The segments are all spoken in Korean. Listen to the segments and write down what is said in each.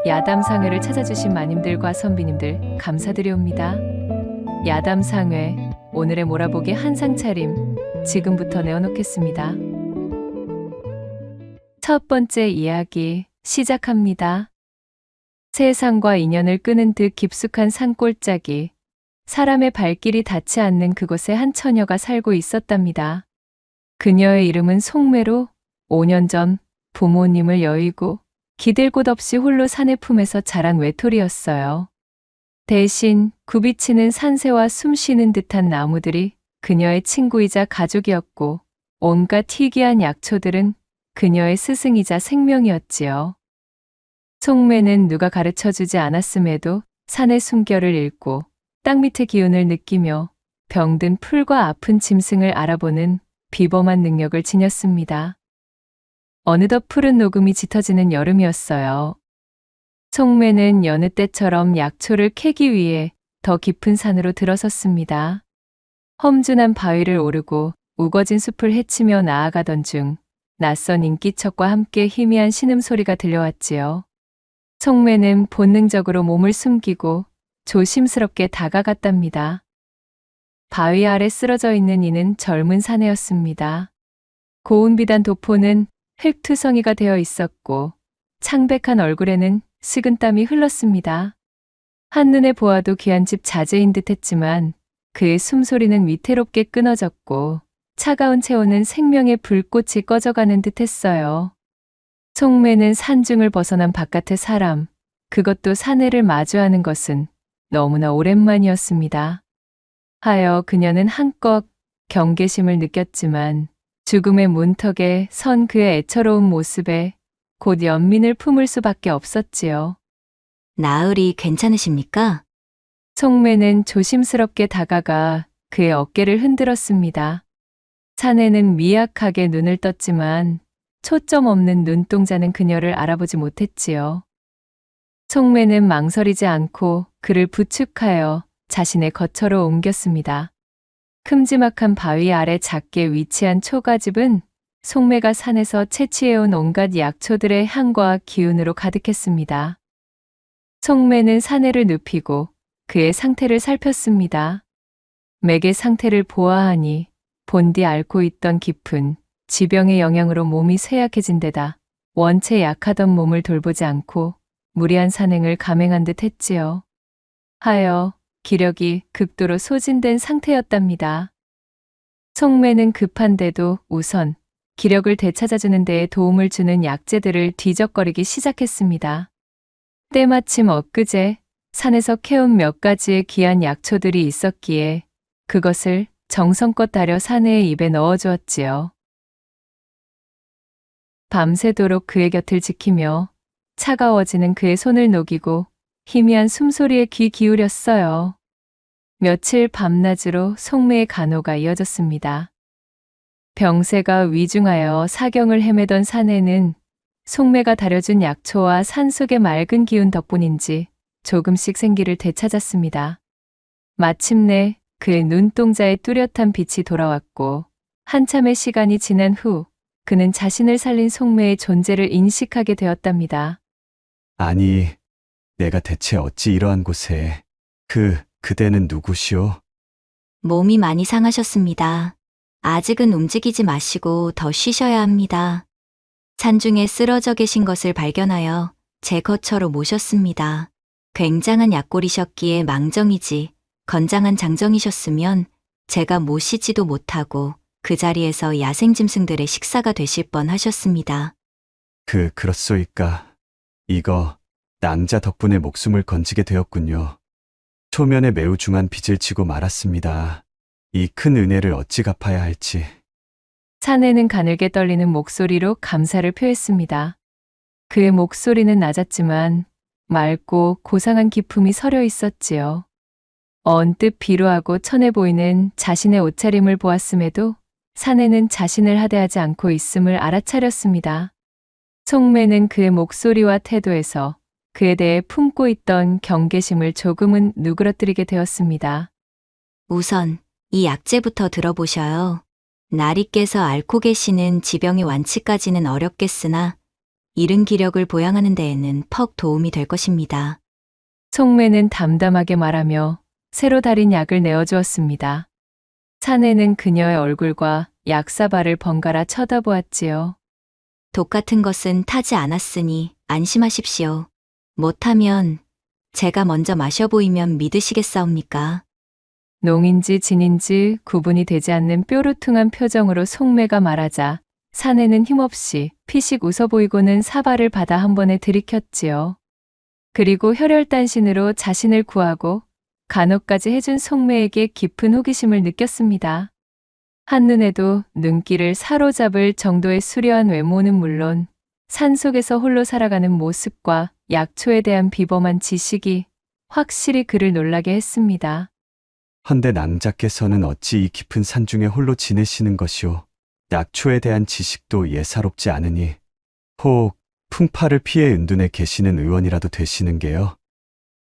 야담상회를 찾아주신 마님들과 선비님들 감사드리옵니다. 야담상회, 오늘의 몰아보기 한상 차림 지금부터 내어놓겠습니다. 첫 번째 이야기 시작합니다. 세상과 인연을 끄는 듯 깊숙한 산골짜기, 사람의 발길이 닿지 않는 그곳에 한 처녀가 살고 있었답니다. 그녀의 이름은 송매로 5년 전 부모님을 여의고 기댈 곳 없이 홀로 산의 품에서 자란 외톨이였어요. 대신 굽이치는 산새와 숨쉬는 듯한 나무들이 그녀의 친구이자 가족이었고, 온갖 희귀한 약초들은 그녀의 스승이자 생명이었지요. 송매는 누가 가르쳐주지 않았음에도 산의 숨결을 읽고 땅 밑의 기운을 느끼며 병든 풀과 아픈 짐승을 알아보는 비범한 능력을 지녔습니다. 어느덧 푸른 녹음이 짙어지는 여름이었어요. 송매는 여느 때처럼 약초를 캐기 위해 더 깊은 산으로 들어섰습니다. 험준한 바위를 오르고 우거진 숲을 헤치며 나아가던 중 낯선 인기척과 함께 희미한 신음소리가 들려왔지요. 송매는 본능적으로 몸을 숨기고 조심스럽게 다가갔답니다. 바위 아래 쓰러져 있는 이는 젊은 사내였습니다. 고운 비단 도포는 흙투성이가 되어 있었고 창백한 얼굴에는 식은땀이 흘렀습니다. 한눈에 보아도 귀한 집 자제인 듯했지만 그의 숨소리는 위태롭게 끊어졌고 차가운 체온은 생명의 불꽃이 꺼져가는 듯했어요. 송매는 산중을 벗어난 바깥의 사람, 그것도 사내를 마주하는 것은 너무나 오랜만이었습니다. 하여 그녀는 한껏 경계심을 느꼈지만 죽음의 문턱에 선 그의 애처로운 모습에 곧 연민을 품을 수밖에 없었지요. 나으리 괜찮으십니까? 송매는 조심스럽게 다가가 그의 어깨를 흔들었습니다. 사내는 미약하게 눈을 떴지만 초점 없는 눈동자는 그녀를 알아보지 못했지요. 송매는 망설이지 않고 그를 부축하여 자신의 거처로 옮겼습니다. 큼지막한 바위 아래 작게 위치한 초가집은 송매가 산에서 채취해온 온갖 약초들의 향과 기운으로 가득했습니다. 송매는 사내를 눕히고 그의 상태를 살폈습니다. 맥의 상태를 보아하니 본디 앓고 있던 깊은 지병의 영향으로 몸이 쇠약해진 데다 원체 약하던 몸을 돌보지 않고 무리한 산행을 감행한 듯 했지요. 하여 기력이 극도로 소진된 상태였답니다. 송매는 급한데도 우선 기력을 되찾아주는 데에 도움을 주는 약재들을 뒤적거리기 시작했습니다. 때마침 엊그제 산에서 캐온 몇 가지의 귀한 약초들이 있었기에 그것을 정성껏 다려 사내의 입에 넣어주었지요. 밤새도록 그의 곁을 지키며 차가워지는 그의 손을 녹이고 희미한 숨소리에 귀 기울였어요. 며칠 밤낮으로 송매의 간호가 이어졌습니다. 병세가 위중하여 사경을 헤매던 사내는 송매가 다려준 약초와 산속의 맑은 기운 덕분인지 조금씩 생기를 되찾았습니다. 마침내 그의 눈동자에 뚜렷한 빛이 돌아왔고 한참의 시간이 지난 후 그는 자신을 살린 송매의 존재를 인식하게 되었답니다. 아니, 내가 대체 어찌 이러한 곳에, 그대는 누구시오? 몸이 많이 상하셨습니다. 아직은 움직이지 마시고 더 쉬셔야 합니다. 산중에 쓰러져 계신 것을 발견하여 제 거처로 모셨습니다. 굉장한 약골이셨기에 망정이지 건장한 장정이셨으면 제가 모시지도 못하고 그 자리에서 야생짐승들의 식사가 되실 뻔 하셨습니다. 그렇소이까. 이거, 낭자 덕분에 목숨을 건지게 되었군요. 초면에 매우 중한 빚을 지고 말았습니다. 이 큰 은혜를 어찌 갚아야 할지. 사내는 가늘게 떨리는 목소리로 감사를 표했습니다. 그의 목소리는 낮았지만 맑고 고상한 기품이 서려 있었지요. 언뜻 비루하고 천해 보이는 자신의 옷차림을 보았음에도 사내는 자신을 하대하지 않고 있음을 알아차렸습니다. 송매는 그의 목소리와 태도에서 그에 대해 품고 있던 경계심을 조금은 누그러뜨리게 되었습니다. 우선 이 약재부터 들어보셔요. 나리께서 앓고 계시는 지병의 완치까지는 어렵겠으나 잃은 기력을 보양하는 데에는 퍽 도움이 될 것입니다. 송매는 담담하게 말하며 새로 달인 약을 내어주었습니다. 사내는 그녀의 얼굴과 약사발을 번갈아 쳐다보았지요. 독 같은 것은 타지 않았으니 안심하십시오. 못하면 제가 먼저 마셔 보이면 믿으시겠사옵니까? 농인지 진인지 구분이 되지 않는 뾰루퉁한 표정으로 송매가 말하자 사내는 힘없이 피식 웃어 보이고는 사발을 받아 한 번에 들이켰지요. 그리고 혈혈단신으로 자신을 구하고 간호까지 해준 송매에게 깊은 호기심을 느꼈습니다. 한눈에도 눈길을 사로잡을 정도의 수려한 외모는 물론 산속에서 홀로 살아가는 모습과 약초에 대한 비범한 지식이 확실히 그를 놀라게 했습니다. 헌데 낭자께서는 어찌 이 깊은 산중에 홀로 지내시는 것이오. 약초에 대한 지식도 예사롭지 않으니 혹 풍파를 피해 은둔에 계시는 의원이라도 되시는 게요.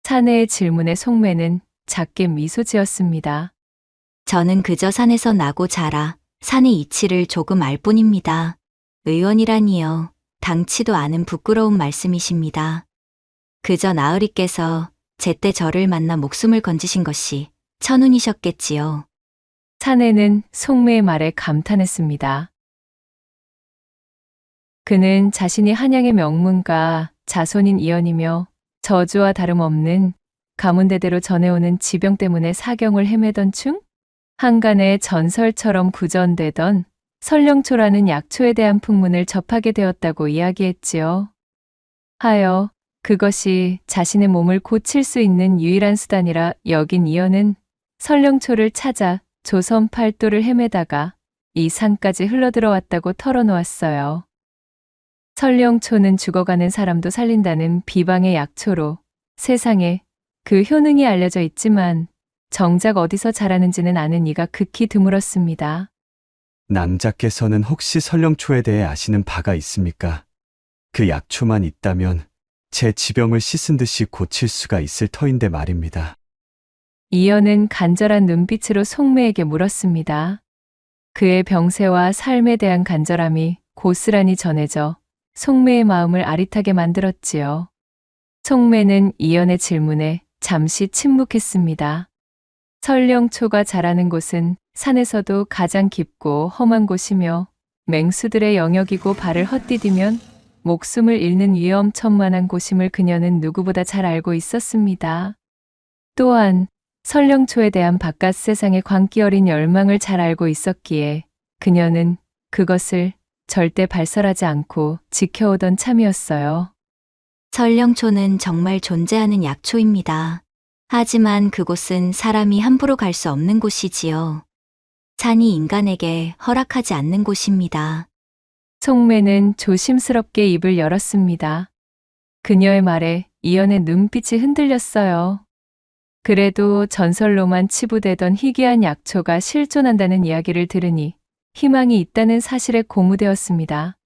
사내의 질문에 송매는 작게 미소 지었습니다. 저는 그저 산에서 나고 자라 산의 이치를 조금 알 뿐입니다. 의원이라니요. 당치도 않은 부끄러운 말씀이십니다. 그저 나으리께서 제때 저를 만나 목숨을 건지신 것이 천운이셨겠지요. 사내는 송매의 말에 감탄했습니다. 그는 자신이 한양의 명문가 자손인 이연이며 저주와 다름없는 가문대대로 전해오는 지병 때문에 사경을 헤매던 중 한간에 전설처럼 구전되던 설령초라는 약초에 대한 풍문을 접하게 되었다고 이야기했지요. 하여 그것이 자신의 몸을 고칠 수 있는 유일한 수단이라 여긴 이연은 설령초를 찾아 조선 팔도를 헤매다가 이 산까지 흘러들어왔다고 털어놓았어요. 설령초는 죽어가는 사람도 살린다는 비방의 약초로 세상에 그 효능이 알려져 있지만 정작 어디서 자라는지는 아는 이가 극히 드물었습니다. 낭자께서는 혹시 설령초에 대해 아시는 바가 있습니까? 그 약초만 있다면 제 지병을 씻은 듯이 고칠 수가 있을 터인데 말입니다. 이연은 간절한 눈빛으로 송매에게 물었습니다. 그의 병세와 삶에 대한 간절함이 고스란히 전해져 송매의 마음을 아릿하게 만들었지요. 송매는 이연의 질문에 잠시 침묵했습니다. 설령초가 자라는 곳은 산에서도 가장 깊고 험한 곳이며 맹수들의 영역이고 발을 헛디디면 목숨을 잃는 위험천만한 곳임을 그녀는 누구보다 잘 알고 있었습니다. 또한 설령초에 대한 바깥 세상의 광기 어린 열망을 잘 알고 있었기에 그녀는 그것을 절대 발설하지 않고 지켜오던 참이었어요. 설령초는 정말 존재하는 약초입니다. 하지만 그곳은 사람이 함부로 갈 수 없는 곳이지요. 산이 인간에게 허락하지 않는 곳입니다. 송매는 조심스럽게 입을 열었습니다. 그녀의 말에 이연의 눈빛이 흔들렸어요. 그래도 전설로만 치부되던 희귀한 약초가 실존한다는 이야기를 들으니 희망이 있다는 사실에 고무되었습니다.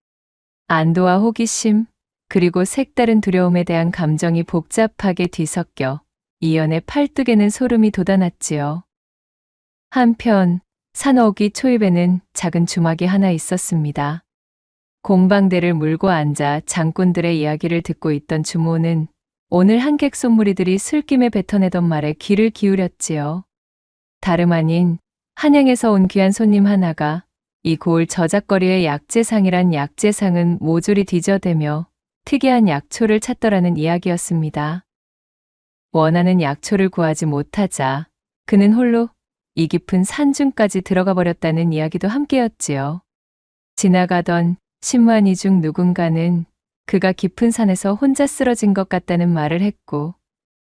안도와 호기심, 그리고 색다른 두려움에 대한 감정이 복잡하게 뒤섞여 이연의 팔뚝에는 소름이 돋아났지요. 한편 산어기 초입에는 작은 주막이 하나 있었습니다. 곰방대를 물고 앉아 장꾼들의 이야기를 듣고 있던 주모는 오늘 한객 손무리들이 술김에 뱉어내던 말에 귀를 기울였지요. 다름 아닌 한양에서 온 귀한 손님 하나가 이 고을 저작거리의 약재상이란 약재상은 모조리 뒤져대며 특이한 약초를 찾더라는 이야기였습니다. 원하는 약초를 구하지 못하자 그는 홀로 이 깊은 산중까지 들어가 버렸다는 이야기도 함께였지요. 지나가던 신만이 중 누군가는 그가 깊은 산에서 혼자 쓰러진 것 같다는 말을 했고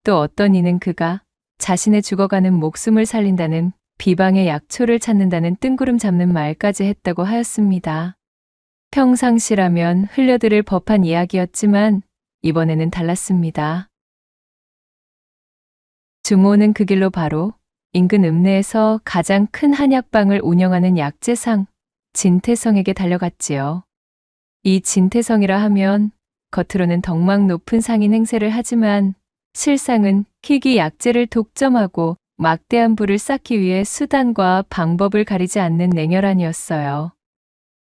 또 어떤 이는 그가 자신의 죽어가는 목숨을 살린다는 비방의 약초를 찾는다는 뜬구름 잡는 말까지 했다고 하였습니다. 평상시라면 흘려들을 법한 이야기였지만 이번에는 달랐습니다. 주모는 그 길로 바로 인근 읍내에서 가장 큰 한약방을 운영하는 약재상 진태성에게 달려갔지요. 이 진태성이라 하면 겉으로는 덕망 높은 상인 행세를 하지만 실상은 희귀 약재를 독점하고 막대한 부를 쌓기 위해 수단과 방법을 가리지 않는 냉혈한이었어요.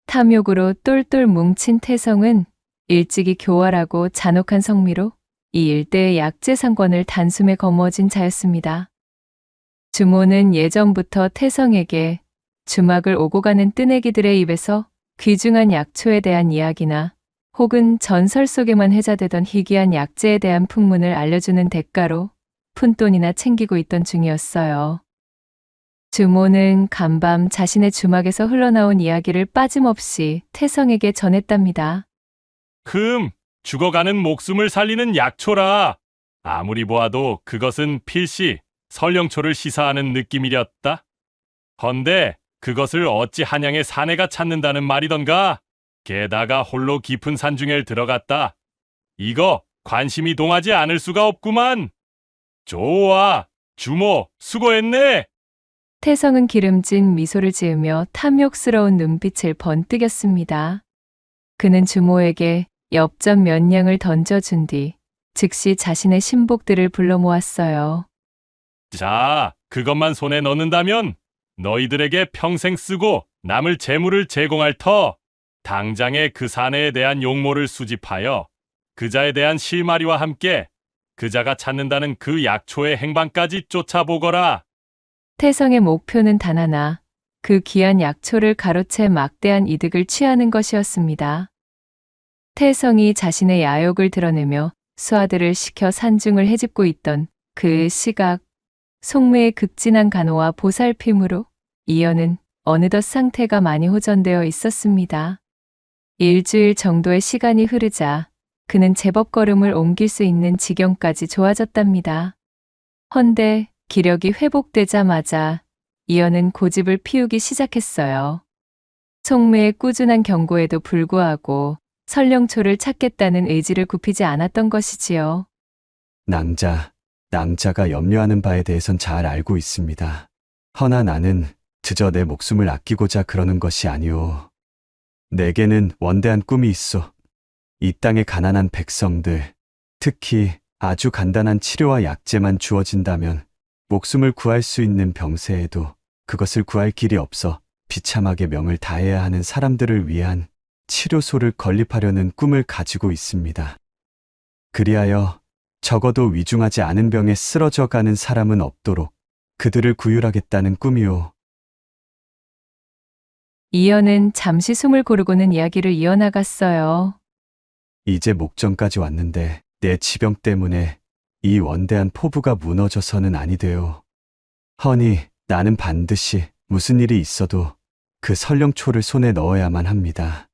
탐욕으로 똘똘 뭉친 태성은 일찍이 교활하고 잔혹한 성미로 이 일대의 약재 상권을 단숨에 거머쥔 자였습니다. 주모는 예전부터 태성에게 주막을 오고 가는 뜨내기들의 입에서 귀중한 약초에 대한 이야기나 혹은 전설 속에만 회자되던 희귀한 약재에 대한 풍문을 알려주는 대가로 푼돈이나 챙기고 있던 중이었어요. 주모는 간밤 자신의 주막에서 흘러나온 이야기를 빠짐없이 태성에게 전했답니다. 죽어가는 목숨을 살리는 약초라. 아무리 보아도 그것은 필시 설령초를 시사하는 느낌이렸다. 헌데 그것을 어찌 한양의 사내가 찾는다는 말이던가? 게다가 홀로 깊은 산중에 들어갔다. 이거 관심이 동하지 않을 수가 없구만. 좋아, 주모 수고했네. 태성은 기름진 미소를 지으며 탐욕스러운 눈빛을 번뜩였습니다. 그는 주모에게 엽전 몇 냥을 던져준 뒤 즉시 자신의 신복들을 불러 모았어요. 자, 그것만 손에 넣는다면 너희들에게 평생 쓰고 남을 재물을 제공할 터. 당장에 그 사내에 대한 용모를 수집하여 그자에 대한 실마리와 함께 그자가 찾는다는 그 약초의 행방까지 쫓아보거라. 태성의 목표는 단 하나, 그 귀한 약초를 가로채 막대한 이득을 취하는 것이었습니다. 태성이 자신의 야욕을 드러내며 수하들을 시켜 산중을 헤집고 있던 그 시각, 속매의 극진한 간호와 보살핌으로 이연은 어느덧 상태가 많이 호전되어 있었습니다. 일주일 정도의 시간이 흐르자 그는 제법 걸음을 옮길 수 있는 지경까지 좋아졌답니다. 헌데 기력이 회복되자마자 이연은 고집을 피우기 시작했어요. 속매의 꾸준한 경고에도 불구하고 설령초를 찾겠다는 의지를 굽히지 않았던 것이지요. 낭자가 염려하는 바에 대해선 잘 알고 있습니다. 허나 나는 그저 내 목숨을 아끼고자 그러는 것이 아니오. 내게는 원대한 꿈이 있어. 이 땅의 가난한 백성들, 특히 아주 간단한 치료와 약재만 주어진다면 목숨을 구할 수 있는 병세에도 그것을 구할 길이 없어 비참하게 명을 다해야 하는 사람들을 위한 치료소를 건립하려는 꿈을 가지고 있습니다. 그리하여 적어도 위중하지 않은 병에 쓰러져 가는 사람은 없도록 그들을 구휼하겠다는 꿈이오. 이연은 잠시 숨을 고르고는 이야기를 이어나갔어요. 이제 목전까지 왔는데 내 지병 때문에 이 원대한 포부가 무너져서는 아니 돼요. 허니 나는 반드시 무슨 일이 있어도 그 설령초를 손에 넣어야만 합니다.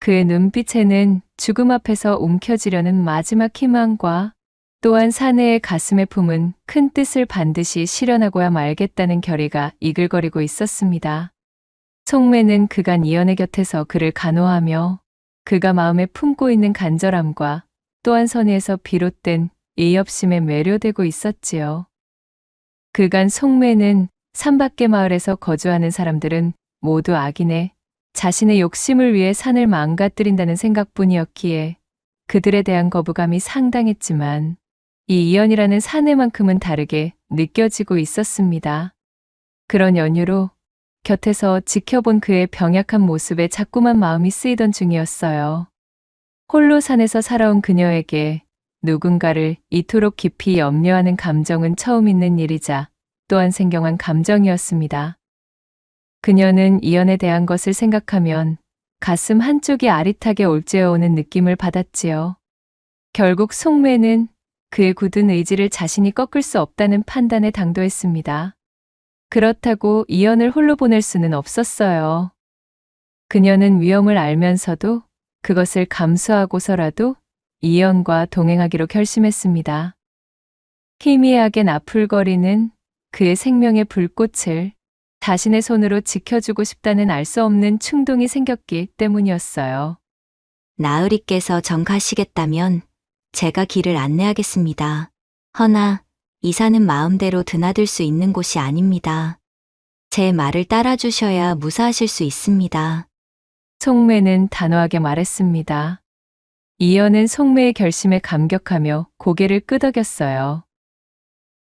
그의 눈빛에는 죽음 앞에서 움켜쥐려는 마지막 희망과 또한 사내의 가슴에 품은 큰 뜻을 반드시 실현하고야 말겠다는 결의가 이글거리고 있었습니다. 속매는 그간 이연의 곁에서 그를 간호하며 그가 마음에 품고 있는 간절함과 또한 선의에서 비롯된 이협심에 매료되고 있었지요. 그간 속매는 산밖의 마을에서 거주하는 사람들은 모두 악인에 자신의 욕심을 위해 산을 망가뜨린다는 생각뿐이었기에 그들에 대한 거부감이 상당했지만 이 이연이라는 사내만큼은 다르게 느껴지고 있었습니다. 그런 연유로 곁에서 지켜본 그의 병약한 모습에 자꾸만 마음이 쓰이던 중이었어요. 홀로 산에서 살아온 그녀에게 누군가를 이토록 깊이 염려하는 감정은 처음 있는 일이자 또한 생경한 감정이었습니다. 그녀는 이연에 대한 것을 생각하면 가슴 한쪽이 아릿하게 올죄어오는 느낌을 받았지요. 결국 속매는 그의 굳은 의지를 자신이 꺾을 수 없다는 판단에 당도했습니다. 그렇다고 이연을 홀로 보낼 수는 없었어요. 그녀는 위험을 알면서도 그것을 감수하고서라도 이연과 동행하기로 결심했습니다. 희미하게 나풀거리는 그의 생명의 불꽃을 자신의 손으로 지켜주고 싶다는 알 수 없는 충동이 생겼기 때문이었어요. 나으리께서 정가시겠다면 제가 길을 안내하겠습니다. 허나 이 산은 마음대로 드나들 수 있는 곳이 아닙니다. 제 말을 따라주셔야 무사하실 수 있습니다. 속매는 단호하게 말했습니다. 이연은 속매의 결심에 감격하며 고개를 끄덕였어요.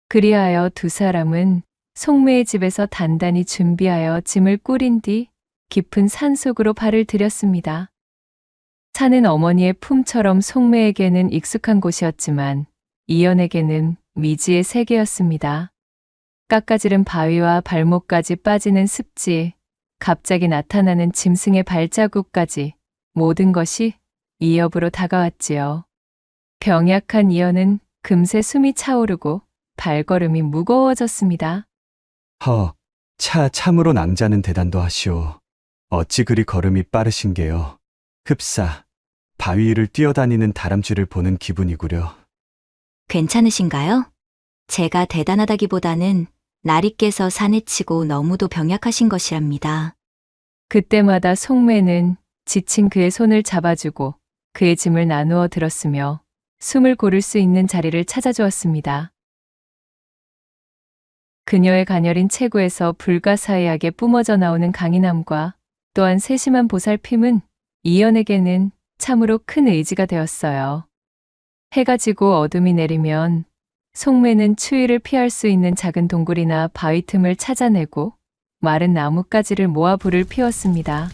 그리하여 두 사람은 속매의 집에서 단단히 준비하여 짐을 꾸린 뒤 깊은 산속으로 발을 들였습니다. 산은 어머니의 품처럼 송매에게는 익숙한 곳이었지만 이연에게는 미지의 세계였습니다. 깎아지른 바위와 발목까지 빠지는 습지, 갑자기 나타나는 짐승의 발자국까지 모든 것이 이협으로 다가왔지요. 병약한 이연은 금세 숨이 차오르고 발걸음이 무거워졌습니다. 참으로 낭자는 대단도 하시오. 어찌 그리 걸음이 빠르신 게요. 흡사, 바위 위를 뛰어다니는 다람쥐를 보는 기분이구려. 괜찮으신가요? 제가 대단하다기보다는 나리께서 산에 치고 너무도 병약하신 것이랍니다. 그때마다 송매는 지친 그의 손을 잡아주고 그의 짐을 나누어 들었으며 숨을 고를 수 있는 자리를 찾아주었습니다. 그녀의 가녀린 체구에서 불가사의하게 뿜어져 나오는 강인함과 또한 세심한 보살핌은 이연에게는 참으로 큰 의지가 되었어요. 해가 지고 어둠이 내리면 송매는 추위를 피할 수 있는 작은 동굴이나 바위 틈을 찾아내고 마른 나뭇가지를 모아 불을 피웠습니다.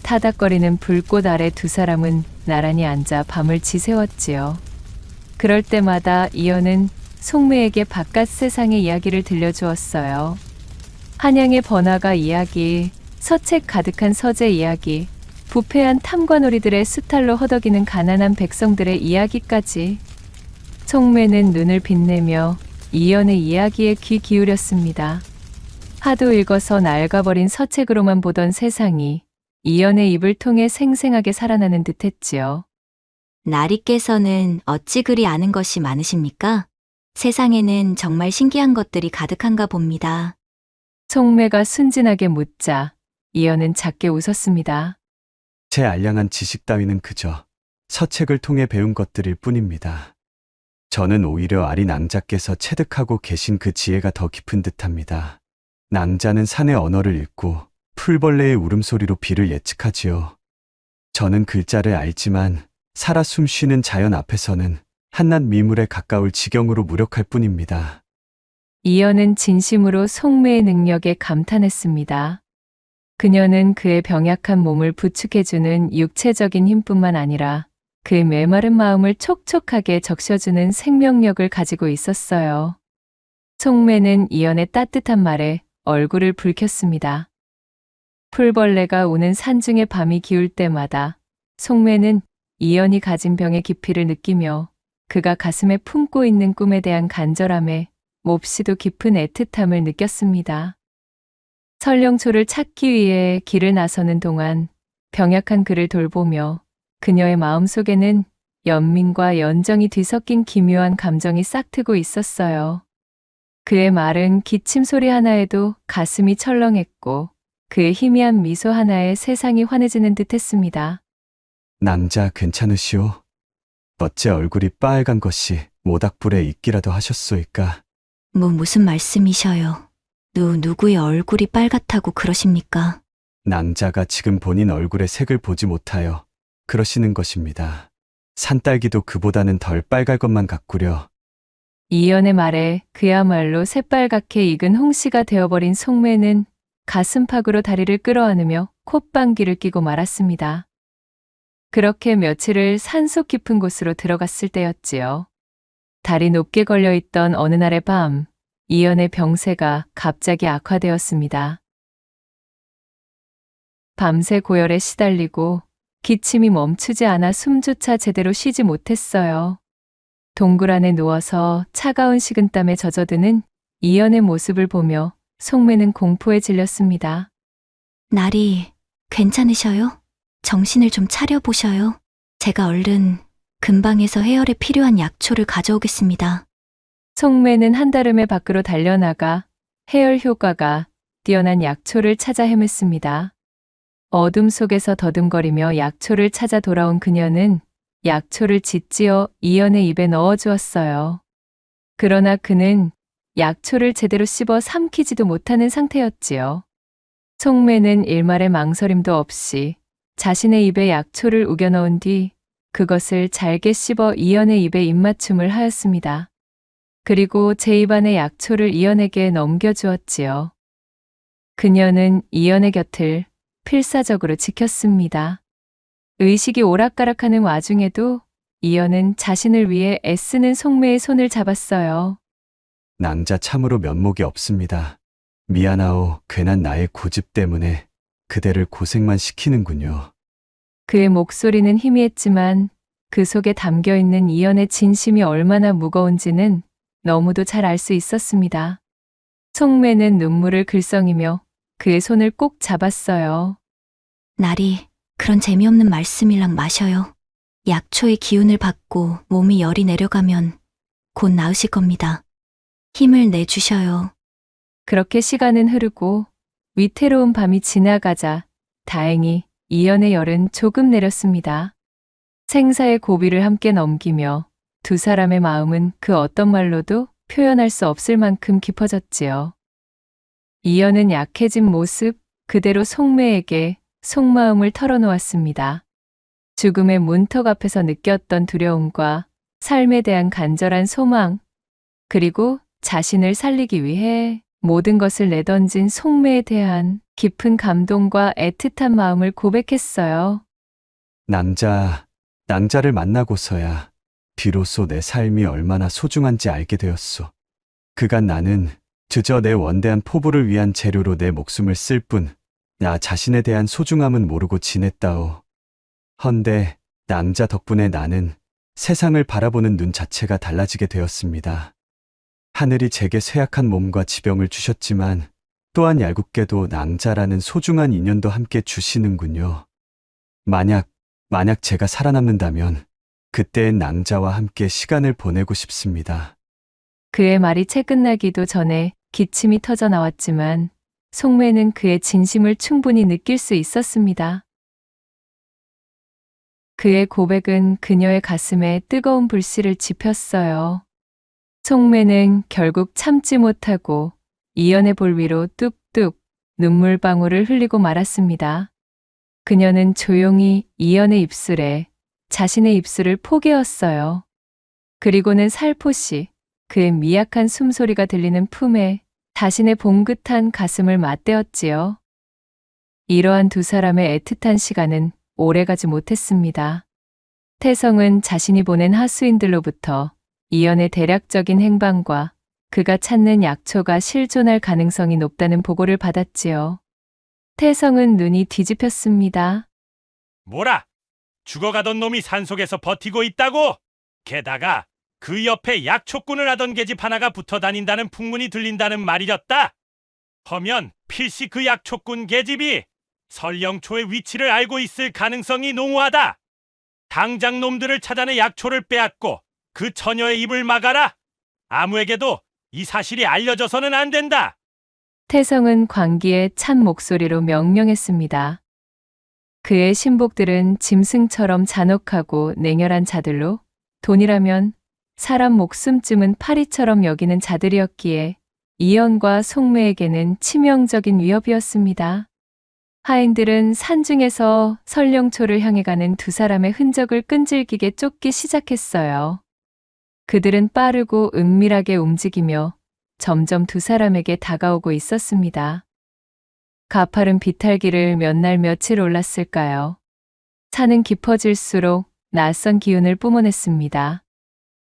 타닥거리는 불꽃 아래 두 사람은 나란히 앉아 밤을 지새웠지요. 그럴 때마다 이연은 송매에게 바깥 세상의 이야기를 들려주었어요. 한양의 번화가 이야기, 서책 가득한 서재 이야기, 부패한 탐관오리들의 수탈로 허덕이는 가난한 백성들의 이야기까지. 송매는 눈을 빛내며 이연의 이야기에 귀 기울였습니다. 하도 읽어서 낡아버린 서책으로만 보던 세상이 이연의 입을 통해 생생하게 살아나는 듯했지요. 나리께서는 어찌 그리 아는 것이 많으십니까? 세상에는 정말 신기한 것들이 가득한가 봅니다. 송매가 순진하게 묻자 이연은 작게 웃었습니다. 제 알량한 지식 따위는 그저 서책을 통해 배운 것들일 뿐입니다. 저는 오히려 아리 낭자께서 체득하고 계신 그 지혜가 더 깊은 듯합니다. 낭자는 산의 언어를 읽고 풀벌레의 울음소리로 비를 예측하지요. 저는 글자를 알지만 살아 숨쉬는 자연 앞에서는 한낱 미물에 가까울 지경으로 무력할 뿐입니다. 이연은 진심으로 송매의 능력에 감탄했습니다. 그녀는 그의 병약한 몸을 부축해주는 육체적인 힘뿐만 아니라 그의 메마른 마음을 촉촉하게 적셔주는 생명력을 가지고 있었어요. 송매는 이연의 따뜻한 말에 얼굴을 붉혔습니다. 풀벌레가 우는 산중의 밤이 기울 때마다 송매는 이연이 가진 병의 깊이를 느끼며 그가 가슴에 품고 있는 꿈에 대한 간절함에 몹시도 깊은 애틋함을 느꼈습니다. 설령초를 찾기 위해 길을 나서는 동안 병약한 그를 돌보며 그녀의 마음속에는 연민과 연정이 뒤섞인 기묘한 감정이 싹트고 있었어요. 그의 말은 기침 소리 하나에도 가슴이 철렁했고 그의 희미한 미소 하나에 세상이 환해지는 듯했습니다. 낭자 괜찮으시오? 어째 얼굴이 빨간 것이 모닥불에 있기라도 하셨소이까? 무슨 말씀이셔요? 누구의 얼굴이 빨갛다고 그러십니까? 낭자가 지금 본인 얼굴의 색을 보지 못하여 그러시는 것입니다. 산딸기도 그보다는 덜 빨갈 것만 같구려. 이연의 말에 그야말로 새빨갛게 익은 홍시가 되어버린 송매는 가슴팍으로 다리를 끌어안으며 콧방귀를 뀌고 말았습니다. 그렇게 며칠을 산속 깊은 곳으로 들어갔을 때였지요. 달이 높게 걸려있던 어느 날의 밤, 이연의 병세가 갑자기 악화되었습니다. 밤새 고열에 시달리고 기침이 멈추지 않아 숨조차 제대로 쉬지 못했어요. 동굴 안에 누워서 차가운 식은땀에 젖어드는 이연의 모습을 보며 송매는 공포에 질렸습니다. 나리, 괜찮으셔요? 정신을 좀 차려보셔요. 제가 얼른 근방에서 해열에 필요한 약초를 가져오겠습니다. 송매는 한달음에 밖으로 달려나가 해열 효과가 뛰어난 약초를 찾아 헤맸습니다. 어둠 속에서 더듬거리며 약초를 찾아 돌아온 그녀는 약초를 짓지어 이연의 입에 넣어주었어요. 그러나 그는 약초를 제대로 씹어 삼키지도 못하는 상태였지요. 송매는 일말의 망설임도 없이 자신의 입에 약초를 우겨 넣은 뒤 그것을 잘게 씹어 이연의 입에 입맞춤을 하였습니다. 그리고 제 입안의 약초를 이연에게 넘겨주었지요. 그녀는 이연의 곁을 필사적으로 지켰습니다. 의식이 오락가락하는 와중에도 이연은 자신을 위해 애쓰는 송매의 손을 잡았어요. 낭자 참으로 면목이 없습니다. 미안하오. 괜한 나의 고집 때문에 그대를 고생만 시키는군요. 그의 목소리는 희미했지만 그 속에 담겨 있는 이연의 진심이 얼마나 무거운지는 너무도 잘 알 수 있었습니다. 송매는 눈물을 글썽이며 그의 손을 꼭 잡았어요. 나리, 그런 재미없는 말씀이랑 마셔요. 약초의 기운을 받고 몸이 열이 내려가면 곧 나으실 겁니다. 힘을 내주셔요. 그렇게 시간은 흐르고 위태로운 밤이 지나가자 다행히 이연의 열은 조금 내렸습니다. 생사의 고비를 함께 넘기며 두 사람의 마음은 그 어떤 말로도 표현할 수 없을 만큼 깊어졌지요. 이연은 약해진 모습 그대로 송매에게 속마음을 털어놓았습니다. 죽음의 문턱 앞에서 느꼈던 두려움과 삶에 대한 간절한 소망, 그리고 자신을 살리기 위해 모든 것을 내던진 송매에 대한 깊은 감동과 애틋한 마음을 고백했어요. 낭자를 만나고서야 비로소 내 삶이 얼마나 소중한지 알게 되었소. 그간 나는 그저 내 원대한 포부를 위한 재료로 내 목숨을 쓸 뿐, 나 자신에 대한 소중함은 모르고 지냈다오. 헌데 낭자 덕분에 나는 세상을 바라보는 눈 자체가 달라지게 되었습니다. 하늘이 제게 쇠약한 몸과 지병을 주셨지만 또한 얄궂게도 낭자라는 소중한 인연도 함께 주시는군요. 만약 제가 살아남는다면 그때의 낭자와 함께 시간을 보내고 싶습니다. 그의 말이 채 끝나기도 전에 기침이 터져 나왔지만 송매는 그의 진심을 충분히 느낄 수 있었습니다. 그의 고백은 그녀의 가슴에 뜨거운 불씨를 지폈어요. 송매는 결국 참지 못하고 이연의 볼 위로 뚝뚝 눈물방울을 흘리고 말았습니다. 그녀는 조용히 이연의 입술에 자신의 입술을 포개었어요. 그리고는 살포시 그의 미약한 숨소리가 들리는 품에 자신의 봉긋한 가슴을 맞대었지요. 이러한 두 사람의 애틋한 시간은 오래가지 못했습니다. 태성은 자신이 보낸 하수인들로부터 이연의 대략적인 행방과 그가 찾는 약초가 실존할 가능성이 높다는 보고를 받았지요. 태성은 눈이 뒤집혔습니다. 뭐라? 죽어가던 놈이 산속에서 버티고 있다고? 게다가 그 옆에 약초꾼을 하던 계집 하나가 붙어 다닌다는 풍문이 들린다는 말이었다. 허면 필시 그 약초꾼 계집이 설령초의 위치를 알고 있을 가능성이 농후하다. 당장 놈들을 찾아내 약초를 빼앗고 그 처녀의 입을 막아라. 아무에게도 이 사실이 알려져서는 안 된다. 태성은 광기에 찬 목소리로 명령했습니다. 그의 신복들은 짐승처럼 잔혹하고 냉혈한 자들로 돈이라면 사람 목숨쯤은 파리처럼 여기는 자들이었기에 이연과 송매에게는 치명적인 위협이었습니다. 하인들은 산중에서 설령초를 향해 가는 두 사람의 흔적을 끈질기게 쫓기 시작했어요. 그들은 빠르고 은밀하게 움직이며 점점 두 사람에게 다가오고 있었습니다. 가파른 비탈길을 몇 날 며칠 올랐을까요? 산은 깊어질수록 낯선 기운을 뿜어냈습니다.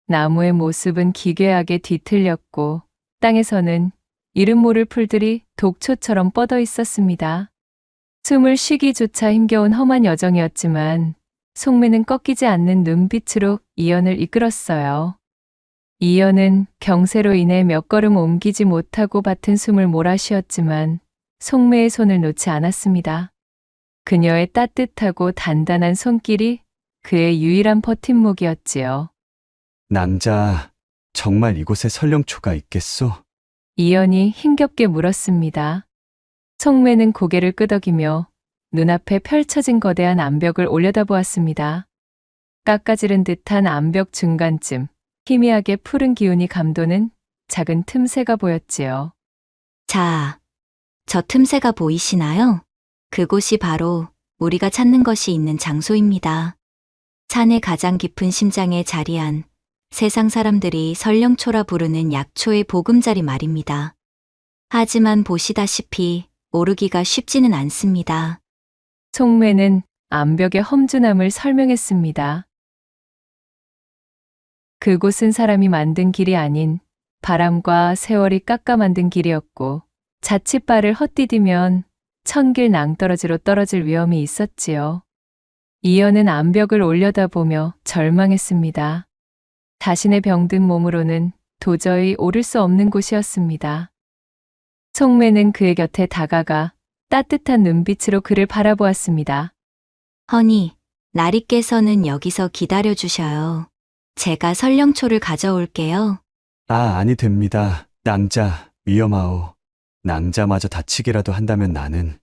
나무의 모습은 기괴하게 뒤틀렸고 땅에서는 이름 모를 풀들이 독초처럼 뻗어 있었습니다. 숨을 쉬기조차 힘겨운 험한 여정이었지만 송매는 꺾이지 않는 눈빛으로 이연을 이끌었어요. 이연은 경세로 인해 몇 걸음 옮기지 못하고 밭은 숨을 몰아쉬었지만 송매의 손을 놓지 않았습니다. 그녀의 따뜻하고 단단한 손길이 그의 유일한 버팀목이었지요. 낭자, 정말 이곳에 설령초가 있겠소? 이연이 힘겹게 물었습니다. 송매는 고개를 끄덕이며 눈앞에 펼쳐진 거대한 암벽을 올려다보았습니다. 깎아지른 듯한 암벽 중간쯤 희미하게 푸른 기운이 감도는 작은 틈새가 보였지요. 자, 저 틈새가 보이시나요? 그곳이 바로 우리가 찾는 것이 있는 장소입니다. 산의 가장 깊은 심장에 자리한 세상 사람들이 설령초라 부르는 약초의 보금자리 말입니다. 하지만 보시다시피 오르기가 쉽지는 않습니다. 송매는 암벽의 험준함을 설명했습니다. 그곳은 사람이 만든 길이 아닌 바람과 세월이 깎아 만든 길이었고 자칫 발을 헛디디면 천길 낭떠러지로 떨어질 위험이 있었지요. 이연은 암벽을 올려다보며 절망했습니다. 자신의 병든 몸으로는 도저히 오를 수 없는 곳이었습니다. 송매는 그의 곁에 다가가 따뜻한 눈빛으로 그를 바라보았습니다. 허니, 나리께서는 여기서 기다려 주셔요. 제가 설령초를 가져올게요. 아니 됩니다. 낭자, 위험하오. 낭자마저 다치기라도 한다면 나는.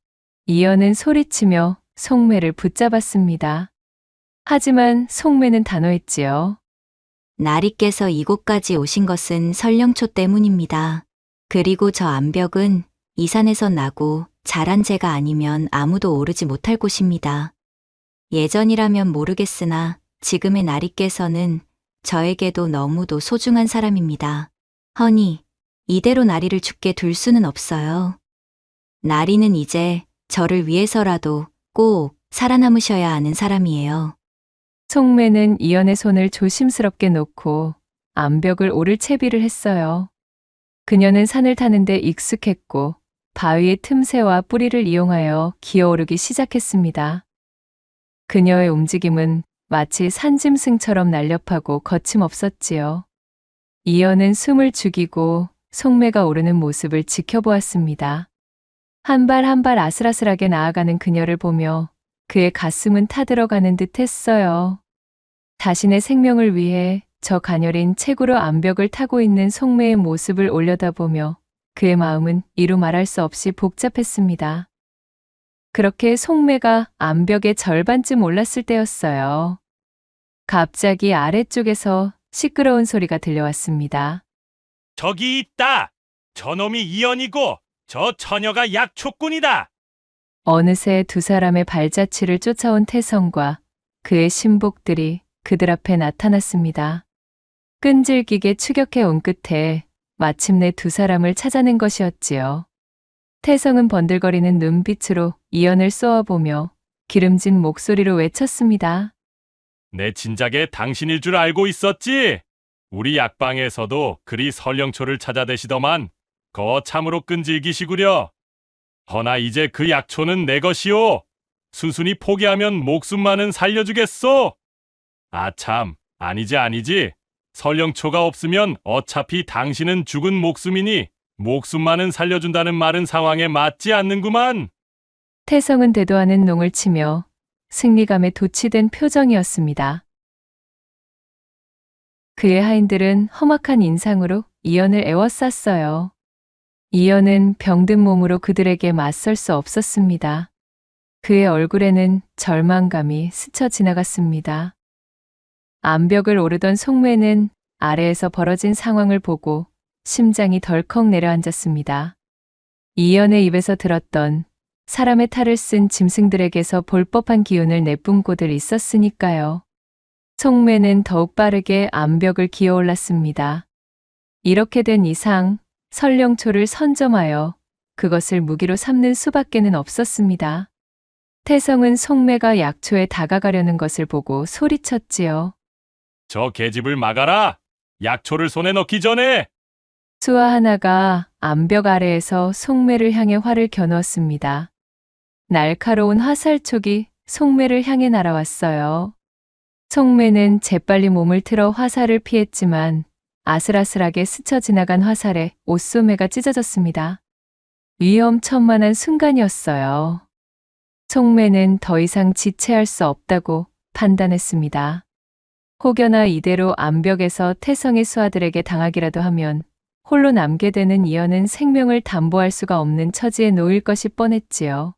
이연은 소리치며 송매를 붙잡았습니다. 하지만 송매는 단호했지요. 나리께서 이곳까지 오신 것은 설령초 때문입니다. 그리고 저 암벽은 이 산에서 나고 자란 제가 아니면 아무도 오르지 못할 곳입니다. 예전이라면 모르겠으나 지금의 나리께서는 저에게도 너무도 소중한 사람입니다. 허니, 이대로 나리를 죽게 둘 수는 없어요. 나리는 이제 저를 위해서라도 꼭 살아남으셔야 하는 사람이에요. 송매는 이연의 손을 조심스럽게 놓고 암벽을 오를 채비를 했어요. 그녀는 산을 타는데 익숙했고 바위의 틈새와 뿌리를 이용하여 기어오르기 시작했습니다. 그녀의 움직임은 마치 산짐승처럼 날렵하고 거침없었지요. 이연은 숨을 죽이고 송매가 오르는 모습을 지켜보았습니다. 한 발 한 발 아슬아슬하게 나아가는 그녀를 보며 그의 가슴은 타들어가는 듯 했어요. 자신의 생명을 위해 저 가녀린 채구로 암벽을 타고 있는 송매의 모습을 올려다보며 그의 마음은 이루 말할 수 없이 복잡했습니다. 그렇게 송매가 암벽의 절반쯤 올랐을 때였어요. 갑자기 아래쪽에서 시끄러운 소리가 들려왔습니다. 저기 있다. 저놈이 이연이고 저 처녀가 약초꾼이다. 어느새 두 사람의 발자취를 쫓아온 태성과 그의 신복들이 그들 앞에 나타났습니다. 끈질기게 추격해 온 끝에 마침내 두 사람을 찾아낸 것이었지요. 태성은 번들거리는 눈빛으로 이연을 쏘아보며 기름진 목소리로 외쳤습니다. 내 진작에 당신일 줄 알고 있었지. 우리 약방에서도 그리 설령초를 찾아대시더만 거참으로 끈질기시구려. 허나 이제 그 약초는 내 것이오. 순순히 포기하면 목숨만은 살려주겠소. 아참, 아니지. 설령초가 없으면 어차피 당신은 죽은 목숨이니 목숨만은 살려준다는 말은 상황에 맞지 않는구만. 태성은 대도하는 농을 치며 승리감에 도취된 표정이었습니다. 그의 하인들은 험악한 인상으로 이연을 에워쌌어요. 이연은 병든 몸으로 그들에게 맞설 수 없었습니다. 그의 얼굴에는 절망감이 스쳐 지나갔습니다. 암벽을 오르던 송매는 아래에서 벌어진 상황을 보고 심장이 덜컥 내려앉았습니다. 이연의 입에서 들었던 사람의 탈을 쓴 짐승들에게서 볼 법한 기운을 내뿜고들 있었으니까요. 송매는 더욱 빠르게 암벽을 기어올랐습니다. 이렇게 된 이상 설령초를 선점하여 그것을 무기로 삼는 수밖에는 없었습니다. 태성은 송매가 약초에 다가가려는 것을 보고 소리쳤지요. 저 계집을 막아라. 약초를 손에 넣기 전에. 수아 하나가 암벽 아래에서 송매를 향해 활을 겨누었습니다. 날카로운 화살촉이 송매를 향해 날아왔어요. 송매는 재빨리 몸을 틀어 화살을 피했지만 아슬아슬하게 스쳐 지나간 화살에 옷소매가 찢어졌습니다. 위험천만한 순간이었어요. 송매는 더 이상 지체할 수 없다고 판단했습니다. 혹여나 이대로 암벽에서 태성의 수하들에게 당하기라도 하면 홀로 남게 되는 이연은 생명을 담보할 수가 없는 처지에 놓일 것이 뻔했지요.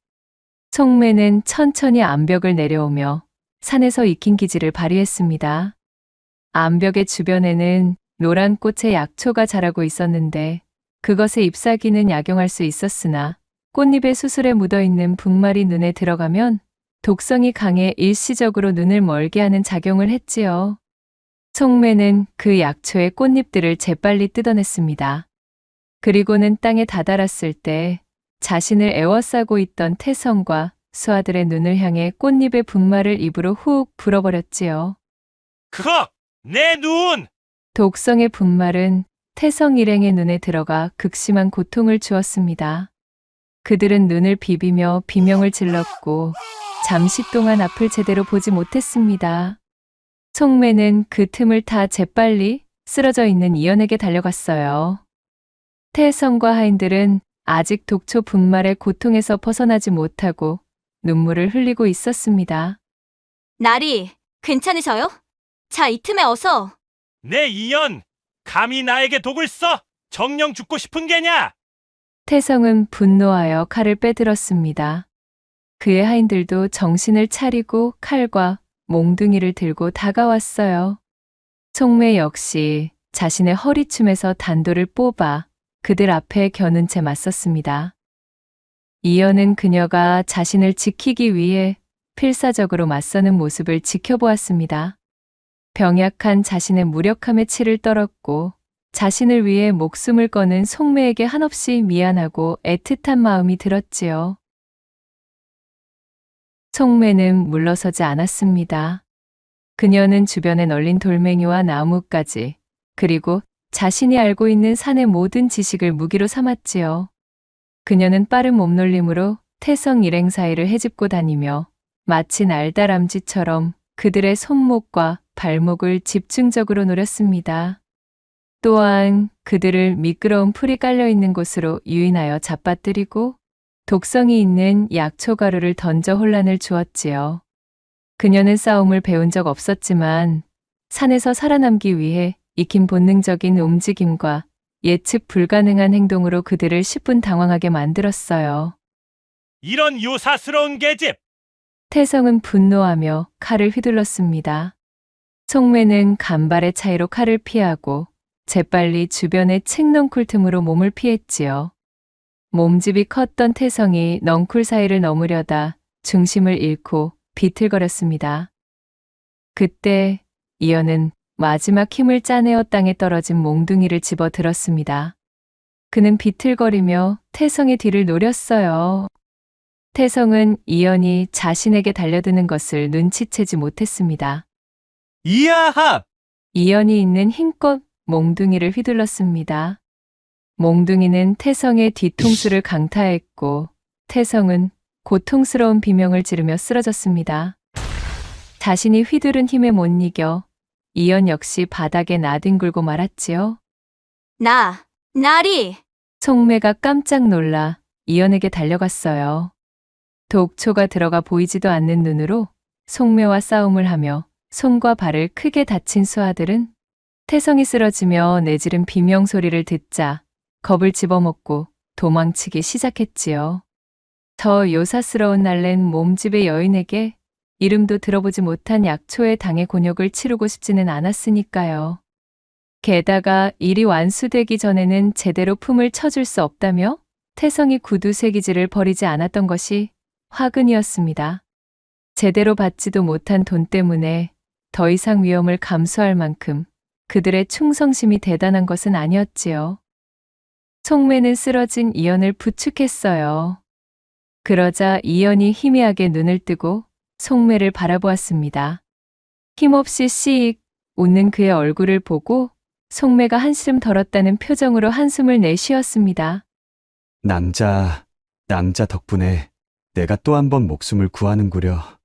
송매는 천천히 암벽을 내려오며 산에서 익힌 기지를 발휘했습니다. 암벽의 주변에는 노란 꽃의 약초가 자라고 있었는데 그것의 잎사귀는 약용할 수 있었으나 꽃잎의 수술에 묻어있는 분말이 눈에 들어가면 독성이 강해 일시적으로 눈을 멀게 하는 작용을 했지요. 송매는 그 약초의 꽃잎들을 재빨리 뜯어냈습니다. 그리고는 땅에 다다랐을 때 자신을 에워싸고 있던 태성과 수아들의 눈을 향해 꽃잎의 분말을 입으로 훅 불어버렸지요. 그거 내 눈! 독성의 분말은 태성 일행의 눈에 들어가 극심한 고통을 주었습니다. 그들은 눈을 비비며 비명을 질렀고 잠시 동안 앞을 제대로 보지 못했습니다. 송매는 그 틈을 타 재빨리 쓰러져 있는 이연에게 달려갔어요. 태성과 하인들은 아직 독초 분말의 고통에서 벗어나지 못하고 눈물을 흘리고 있었습니다. 나리, 괜찮으셔요? 자, 이 틈에 어서. 내 이연! 감히 나에게 독을 써! 정령 죽고 싶은 게냐? 태성은 분노하여 칼을 빼들었습니다. 그의 하인들도 정신을 차리고 칼과 몽둥이를 들고 다가왔어요. 송매 역시 자신의 허리춤에서 단도를 뽑아 그들 앞에 겨눈 채 맞섰습니다. 이연은 그녀가 자신을 지키기 위해 필사적으로 맞서는 모습을 지켜보았습니다. 병약한 자신의 무력함에 치를 떨었고 자신을 위해 목숨을 거는 송매에게 한없이 미안하고 애틋한 마음이 들었지요. 송매는 물러서지 않았습니다. 그녀는 주변에 널린 돌멩이와 나무까지 그리고 자신이 알고 있는 산의 모든 지식을 무기로 삼았지요. 그녀는 빠른 몸놀림으로 태성 일행 사이를 헤집고 다니며 마치 날다람쥐처럼 그들의 손목과 발목을 집중적으로 노렸습니다. 또한 그들을 미끄러운 풀이 깔려 있는 곳으로 유인하여 잡아뜨리고 독성이 있는 약초 가루를 던져 혼란을 주었지요. 그녀는 싸움을 배운 적 없었지만 산에서 살아남기 위해 익힌 본능적인 움직임과 예측 불가능한 행동으로 그들을 10분 당황하게 만들었어요. 이런 요사스러운 계집! 태성은 분노하며 칼을 휘둘렀습니다. 송매는 간발의 차이로 칼을 피하고 재빨리 주변의 칡 넝쿨 틈으로 몸을 피했지요. 몸집이 컸던 태성이 넝쿨 사이를 넘으려다 중심을 잃고 비틀거렸습니다. 그때 이연은 마지막 힘을 짜내어 땅에 떨어진 몽둥이를 집어 들었습니다. 그는 비틀거리며 태성의 뒤를 노렸어요. 태성은 이연이 자신에게 달려드는 것을 눈치채지 못했습니다. 이야하! 이연이 있는 힘껏 몽둥이를 휘둘렀습니다. 몽둥이는 태성의 뒤통수를 강타했고 태성은 고통스러운 비명을 지르며 쓰러졌습니다. 자신이 휘두른 힘에 못 이겨 이연 역시 바닥에 나뒹굴고 말았지요. 나리! 송매가 깜짝 놀라 이연에게 달려갔어요. 독초가 들어가 보이지도 않는 눈으로 송매와 싸움을 하며 손과 발을 크게 다친 수아들은 태성이 쓰러지며 내지른 비명 소리를 듣자 겁을 집어먹고 도망치기 시작했지요. 저 요사스러운 날랜 몸집의 여인에게 이름도 들어보지 못한 약초의 당의 곤욕을 치르고 싶지는 않았으니까요. 게다가 일이 완수되기 전에는 제대로 품을 쳐줄 수 없다며 태성이 구두 세기질을 버리지 않았던 것이 화근이었습니다. 제대로 받지도 못한 돈 때문에 더 이상 위험을 감수할 만큼 그들의 충성심이 대단한 것은 아니었지요. 송매는 쓰러진 이연을 부축했어요. 그러자 이연이 희미하게 눈을 뜨고 송매를 바라보았습니다. 힘없이 씩 웃는 그의 얼굴을 보고 송매가 한시름 덜었다는 표정으로 한숨을 내쉬었습니다. 낭자 덕분에 내가 또 한 번 목숨을 구하는구려.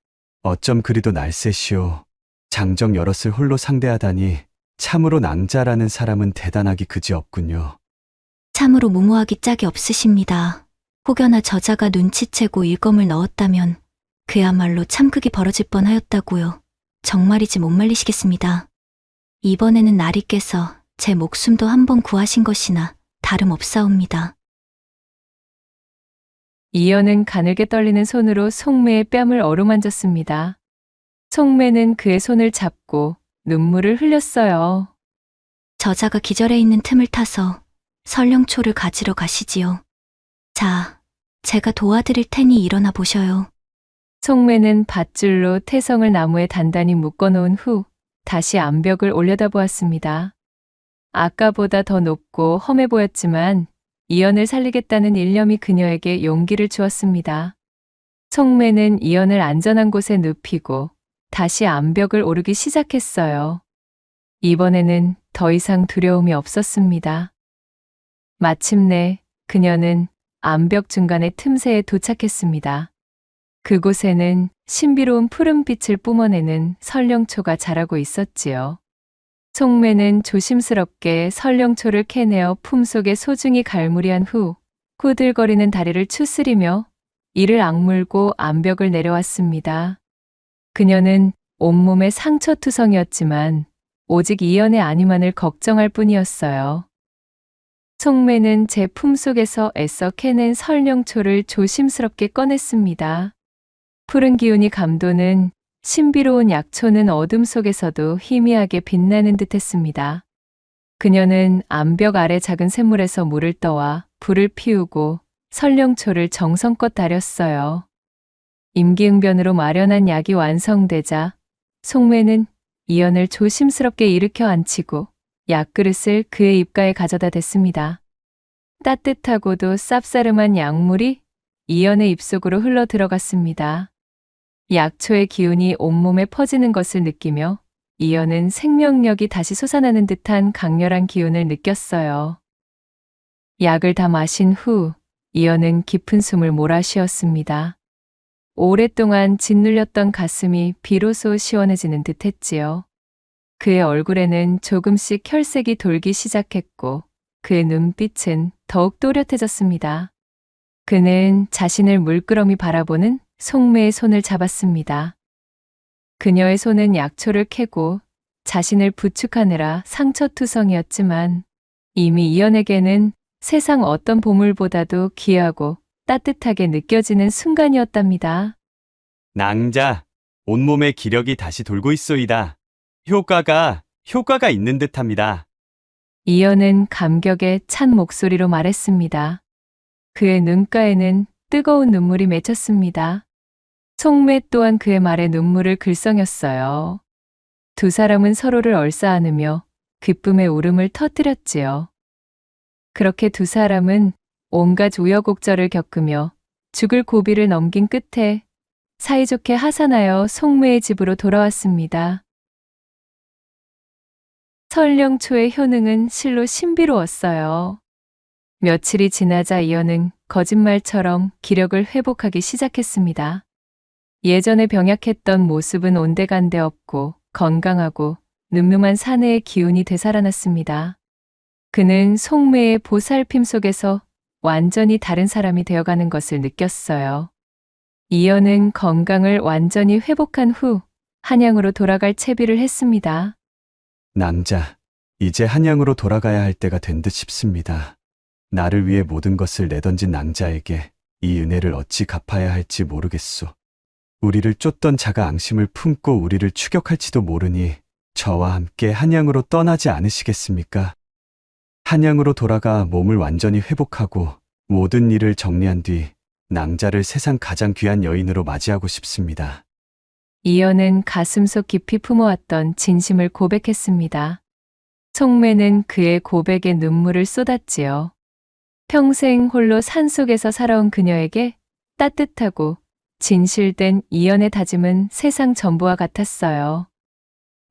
어쩜 그리도 날쌔시오. 장정 여럿을 홀로 상대하다니 참으로 낭자라는 사람은 대단하기 그지없군요. 참으로 무모하기 짝이 없으십니다. 혹여나 저자가 눈치채고 일검을 넣었다면 그야말로 참극이 벌어질 뻔하였다고요. 정말이지 못 말리시겠습니다. 이번에는 나리께서 제 목숨도 한 번 구하신 것이나 다름없사옵니다. 이연은 가늘게 떨리는 손으로 송매의 뺨을 어루만졌습니다. 송매는 그의 손을 잡고 눈물을 흘렸어요. 저자가 기절해 있는 틈을 타서 설령초를 가지러 가시지요. 자, 제가 도와드릴 테니 일어나 보셔요. 송매는 밧줄로 태성을 나무에 단단히 묶어놓은 후 다시 암벽을 올려다보았습니다. 아까보다 더 높고 험해 보였지만 이연을 살리겠다는 일념이 그녀에게 용기를 주었습니다. 송매는 이연을 안전한 곳에 눕히고 다시 암벽을 오르기 시작했어요. 이번에는 더 이상 두려움이 없었습니다. 마침내 그녀는 암벽 중간의 틈새에 도착했습니다. 그곳에는 신비로운 푸른빛을 뿜어내는 설령초가 자라고 있었지요. 송매는 조심스럽게 설령초를 캐내어 품속에 소중히 갈무리한 후 후들거리는 다리를 추스리며 이를 악물고 암벽을 내려왔습니다. 그녀는 온몸에 상처투성이었지만 오직 이연의 안위만을 걱정할 뿐이었어요. 송매는 제 품속에서 애써 캐낸 설령초를 조심스럽게 꺼냈습니다. 푸른 기운이 감도는 신비로운 약초는 어둠 속에서도 희미하게 빛나는 듯했습니다. 그녀는 암벽 아래 작은 샘물에서 물을 떠와 불을 피우고 설령초를 정성껏 다렸어요. 임기응변으로 마련한 약이 완성되자 송매는 이연을 조심스럽게 일으켜 앉히고 약그릇을 그의 입가에 가져다 댔습니다. 따뜻하고도 쌉싸름한 약물이 이연의 입속으로 흘러 들어갔습니다. 약초의 기운이 온몸에 퍼지는 것을 느끼며 이연은 생명력이 다시 솟아나는 듯한 강렬한 기운을 느꼈어요. 약을 다 마신 후 이연은 깊은 숨을 몰아쉬었습니다. 오랫동안 짓눌렸던 가슴이 비로소 시원해지는 듯했지요. 그의 얼굴에는 조금씩 혈색이 돌기 시작했고 그의 눈빛은 더욱 또렷해졌습니다. 그는 자신을 물끄러미 바라보는 송매의 손을 잡았습니다. 그녀의 손은 약초를 캐고 자신을 부축하느라 상처투성이었지만 이미 이연에게는 세상 어떤 보물보다도 귀하고 따뜻하게 느껴지는 순간이었답니다. 낭자, 온몸에 기력이 다시 돌고 있소이다. 효과가 있는 듯합니다. 이연은 감격에 찬 목소리로 말했습니다. 그의 눈가에는 뜨거운 눈물이 맺혔습니다. 송매 또한 그의 말에 눈물을 글썽였어요. 두 사람은 서로를 얼싸안으며 기쁨의 울음을 터뜨렸지요. 그렇게 두 사람은 온갖 우여곡절을 겪으며 죽을 고비를 넘긴 끝에 사이좋게 하산하여 송매의 집으로 돌아왔습니다. 설령초의 효능은 실로 신비로웠어요. 며칠이 지나자 이연은 거짓말처럼 기력을 회복하기 시작했습니다. 예전에 병약했던 모습은 온데간데 없고 건강하고 늠름한 사내의 기운이 되살아났습니다. 그는 송매의 보살핌 속에서 완전히 다른 사람이 되어가는 것을 느꼈어요. 이연은 건강을 완전히 회복한 후 한양으로 돌아갈 채비를 했습니다. 낭자, 이제 한양으로 돌아가야 할 때가 된 듯 싶습니다. 나를 위해 모든 것을 내던진 낭자에게 이 은혜를 어찌 갚아야 할지 모르겠소. 우리를 쫓던 자가 앙심을 품고 우리를 추격할지도 모르니 저와 함께 한양으로 떠나지 않으시겠습니까? 한양으로 돌아가 몸을 완전히 회복하고 모든 일을 정리한 뒤 낭자를 세상 가장 귀한 여인으로 맞이하고 싶습니다. 이연은 가슴속 깊이 품어왔던 진심을 고백했습니다. 송매는 그의 고백에 눈물을 쏟았지요. 평생 홀로 산속에서 살아온 그녀에게 따뜻하고 진실된 이연의 다짐은 세상 전부와 같았어요.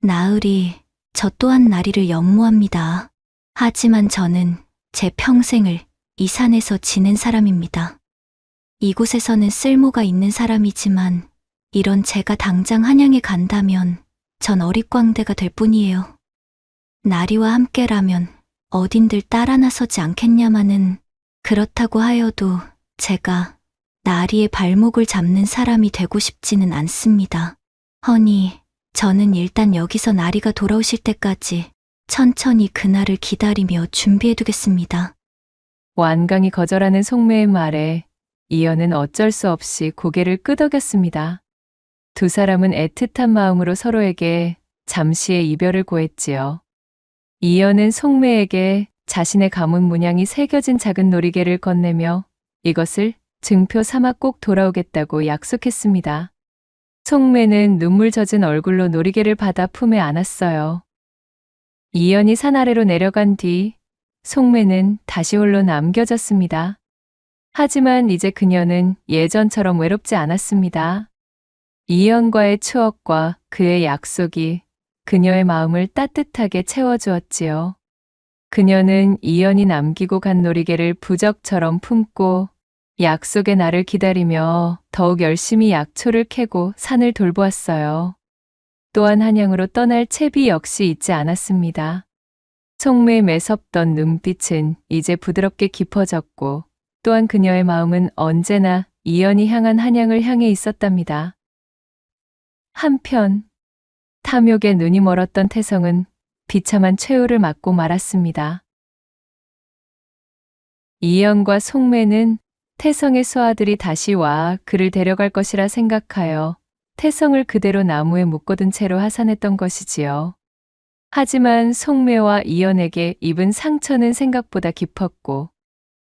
나으리, 저 또한 나리를 연모합니다. 하지만 저는 제 평생을 이 산에서 지낸 사람입니다. 이곳에서는 쓸모가 있는 사람이지만 이런 제가 당장 한양에 간다면 전 어릿광대가 될 뿐이에요. 나리와 함께라면 어딘들 따라 나서지 않겠냐마는 그렇다고 하여도 제가 나리의 발목을 잡는 사람이 되고 싶지는 않습니다. 허니, 저는 일단 여기서 나리가 돌아오실 때까지 천천히 그날을 기다리며 준비해두겠습니다. 완강히 거절하는 송매의 말에 이연은 어쩔 수 없이 고개를 끄덕였습니다. 두 사람은 애틋한 마음으로 서로에게 잠시의 이별을 고했지요. 이연은 송매에게 자신의 가문 문양이 새겨진 작은 놀이개를 건네며 이것을 증표 삼아 꼭 돌아오겠다고 약속했습니다. 송매는 눈물 젖은 얼굴로 놀이개를 받아 품에 안았어요. 이연이 산 아래로 내려간 뒤 송매는 다시 홀로 남겨졌습니다. 하지만 이제 그녀는 예전처럼 외롭지 않았습니다. 이연과의 추억과 그의 약속이 그녀의 마음을 따뜻하게 채워주었지요. 그녀는 이연이 남기고 간 놀이개를 부적처럼 품고 약속의 날을 기다리며 더욱 열심히 약초를 캐고 산을 돌보았어요. 또한 한양으로 떠날 채비 역시 잊지 않았습니다. 속매에 매섭던 눈빛은 이제 부드럽게 깊어졌고 또한 그녀의 마음은 언제나 이연이 향한 한양을 향해 있었답니다. 한편 탐욕에 눈이 멀었던 태성은 비참한 최후를 맞고 말았습니다. 이연과 속매는 태성의 수하들이 다시 와 그를 데려갈 것이라 생각하여 태성을 그대로 나무에 묶어둔 채로 하산했던 것이지요. 하지만 속매와 이연에게 입은 상처는 생각보다 깊었고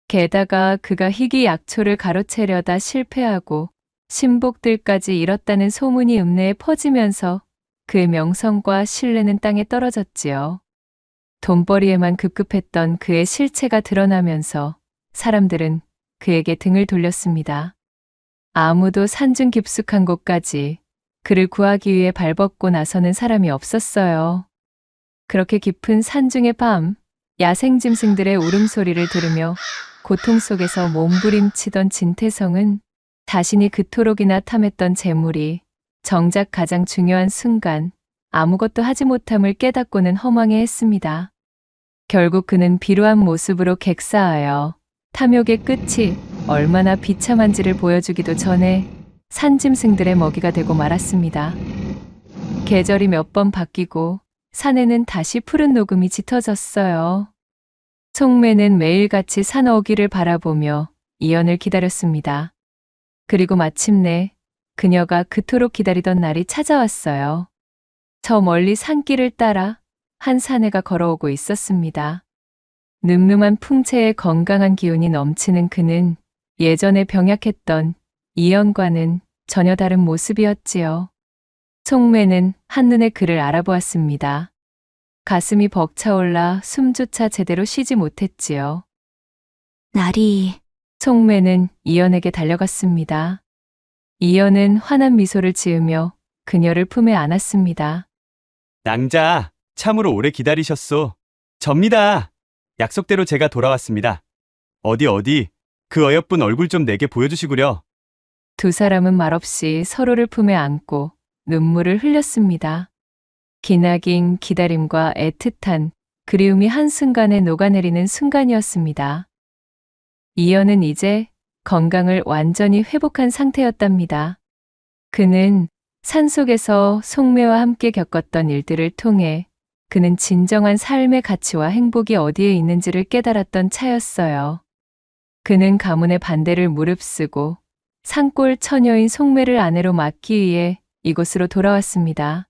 게다가 그가 희귀 약초를 가로채려다 실패하고 신복들까지 잃었다는 소문이 읍내에 퍼지면서 그의 명성과 신뢰는 땅에 떨어졌지요. 돈벌이에만 급급했던 그의 실체가 드러나면서 사람들은 그에게 등을 돌렸습니다. 아무도 산중 깊숙한 곳까지 그를 구하기 위해 발벗고 나서는 사람이 없었어요. 그렇게 깊은 산중의 밤, 야생짐승들의 울음소리를 들으며 고통 속에서 몸부림치던 진태성은 자신이 그토록이나 탐했던 재물이 정작 가장 중요한 순간 아무것도 하지 못함을 깨닫고는 허망해했습니다. 결국 그는 비루한 모습으로 객사하여 탐욕의 끝이 얼마나 비참한지를 보여주기도 전에 산짐승들의 먹이가 되고 말았습니다. 계절이 몇 번 바뀌고 산에는 다시 푸른 녹음이 짙어졌어요. 속매는 매일같이 산 어귀를 바라보며 이연을 기다렸습니다. 그리고 마침내 그녀가 그토록 기다리던 날이 찾아왔어요. 저 멀리 산길을 따라 한 사내가 걸어오고 있었습니다. 늠름한 풍채에 건강한 기운이 넘치는 그는 예전에 병약했던 이연과는 전혀 다른 모습이었지요. 속매는 한눈에 그를 알아보았습니다. 가슴이 벅차올라 숨조차 제대로 쉬지 못했지요. 날이 속매는 이연에게 달려갔습니다. 이연은 환한 미소를 지으며 그녀를 품에 안았습니다. 낭자, 참으로 오래 기다리셨소. 접니다. 약속대로 제가 돌아왔습니다. 어디, 그 어여쁜 얼굴 좀 내게 보여주시구려. 두 사람은 말없이 서로를 품에 안고 눈물을 흘렸습니다. 기나긴 기다림과 애틋한 그리움이 한순간에 녹아내리는 순간이었습니다. 이연은 이제 건강을 완전히 회복한 상태였답니다. 그는 산속에서 속매와 함께 겪었던 일들을 통해 그는 진정한 삶의 가치와 행복이 어디에 있는지를 깨달았던 차였어요. 그는 가문의 반대를 무릅쓰고 산골 처녀인 속매를 아내로 맡기 위해 이곳으로 돌아왔습니다.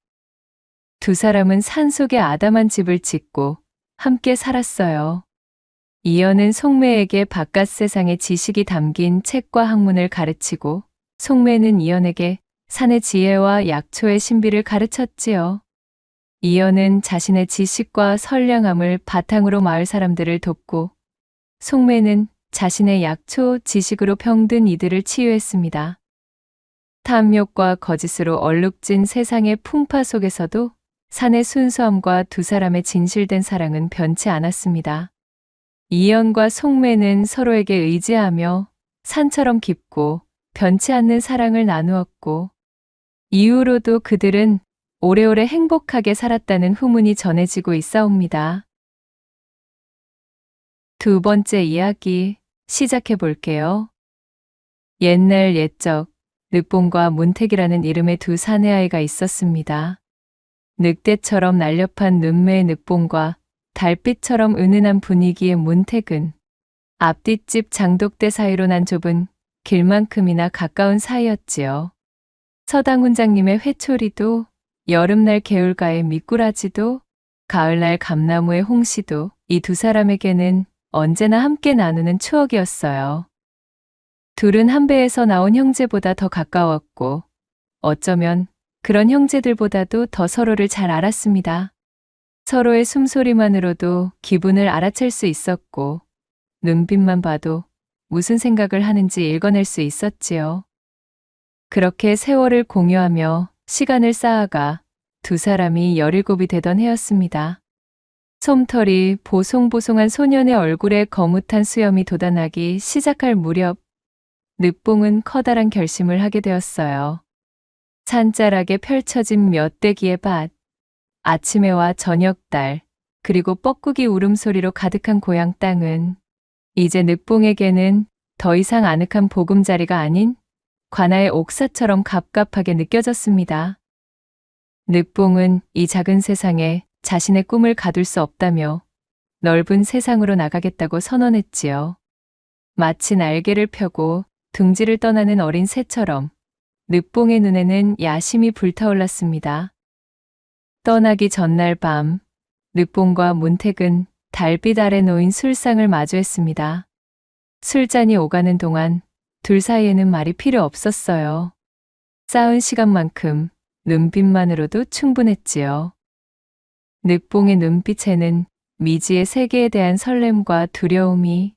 두 사람은 산속에 아담한 집을 짓고 함께 살았어요. 이연은 속매에게 바깥 세상의 지식이 담긴 책과 학문을 가르치고 속매는 이연에게 산의 지혜와 약초의 신비를 가르쳤지요. 이연은 자신의 지식과 선량함을 바탕으로 마을 사람들을 돕고 속매는 자신의 약초 지식으로 병든 이들을 치유했습니다. 탐욕과 거짓으로 얼룩진 세상의 풍파 속에서도 산의 순수함과 두 사람의 진실된 사랑은 변치 않았습니다. 이연과 속매는 서로에게 의지하며 산처럼 깊고 변치 않는 사랑을 나누었고 이후로도 그들은 오래오래 행복하게 살았다는 후문이 전해지고 있사옵니다. 두 번째 이야기 시작해 볼게요. 옛날 옛적 늑봉과 문택이라는 이름의 두 사내아이가 있었습니다. 늑대처럼 날렵한 눈매의 늑봉과 달빛처럼 은은한 분위기의 문택은 앞뒷집 장독대 사이로 난 좁은 길만큼이나 가까운 사이였지요. 서당 훈장님의 회초리도 여름날 개울가의 미꾸라지도 가을날 감나무의 홍시도 이 두 사람에게는 언제나 함께 나누는 추억이었어요. 둘은 한 배에서 나온 형제보다 더 가까웠고 어쩌면 그런 형제들보다도 더 서로를 잘 알았습니다. 서로의 숨소리만으로도 기분을 알아챌 수 있었고 눈빛만 봐도 무슨 생각을 하는지 읽어낼 수 있었지요. 그렇게 세월을 공유하며 시간을 쌓아가 두 사람이 17이 되던 해였습니다. 솜털이 보송보송한 소년의 얼굴에 거뭇한 수염이 돋아나기 시작할 무렵 늑봉은 커다란 결심을 하게 되었어요. 산자락에 펼쳐진 몇 대기의 밭, 아침해와 저녁달, 그리고 뻐꾸기 울음소리로 가득한 고향 땅은 이제 늑봉에게는 더 이상 아늑한 보금자리가 아닌 관아의 옥사처럼 갑갑하게 느껴졌습니다. 늑봉은 이 작은 세상에 자신의 꿈을 가둘 수 없다며 넓은 세상으로 나가겠다고 선언했지요. 마치 날개를 펴고 둥지를 떠나는 어린 새처럼 늑봉의 눈에는 야심이 불타올랐습니다. 떠나기 전날 밤, 늑봉과 문택은 달빛 아래 놓인 술상을 마주했습니다. 술잔이 오가는 동안 둘 사이에는 말이 필요 없었어요. 쌓은 시간만큼 눈빛만으로도 충분했지요. 늑봉의 눈빛에는 미지의 세계에 대한 설렘과 두려움이,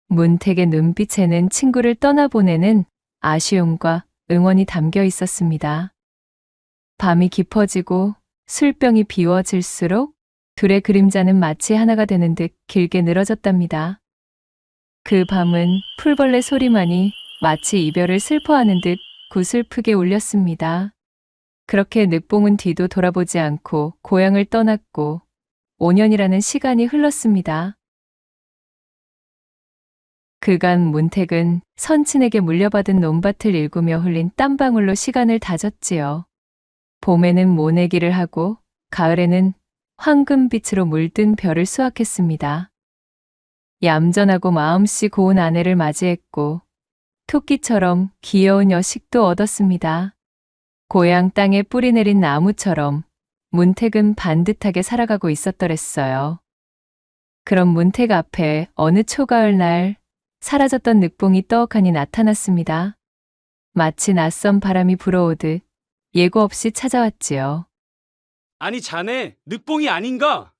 문택의 눈빛에는 친구를 떠나보내는 아쉬움과 응원이 담겨 있었습니다. 밤이 깊어지고 술병이 비워질수록 둘의 그림자는 마치 하나가 되는 듯 길게 늘어졌답니다. 그 밤은 풀벌레 소리만이 마치 이별을 슬퍼하는 듯 구슬프게 울렸습니다. 그렇게 늑봉은 뒤도 돌아보지 않고 고향을 떠났고 5년이라는 시간이 흘렀습니다. 그간 문택은 선친에게 물려받은 논밭을 일구며 흘린 땀방울로 시간을 다졌지요. 봄에는 모내기를 하고 가을에는 황금빛으로 물든 별을 수확했습니다. 얌전하고 마음씨 고운 아내를 맞이했고 토끼처럼 귀여운 여식도 얻었습니다. 고향 땅에 뿌리 내린 나무처럼 문택은 반듯하게 살아가고 있었더랬어요. 그럼 문택 앞에 어느 초가을 날 사라졌던 늑봉이 떡하니 나타났습니다. 마치 낯선 바람이 불어오듯 예고 없이 찾아왔지요. 아니 자네 늑봉이 아닌가?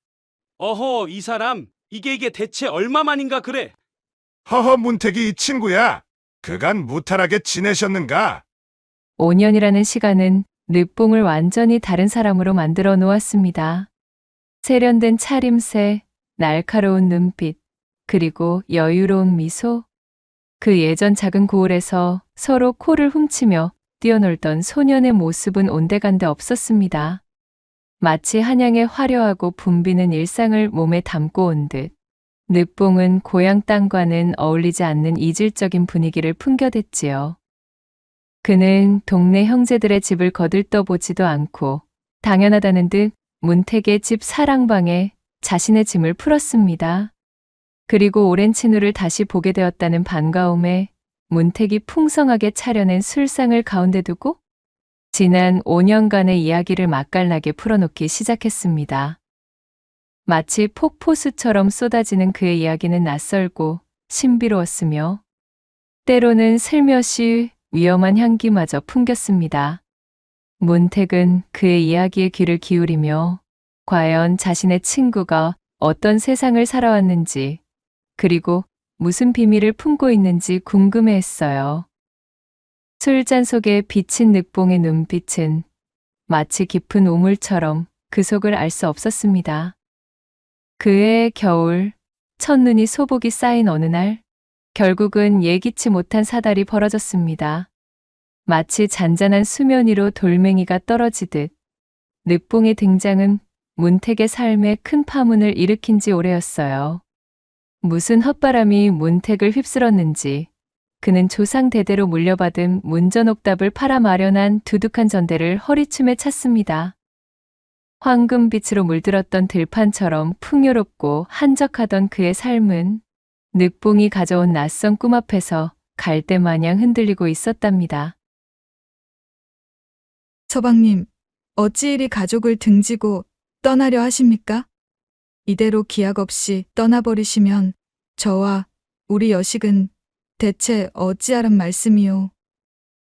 어허 이 사람 이게 대체 얼마만인가 그래? 허허 문택이 이 친구야. 그간 무탈하게 지내셨는가? 5년이라는 시간은 늑봉을 완전히 다른 사람으로 만들어 놓았습니다. 세련된 차림새, 날카로운 눈빛, 그리고 여유로운 미소. 그 예전 작은 고을에서 서로 코를 훔치며 뛰어놀던 소년의 모습은 온데간데 없었습니다. 마치 한양의 화려하고 붐비는 일상을 몸에 담고 온 듯. 늑봉은 고향 땅과는 어울리지 않는 이질적인 분위기를 풍겨댔지요. 그는 동네 형제들의 집을 거들떠보지도 않고 당연하다는 듯 문택의 집 사랑방에 자신의 짐을 풀었습니다. 그리고 오랜 친구를 다시 보게 되었다는 반가움에 문택이 풍성하게 차려낸 술상을 가운데 두고 지난 5년간의 이야기를 맛깔나게 풀어놓기 시작했습니다. 마치 폭포수처럼 쏟아지는 그의 이야기는 낯설고 신비로웠으며 때로는 슬며시 위험한 향기마저 풍겼습니다. 문택은 그의 이야기에 귀를 기울이며 과연 자신의 친구가 어떤 세상을 살아왔는지 그리고 무슨 비밀을 품고 있는지 궁금해했어요. 술잔 속에 비친 늑봉의 눈빛은 마치 깊은 우물처럼 그 속을 알 수 없었습니다. 그해 겨울, 첫눈이 소복이 쌓인 어느 날, 결국은 예기치 못한 사달이 벌어졌습니다. 마치 잔잔한 수면 위로 돌멩이가 떨어지듯 늑봉의 등장은 문택의 삶에 큰 파문을 일으킨 지 오래였어요. 무슨 헛바람이 문택을 휩쓸었는지 그는 조상 대대로 물려받은 문전옥답을 팔아 마련한 두둑한 전대를 허리춤에 찼습니다. 황금빛으로 물들었던 들판처럼 풍요롭고 한적하던 그의 삶은 늑봉이 가져온 낯선 꿈 앞에서 갈대마냥 흔들리고 있었답니다. 서방님, 어찌 이리 가족을 등지고 떠나려 하십니까? 이대로 기약 없이 떠나버리시면 저와 우리 여식은 대체 어찌하란 말씀이요.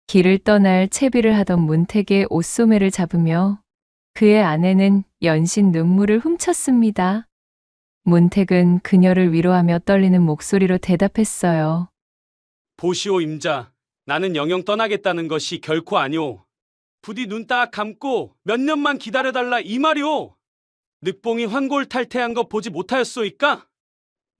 길을 떠날 채비를 하던 문택의 옷소매를 잡으며 그의 아내는 연신 눈물을 훔쳤습니다. 문택은 그녀를 위로하며 떨리는 목소리로 대답했어요. 보시오 임자, 나는 영영 떠나겠다는 것이 결코 아니오. 부디 눈 딱 감고 몇 년만 기다려달라 이 말이오. 늑봉이 환골탈태한 것 보지 못하였소이까?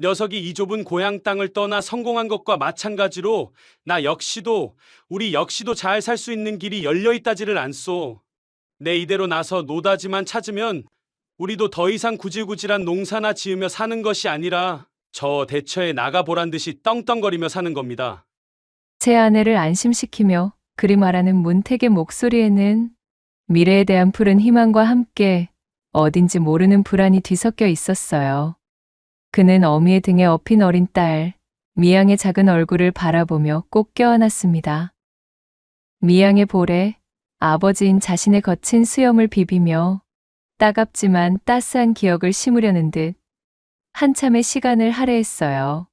녀석이 이 좁은 고향 땅을 떠나 성공한 것과 마찬가지로 나 역시도 우리 역시도 잘 살 수 있는 길이 열려 있다지를 않소. 내 이대로 나서 노다지만 찾으면 우리도 더 이상 구질구질한 농사나 지으며 사는 것이 아니라 저 대처에 나가보란 듯이 떵떵거리며 사는 겁니다. 제 아내를 안심시키며 그리 말하는 문택의 목소리에는 미래에 대한 푸른 희망과 함께 어딘지 모르는 불안이 뒤섞여 있었어요. 그는 어미의 등에 업힌 어린 딸, 미양의 작은 얼굴을 바라보며 꼭 껴안았습니다. 미양의 볼에 아버지인 자신의 거친 수염을 비비며 따갑지만 따스한 기억을 심으려는 듯 한참의 시간을 할애했어요.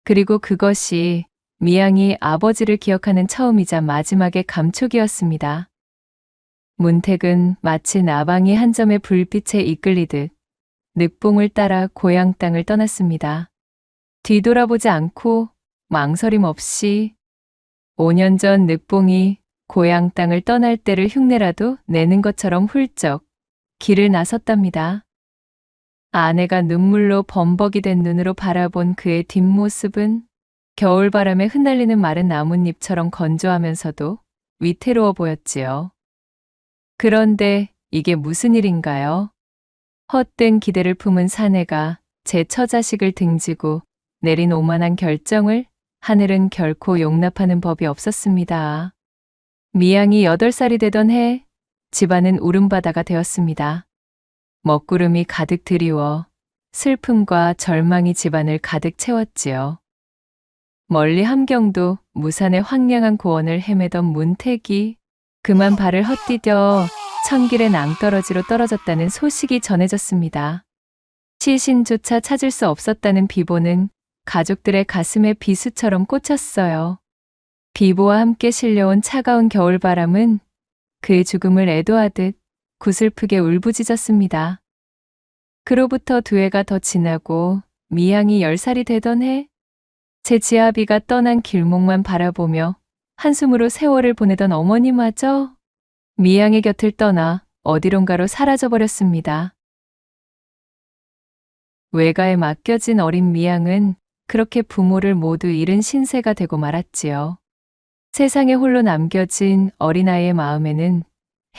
그리고 그것이 미양이 아버지를 기억하는 처음이자 마지막의 감촉이었습니다. 문택은 마치 나방이 한 점의 불빛에 이끌리듯 늑봉을 따라 고향 땅을 떠났습니다. 뒤돌아보지 않고 망설임 없이 5년 전 늑봉이 고향 땅을 떠날 때를 흉내라도 내는 것처럼 훌쩍 길을 나섰답니다. 아내가 눈물로 범벅이 된 눈으로 바라본 그의 뒷모습은 겨울바람에 흩날리는 마른 나뭇잎처럼 건조하면서도 위태로워 보였지요. 그런데 이게 무슨 일인가요? 헛된 기대를 품은 사내가 제 처자식을 등지고 내린 오만한 결정을 하늘은 결코 용납하는 법이 없었습니다. 미양이 8살이 되던 해 집안은 울음바다가 되었습니다. 먹구름이 가득 드리워 슬픔과 절망이 집안을 가득 채웠지요. 멀리 함경도 무산의 황량한 고원을 헤매던 문택이 그만 발을 헛디뎌 천길의 낭떠러지로 떨어졌다는 소식이 전해졌습니다. 시신조차 찾을 수 없었다는 비보는 가족들의 가슴에 비수처럼 꽂혔어요. 비보와 함께 실려온 차가운 겨울바람은 그의 죽음을 애도하듯 구슬프게 울부짖었습니다. 그로부터 2해가 더 지나고 미양이 10살이 되던 해, 제 지아비가 떠난 길목만 바라보며 한숨으로 세월을 보내던 어머니마저 미양의 곁을 떠나 어디론가로 사라져버렸습니다. 외가에 맡겨진 어린 미양은 그렇게 부모를 모두 잃은 신세가 되고 말았지요. 세상에 홀로 남겨진 어린아이의 마음에는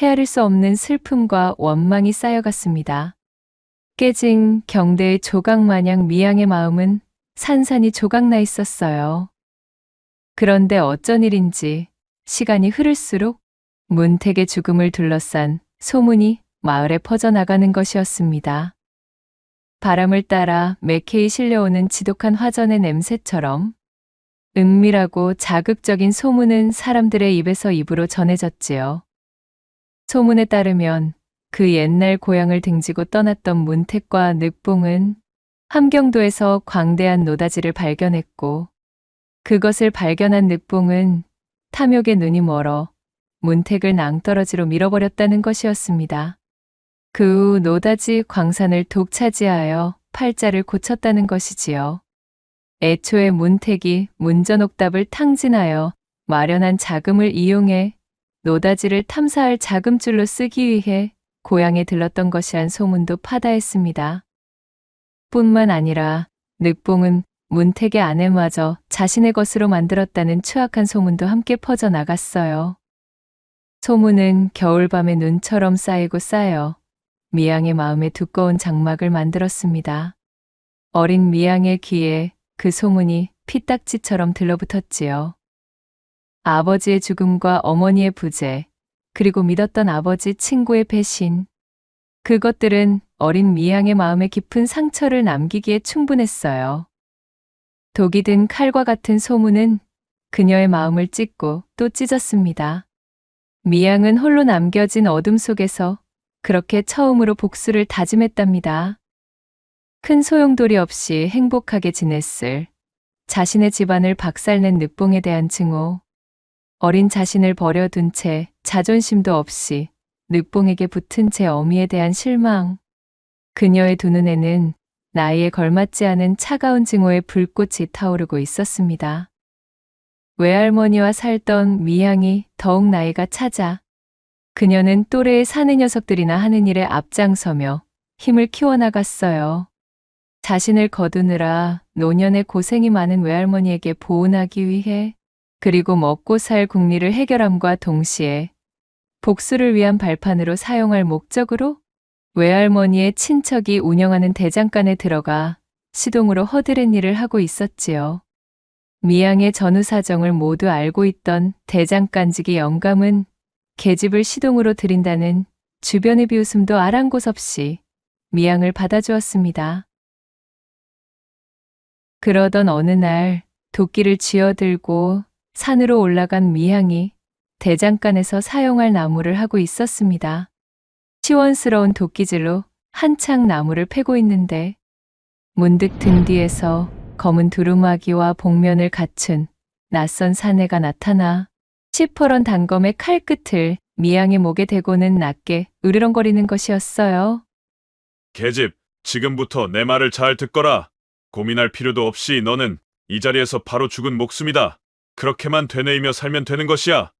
헤아릴 수 없는 슬픔과 원망이 쌓여갔습니다. 깨진 경대의 조각 마냥 미양의 마음은 산산이 조각나 있었어요. 그런데 어쩐 일인지 시간이 흐를수록 문택의 죽음을 둘러싼 소문이 마을에 퍼져나가는 것이었습니다. 바람을 따라 매캐히 실려오는 지독한 화전의 냄새처럼 은밀하고 자극적인 소문은 사람들의 입에서 입으로 전해졌지요. 소문에 따르면 그 옛날 고향을 등지고 떠났던 문택과 늑봉은 함경도에서 광대한 노다지를 발견했고, 그것을 발견한 늑봉은 탐욕에 눈이 멀어 문택을 낭떠러지로 밀어버렸다는 것이었습니다. 그 후 노다지 광산을 독차지하여 팔자를 고쳤다는 것이지요. 애초에 문택이 문전옥답을 탕진하여 마련한 자금을 이용해 노다지를 탐사할 자금줄로 쓰기 위해 고향에 들렀던 것이란 소문도 파다했습니다. 뿐만 아니라 늑봉은 문택의 아내마저 자신의 것으로 만들었다는 추악한 소문도 함께 퍼져나갔어요. 소문은 겨울밤의 눈처럼 쌓이고 쌓여 미양의 마음에 두꺼운 장막을 만들었습니다. 어린 미양의 귀에 그 소문이 피딱지처럼 들러붙었지요. 아버지의 죽음과 어머니의 부재, 그리고 믿었던 아버지 친구의 배신, 그것들은 어린 미양의 마음에 깊은 상처를 남기기에 충분했어요. 독이 든 칼과 같은 소문은 그녀의 마음을 찢고 또 찢었습니다. 미양은 홀로 남겨진 어둠 속에서 그렇게 처음으로 복수를 다짐했답니다. 큰 소용돌이 없이 행복하게 지냈을 자신의 집안을 박살낸 늑봉에 대한 증오, 어린 자신을 버려둔 채 자존심도 없이 늑봉에게 붙은 제 어미에 대한 실망, 그녀의 두 눈에는 나이에 걸맞지 않은 차가운 증오의 불꽃이 타오르고 있었습니다. 외할머니와 살던 미양이 더욱 나이가 차자 그녀는 또래의 사내 녀석들이나 하는 일에 앞장서며 힘을 키워나갔어요. 자신을 거두느라 노년의 고생이 많은 외할머니에게 보은하기 위해 그리고 먹고 살 궁리를 해결함과 동시에 복수를 위한 발판으로 사용할 목적으로 외할머니의 친척이 운영하는 대장간에 들어가 시동으로 허드렛 일을 하고 있었지요. 미양의 전후 사정을 모두 알고 있던 대장간직의 영감은 계집을 시동으로 들인다는 주변의 비웃음도 아랑곳 없이 미양을 받아주었습니다. 그러던 어느 날 도끼를 쥐어들고 산으로 올라간 미양이 대장간에서 사용할 나무를 하고 있었습니다. 시원스러운 도끼질로 한창 나무를 패고 있는데 문득 등 뒤에서 검은 두루마기와 복면을 갖춘 낯선 사내가 나타나 시퍼런 단검의 칼끝을 미양의 목에 대고는 낮게 으르렁거리는 것이었어요. 계집, 지금부터 내 말을 잘 듣거라. 고민할 필요도 없이 너는 이 자리에서 바로 죽은 목숨이다. 그렇게만 되뇌이며 살면 되는 것이야.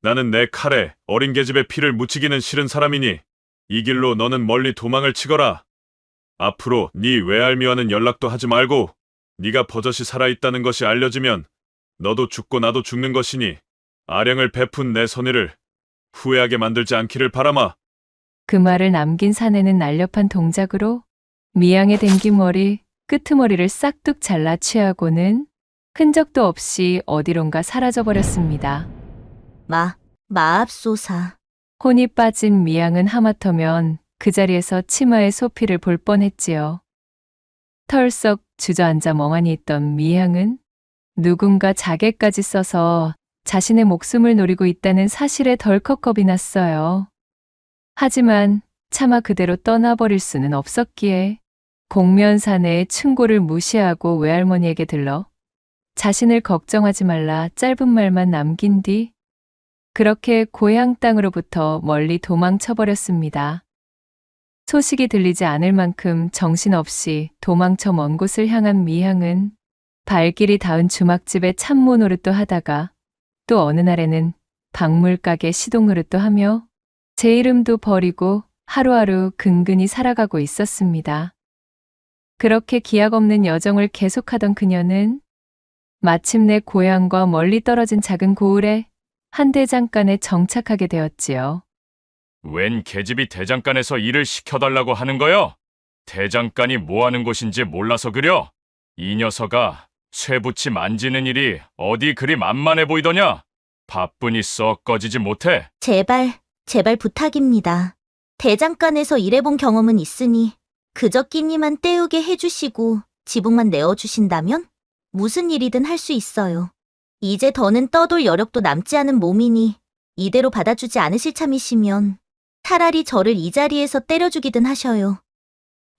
나는 내 칼에 어린 계집의 피를 묻히기는 싫은 사람이니 이 길로 너는 멀리 도망을 치거라. 앞으로 네 외할미와는 연락도 하지 말고 네가 버젓이 살아있다는 것이 알려지면 너도 죽고 나도 죽는 것이니 아령을 베푼 내 선의를 후회하게 만들지 않기를 바라마. 그 말을 남긴 사내는 날렵한 동작으로 미양의 댕기머리, 끄트머리를 싹둑 잘라 취하고는 흔적도 없이 어디론가 사라져버렸습니다. 마압소사. 혼이 빠진 미양은 하마터면 그 자리에서 치마의 소피를 볼 뻔했지요. 털썩 주저앉아 멍하니 있던 미양은 누군가 자개까지 써서 자신의 목숨을 노리고 있다는 사실에 덜컥 겁이 났어요. 하지만 차마 그대로 떠나버릴 수는 없었기에 공면사내의 충고를 무시하고 외할머니에게 들러 자신을 걱정하지 말라 짧은 말만 남긴 뒤 그렇게 고향 땅으로부터 멀리 도망쳐버렸습니다. 소식이 들리지 않을 만큼 정신없이 도망쳐 먼 곳을 향한 미향은 발길이 닿은 주막집에 참모 노릇도 하다가 또 어느 날에는 박물가게 시동 노릇도 하며 제 이름도 버리고 하루하루 근근히 살아가고 있었습니다. 그렇게 기약 없는 여정을 계속하던 그녀는 마침내 고향과 멀리 떨어진 작은 고을에 한 대장간에 정착하게 되었지요. 웬 계집이 대장간에서 일을 시켜달라고 하는 거요? 대장간이 뭐 하는 곳인지 몰라서 그려? 이 녀석아, 쇠붙이 만지는 일이 어디 그리 만만해 보이더냐? 바쁘니 썩 꺼지지 못해. 제발 부탁입니다. 대장간에서 일해본 경험은 있으니 그저 끼니만 때우게 해주시고 지붕만 내어주신다면 무슨 일이든 할 수 있어요. 이제 더는 떠돌 여력도 남지 않은 몸이니 이대로 받아주지 않으실 참이시면 차라리 저를 이 자리에서 때려주기든 하셔요.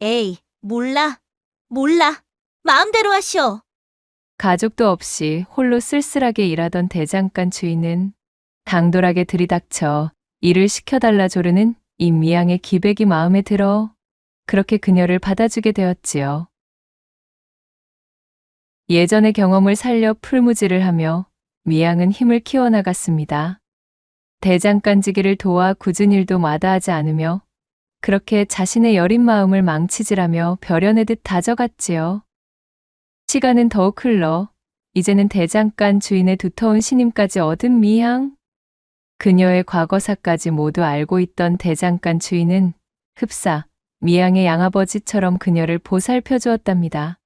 에이, 몰라. 마음대로 하시오. 가족도 없이 홀로 쓸쓸하게 일하던 대장간 주인은 당돌하게 들이닥쳐 일을 시켜달라 조르는 이 미양의 기백이 마음에 들어 그렇게 그녀를 받아주게 되었지요. 예전의 경험을 살려 풀무지를 하며 미양은 힘을 키워나갔습니다. 대장간지기를 도와 굳은 일도 마다하지 않으며 그렇게 자신의 여린 마음을 망치질하며 벼려내듯 다져갔지요. 시간은 더욱 흘러 이제는 대장간 주인의 두터운 신임까지 얻은 미양. 그녀의 과거사까지 모두 알고 있던 대장간 주인은 흡사 미양의 양아버지처럼 그녀를 보살펴 주었답니다.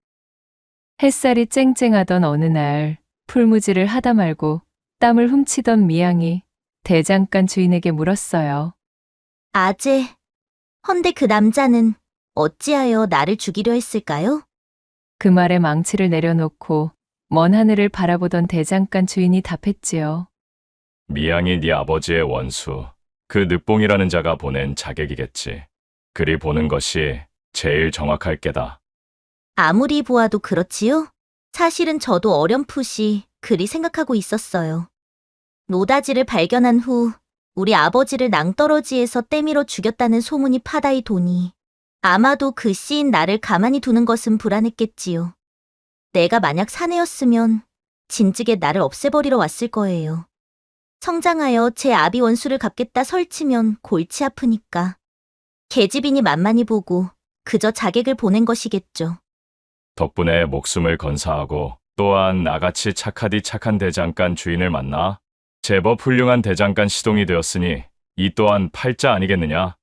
햇살이 쨍쨍하던 어느 날 풀무지를 하다 말고 땀을 훔치던 미양이 대장간 주인에게 물었어요. 아재, 헌데 그 남자는 어찌하여 나를 죽이려 했을까요? 그 말에 망치를 내려놓고 먼 하늘을 바라보던 대장간 주인이 답했지요. 미양이 네 아버지의 원수, 그 늑봉이라는 자가 보낸 자객이겠지. 그리 보는 것이 제일 정확할 게다. 아무리 보아도 그렇지요? 사실은 저도 어렴풋이 그리 생각하고 있었어요. 노다지를 발견한 후 우리 아버지를 낭떠러지에서 떼밀어 죽였다는 소문이 파다히 도니 아마도 그 씨인 나를 가만히 두는 것은 불안했겠지요. 내가 만약 사내였으면 진즉에 나를 없애버리러 왔을 거예요. 성장하여 제 아비 원수를 갚겠다 설치면 골치 아프니까. 계집이니 만만히 보고 그저 자객을 보낸 것이겠죠. 덕분에 목숨을 건사하고 또한 나같이 착하디 착한 대장간 주인을 만나 제법 훌륭한 대장간 시동이 되었으니 이 또한 팔자 아니겠느냐?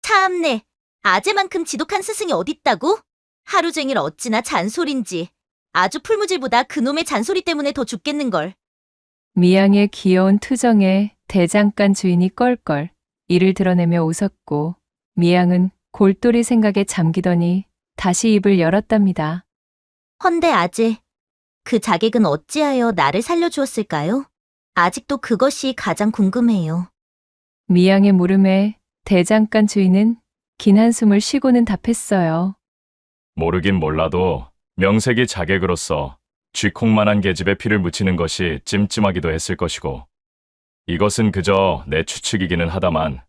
참네, 아재만큼 지독한 스승이 어딨다고? 하루 종일 어찌나 잔소린지. 아주 풀무질보다 그놈의 잔소리 때문에 더 죽겠는걸. 미양의 귀여운 투정에 대장간 주인이 껄껄 이를 드러내며 웃었고 미양은 골똘히 생각에 잠기더니 다시 입을 열었답니다. 헌데 아재, 그 자객은 어찌하여 나를 살려주었을까요? 아직도 그것이 가장 궁금해요. 미양의 물음에 대장간 주인은 긴 한숨을 쉬고는 답했어요. 모르긴 몰라도 명색이 자객으로서 쥐콩만한 계집에 피를 묻히는 것이 찜찜하기도 했을 것이고 이것은 그저 내 추측이기는 하다만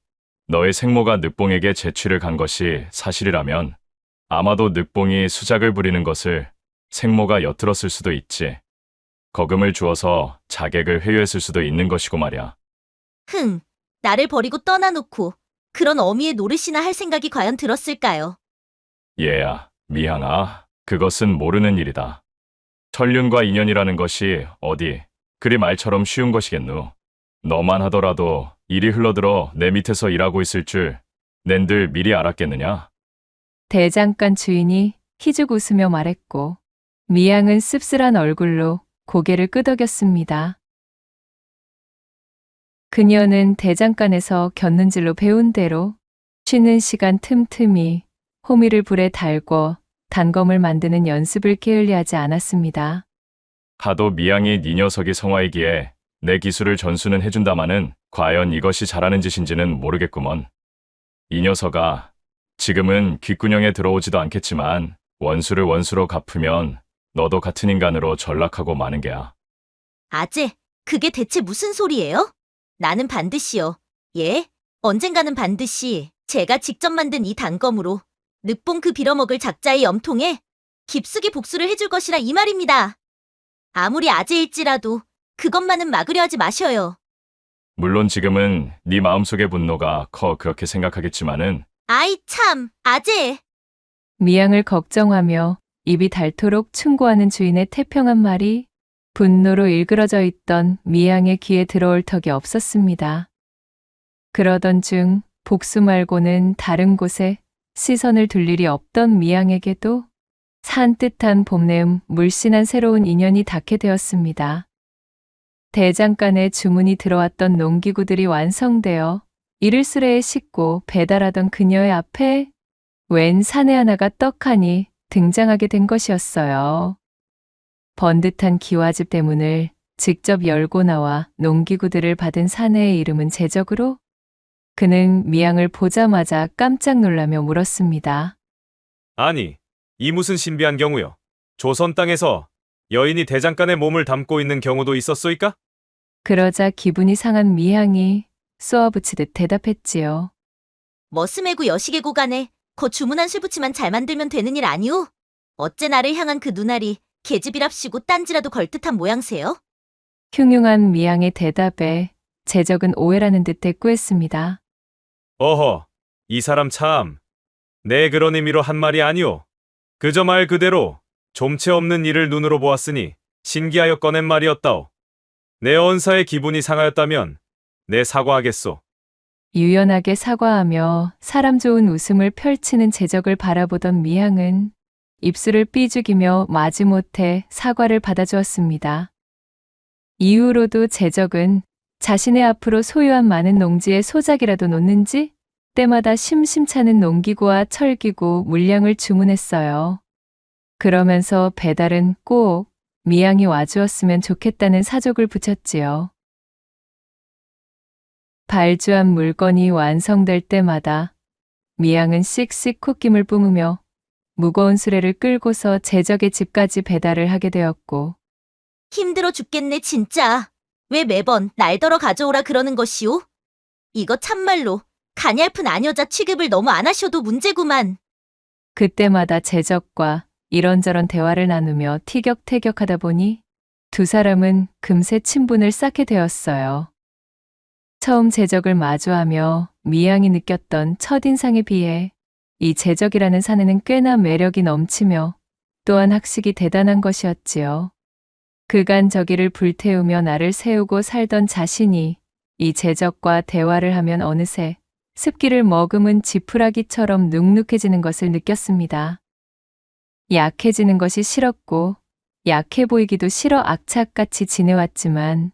너의 생모가 늑봉에게 재취를 간 것이 사실이라면 아마도 늑봉이 수작을 부리는 것을 생모가 엿들었을 수도 있지. 거금을 주어서 자객을 회유했을 수도 있는 것이고 말이야. 나를 버리고 떠나놓고 그런 어미의 노릇이나 할 생각이 과연 들었을까요? 얘야, 미양아, 그것은 모르는 일이다. 천륜과 인연이라는 것이 어디 그리 말처럼 쉬운 것이겠누. 너만 하더라도 일이 흘러들어 내 밑에서 일하고 있을 줄 낸들 미리 알았겠느냐? 대장간 주인이 희죽 웃으며 말했고 미양은 씁쓸한 얼굴로 고개를 끄덕였습니다. 그녀는 대장간에서 곁눈질로 배운 대로 쉬는 시간 틈틈이 호미를 불에 달궈 단검을 만드는 연습을 게을리하지 않았습니다. 하도 미양이 네 녀석이 성화이기에 내 기술을 전수는 해준다마는 과연 이것이 잘하는 짓인지는 모르겠구먼. 이 녀석아, 지금은 귓구녕에 들어오지도 않겠지만 원수를 원수로 갚으면 너도 같은 인간으로 전락하고 마는 게야. 아재, 그게 대체 무슨 소리예요? 나는 반드시요. 예? 언젠가는 반드시 제가 직접 만든 이 단검으로 늑봉 그 빌어먹을 작자의 염통에 깊숙이 복수를 해줄 것이라 이 말입니다. 아무리 아재일지라도 그것만은 막으려 하지 마셔요. 물론 지금은 네 마음속의 분노가 커 그렇게 생각하겠지만은 아이 참, 아재! 미양을 걱정하며 입이 닳도록 충고하는 주인의 태평한 말이 분노로 일그러져 있던 미양의 귀에 들어올 턱이 없었습니다. 그러던 중 복수 말고는 다른 곳에 시선을 둘 일이 없던 미양에게도 산뜻한 봄내음 물씬한 새로운 인연이 닿게 되었습니다. 대장간에 주문이 들어왔던 농기구들이 완성되어 이를 수레에 싣고 배달하던 그녀의 앞에 웬 사내 하나가 떡하니 등장하게 된 것이었어요. 번듯한 기와집 대문을 직접 열고 나와 농기구들을 받은 사내의 이름은 제적으로 그는 미양을 보자마자 깜짝 놀라며 물었습니다. 아니, 이 무슨 신비한 경우요? 조선 땅에서 여인이 대장간에 몸을 담고 있는 경우도 있었소이까? 그러자 기분이 상한 미양이 쏘아붙이듯 대답했지요. 머스매구 여시개고 간에 거 주문한 술부치만 잘 만들면 되는 일 아니오? 어째 나를 향한 그 눈알이 계집이랍시고 딴지라도 걸듯한 모양새요? 흉흉한 미양의 대답에 제적은 오해라는 듯 대꾸했습니다. 어허, 이 사람 참. 내 그런 의미로 한 말이 아니오. 그저 말 그대로 좀체 없는 일을 눈으로 보았으니 신기하여 꺼낸 말이었다오. 내 언사의 기분이 상하였다면 내 사과하겠소. 유연하게 사과하며 사람 좋은 웃음을 펼치는 제적을 바라보던 미양은 입술을 삐죽이며 마지못해 사과를 받아주었습니다. 이후로도 제적은 자신의 앞으로 소유한 많은 농지에 소작이라도 놓는지 때마다 심심찮은 농기구와 철기구 물량을 주문했어요. 그러면서 배달은 꼭 미양이 와주었으면 좋겠다는 사족을 붙였지요. 발주한 물건이 완성될 때마다 미양은 씩씩 콧김을 뿜으며 무거운 수레를 끌고서 제적의 집까지 배달을 하게 되었고 힘들어 죽겠네 진짜. 왜 매번 날더러 가져오라 그러는 것이오? 이거 참말로 가냘픈 아녀자 취급을 너무 안 하셔도 문제구만. 그때마다 제적과 이런저런 대화를 나누며 티격태격하다 보니 두 사람은 금세 친분을 쌓게 되었어요. 처음 제적을 마주하며 미양이 느꼈던 첫인상에 비해 이 제적이라는 사내는 꽤나 매력이 넘치며 또한 학식이 대단한 것이었지요. 그간 저기를 불태우며 나를 세우고 살던 자신이 이 제적과 대화를 하면 어느새 습기를 머금은 지푸라기처럼 눅눅해지는 것을 느꼈습니다. 약해지는 것이 싫었고 약해 보이기도 싫어 악착같이 지내왔지만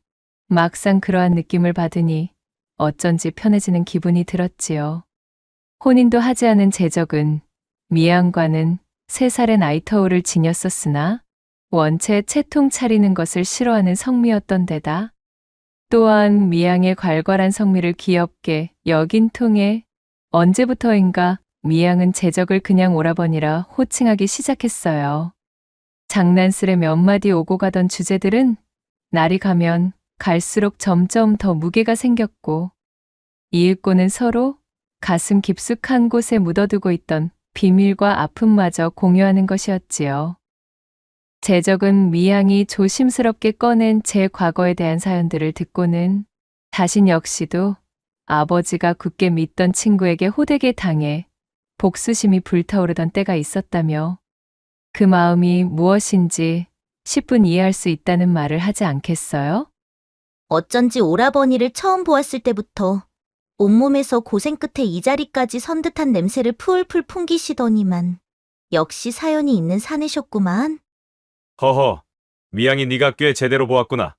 막상 그러한 느낌을 받으니 어쩐지 편해지는 기분이 들었지요. 혼인도 하지 않은 제적은 미양과는 3살의 나이 터울을 지녔었으나 원체 채통 차리는 것을 싫어하는 성미였던 데다 또한 미양의 괄괄한 성미를 귀엽게 여긴 통에 언제부터인가 미양은 제적을 그냥 오라버니라 호칭하기 시작했어요. 장난스레 몇 마디 오고 가던 주제들은 날이 가면 갈수록 점점 더 무게가 생겼고 이윽고는 서로 가슴 깊숙한 곳에 묻어두고 있던 비밀과 아픔마저 공유하는 것이었지요. 제적은 미양이 조심스럽게 꺼낸 제 과거에 대한 사연들을 듣고는 자신 역시도 아버지가 굳게 믿던 친구에게 호되게 당해 복수심이 불타오르던 때가 있었다며 그 마음이 무엇인지 10분 이해할 수 있다는 말을 하지 않겠어요? 어쩐지 오라버니를 처음 보았을 때부터 온몸에서 고생 끝에 이 자리까지 선 듯한 냄새를 풀풀 풍기시더니만 역시 사연이 있는 사내셨구만. 허허, 미양이 네가 꽤 제대로 보았구나.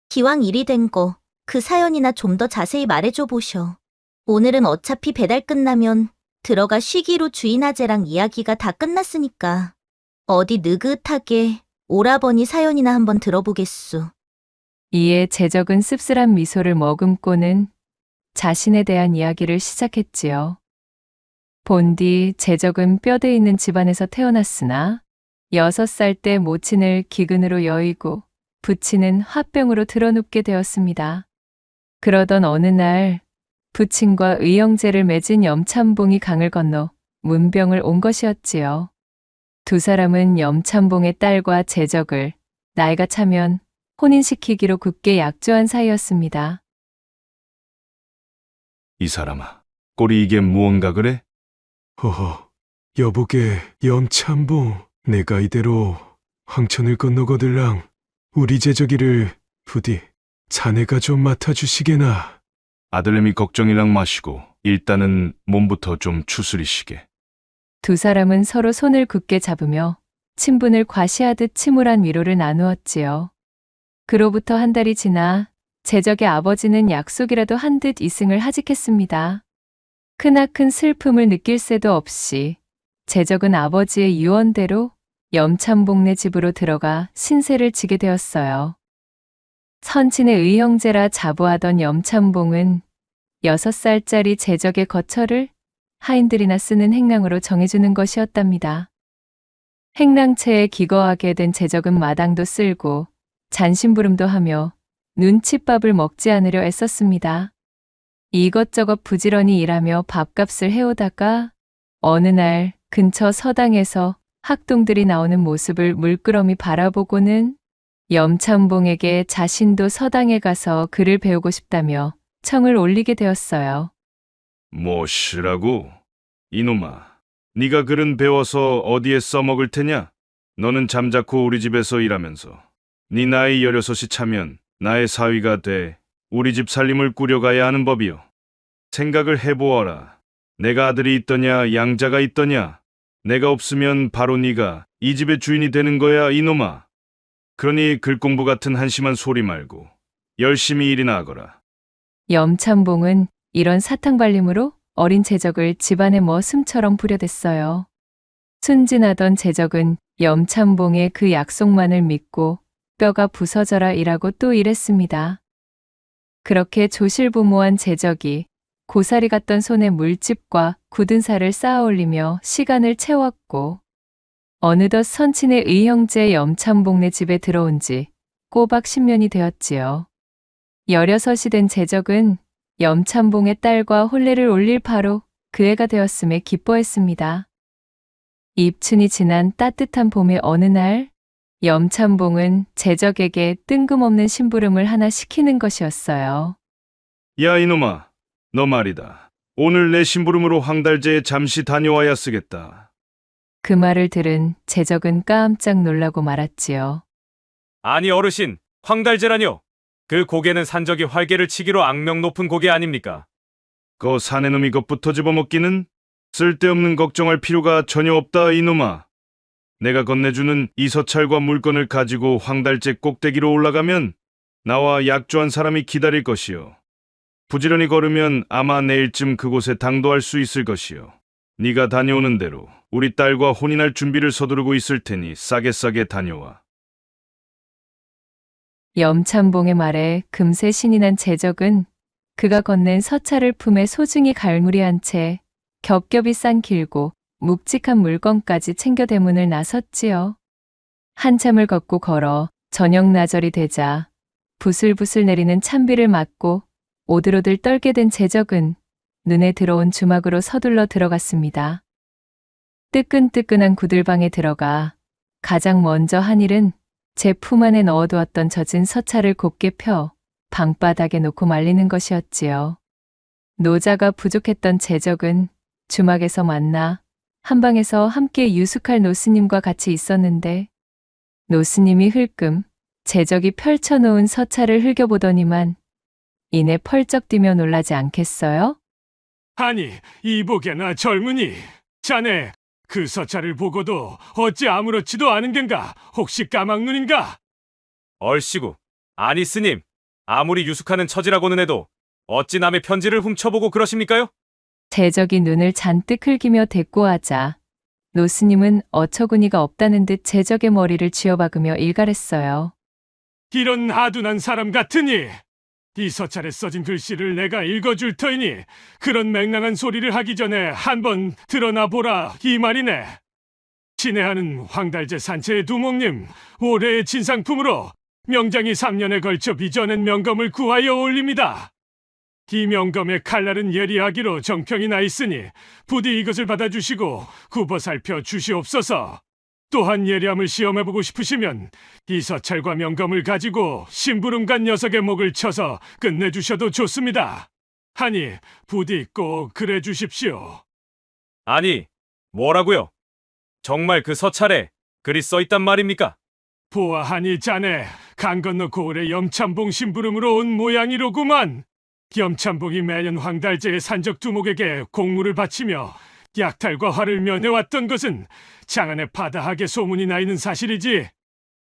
기왕 일이 된 거 그 사연이나 좀 더 자세히 말해줘 보셔. 오늘은 어차피 배달 끝나면 들어가 쉬기로 주인아재랑 이야기가 다 끝났으니까 어디 느긋하게 오라버니 사연이나 한번 들어보겠수. 이에 제적은 씁쓸한 미소를 머금고는 자신에 대한 이야기를 시작했지요. 본디 제적은 뼈대 있는 집안에서 태어났으나 6살 때 모친을 기근으로 여의고 부친은 화병으로 드러눕게 되었습니다. 그러던 어느 날 부친과 의형제를 맺은 염참봉이 강을 건너 문병을 온 것이었지요. 두 사람은 염참봉의 딸과 제적을 나이가 차면 혼인시키기로 굳게 약조한 사이였습니다. 이 사람아, 꼴이 이게 무언가 그래? 허허, 여보게 염참봉, 내가 이대로 황천을 건너거들랑 우리 제적이를 부디 자네가 좀 맡아주시게나. 아들내미 걱정이랑 마시고 일단은 몸부터 좀 추스리시게. 두 사람은 서로 손을 굳게 잡으며 친분을 과시하듯 침울한 위로를 나누었지요. 그로부터 한 달이 지나 제적의 아버지는 약속이라도 한 듯 이승을 하직했습니다. 크나큰 슬픔을 느낄 새도 없이 제적은 아버지의 유언대로 염참봉네 집으로 들어가 신세를 지게 되었어요. 선친의 의형제라 자부하던 염참봉은 6살짜리 제적의 거처를 하인들이나 쓰는 행랑으로 정해주는 것이었답니다. 행랑채에 기거하게 된 제적은 마당도 쓸고 잔심부름도 하며 눈칫밥을 먹지 않으려 애썼습니다. 이것저것 부지런히 일하며 밥값을 해오다가 어느 날 근처 서당에서 학동들이 나오는 모습을 물끄러미 바라보고는 염참봉에게 자신도 서당에 가서 글을 배우고 싶다며 청을 올리게 되었어요. 뭐시라고? 이놈아, 네가 글은 배워서 어디에 써먹을 테냐? 너는 잠자코 우리 집에서 일하면서 네 나이 16이 차면 나의 사위가 돼 우리 집 살림을 꾸려가야 하는 법이요. 생각을 해보아라. 내가 아들이 있더냐 양자가 있더냐. 내가 없으면 바로 네가 이 집의 주인이 되는 거야 이놈아. 그러니 글공부 같은 한심한 소리 말고 열심히 일이나 하거라. 염참봉은 이런 사탕발림으로 어린 제적을 집안의 머슴처럼 부려댔어요. 순진하던 제적은 염참봉의 그 약속만을 믿고 뼈가 부서져라 일하고 또 일했습니다. 그렇게 조실부모한 제적이 고사리 같던 손에 물집과 굳은 살을 쌓아 올리며 시간을 채웠고 어느덧 선친의 의형제 염참봉네 집에 들어온 지 꼬박 10년이 되었지요. 16이 된 제적은 염참봉의 딸과 혼례를 올릴 바로 그 해가 되었음에 기뻐했습니다. 입춘이 지난 따뜻한 봄의 어느 날 염참봉은 제적에게 뜬금없는 심부름을 하나 시키는 것이었어요. 야 이놈아, 너 말이다. 오늘 내 심부름으로 황달제에 잠시 다녀와야 쓰겠다. 그 말을 들은 제적은 깜짝 놀라고 말았지요. 아니 어르신, 황달제라뇨? 그 고개는 산적이 활개를 치기로 악명 높은 고개 아닙니까? 그 사내놈이 것부터 집어먹기는 쓸데없는 걱정할 필요가 전혀 없다 이놈아. 내가 건네주는 이 서찰과 물건을 가지고 황달제 꼭대기로 올라가면 나와 약조한 사람이 기다릴 것이요. 부지런히 걸으면 아마 내일쯤 그곳에 당도할 수 있을 것이요. 네가 다녀오는 대로 우리 딸과 혼인할 준비를 서두르고 있을 테니 싸게 다녀와. 염참봉의 말에 금세 신이 난 제적은 그가 건넨 서찰을 품에 소중히 갈무리한 채 겹겹이 싼 길고 묵직한 물건까지 챙겨 대문을 나섰지요. 한참을 걷고 걸어 저녁 나절이 되자 부슬부슬 내리는 찬비를 맞고 오들오들 떨게 된 제적은 눈에 들어온 주막으로 서둘러 들어갔습니다. 뜨끈뜨끈한 구들방에 들어가 가장 먼저 한 일은 제 품 안에 넣어두었던 젖은 서찰을 곱게 펴 방바닥에 놓고 말리는 것이었지요. 노자가 부족했던 제적은 주막에서 만나 한방에서 함께 유숙할 노스님과 같이 있었는데 노스님이 흘끔 제적이 펼쳐놓은 서찰을 흘겨보더니만 이내 펄쩍 뛰며 놀라지 않겠어요? 아니, 이복에나 젊은이, 자네 그 서찰을 보고도 어찌 아무렇지도 않은 겐가? 혹시 까막눈인가? 얼씨구, 아니 스님, 아무리 유숙하는 처지라고는 해도 어찌 남의 편지를 훔쳐보고 그러십니까요? 제적이 눈을 잔뜩 흘기며 대꾸하자 노스님은 어처구니가 없다는 듯 제적의 머리를 쥐어박으며 일갈했어요. 이런 아둔한 사람 같으니 이 서찰에 써진 글씨를 내가 읽어줄 터이니 그런 맹랑한 소리를 하기 전에 한번 드러나 보라 이 말이네. 친애하는 황달제 산채의 두목님 올해의 진상품으로 명장이 3년에 걸쳐 빚어낸 명검을 구하여 올립니다. 이 명검의 칼날은 예리하기로 정평이 나 있으니 부디 이것을 받아주시고 굽어 살펴 주시옵소서. 또한 예리함을 시험해보고 싶으시면 이 서찰과 명검을 가지고 심부름간 녀석의 목을 쳐서 끝내주셔도 좋습니다. 하니 부디 꼭 그래 주십시오. 아니, 뭐라고요? 정말 그 서찰에 글이 써있단 말입니까? 보아하니 자네 강 건너 고을의 염참봉 심부름으로 온 모양이로구만. 염참봉이 매년 황달제의 산적 두목에게 공물을 바치며 약탈과 화를 면해왔던 것은 장안에 파다하게 소문이 나 있는 사실이지.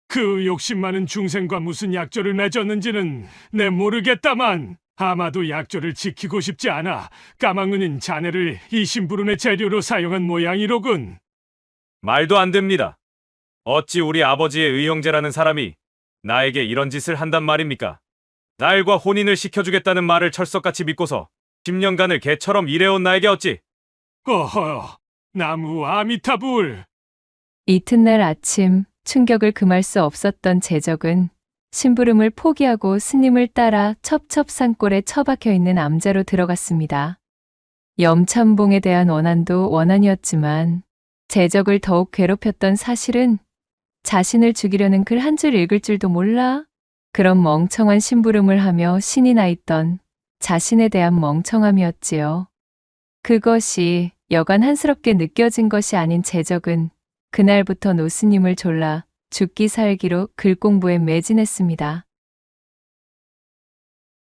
그 욕심 많은 중생과 무슨 약조를 맺었는지는 내 모르겠다만 아마도 약조를 지키고 싶지 않아 까막눈인 자네를 이 심부름의 재료로 사용한 모양이로군. 말도 안 됩니다. 어찌 우리 아버지의 의형제라는 사람이 나에게 이런 짓을 한단 말입니까? 딸과 혼인을 시켜주겠다는 말을 철석같이 믿고서 10년간을 개처럼 일해온 나에게 어찌? 어허, 나무 아미타불. 이튿날 아침 충격을 금할 수 없었던 제적은 심부름을 포기하고 스님을 따라 첩첩산골에 처박혀 있는 암자로 들어갔습니다. 염참봉에 대한 원한도 원한이었지만 제적을 더욱 괴롭혔던 사실은 자신을 죽이려는 글 한 줄 읽을 줄도 몰라 그런 멍청한 심부름을 하며 신이 나 있던 자신에 대한 멍청함이었지요. 그것이 여간 한스럽게 느껴진 것이 아닌 제적은 그날부터 노스님을 졸라 죽기 살기로 글 공부에 매진했습니다.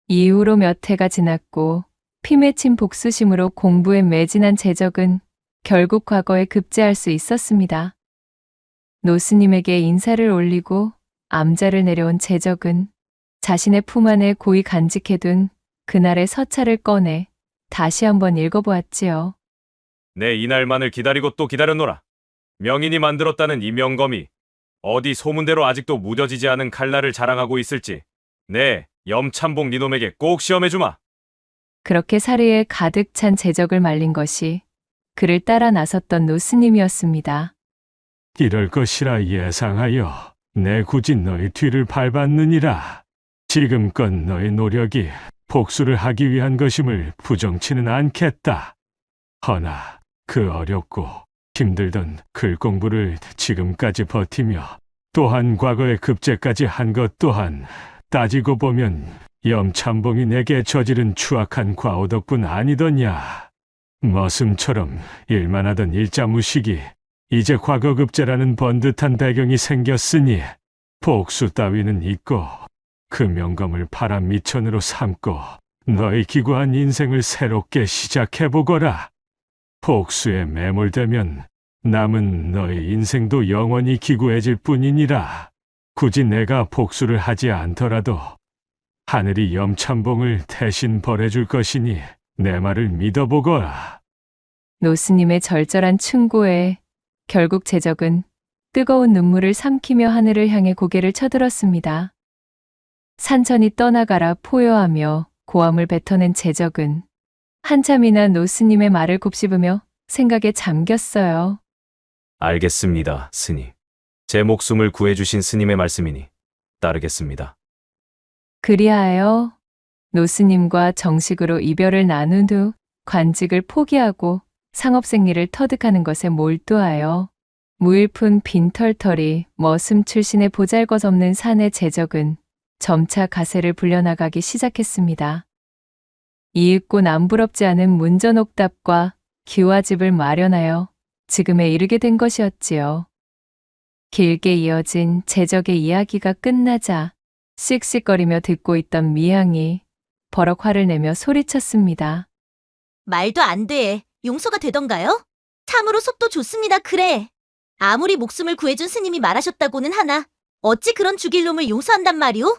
이후로 몇 해가 지났고 피 맺힌 복수심으로 공부에 매진한 제적은 결국 과거에 급제할 수 있었습니다. 노스님에게 인사를 올리고 암자를 내려온 제적은 자신의 품 안에 고이 간직해둔 그날의 서찰을 꺼내 다시 한번 읽어보았지요. 내 이날만을 기다리고 또 기다렸노라. 명인이 만들었다는 이 명검이 어디 소문대로 아직도 무뎌지지 않은 칼날을 자랑하고 있을지 내 염참봉 니놈에게 꼭 시험해주마. 그렇게 사리에 가득 찬 제적을 말린 것이 그를 따라 나섰던 노스님이었습니다. 이럴 것이라 예상하여 내 굳이 너의 뒤를 밟았느니라. 지금껏 너의 노력이 복수를 하기 위한 것임을 부정치는 않겠다. 허나 그 어렵고 힘들던 글 공부를 지금까지 버티며 또한 과거에 급제까지 한 것 또한 따지고 보면 염참봉이 내게 저지른 추악한 과오 덕분 아니더냐. 머슴처럼 일만 하던 일자무식이 이제 과거급제라는 번듯한 배경이 생겼으니 복수 따위는 있고 그 명검을 바람 미천으로 삼고 너의 기구한 인생을 새롭게 시작해보거라. 복수에 매몰되면 남은 너의 인생도 영원히 기구해질 뿐이니라. 굳이 내가 복수를 하지 않더라도 하늘이 염참봉을 대신 벌해줄 것이니 내 말을 믿어보거라. 노스님의 절절한 충고에 결국 제적은 뜨거운 눈물을 삼키며 하늘을 향해 고개를 쳐들었습니다. 산천이 떠나가라 포효하며 고함을 뱉어낸 제적은 한참이나 노스님의 말을 곱씹으며 생각에 잠겼어요. 알겠습니다, 스님. 제 목숨을 구해주신 스님의 말씀이니 따르겠습니다. 그리하여 노스님과 정식으로 이별을 나눈 후 관직을 포기하고 상업생리를 터득하는 것에 몰두하여 무일푼 빈털터리 머슴 출신의 보잘것없는 사내 제적은 점차 가세를 불려나가기 시작했습니다. 이윽고 남부럽지 않은 문전옥답과 기와집을 마련하여 지금에 이르게 된 것이었지요. 길게 이어진 제적의 이야기가 끝나자 씩씩거리며 듣고 있던 미향이 버럭 화를 내며 소리쳤습니다. 말도 안 돼. 용서가 되던가요? 참으로 속도 좋습니다. 그래. 아무리 목숨을 구해준 스님이 말하셨다고는 하나 어찌 그런 죽일 놈을 용서한단 말이오?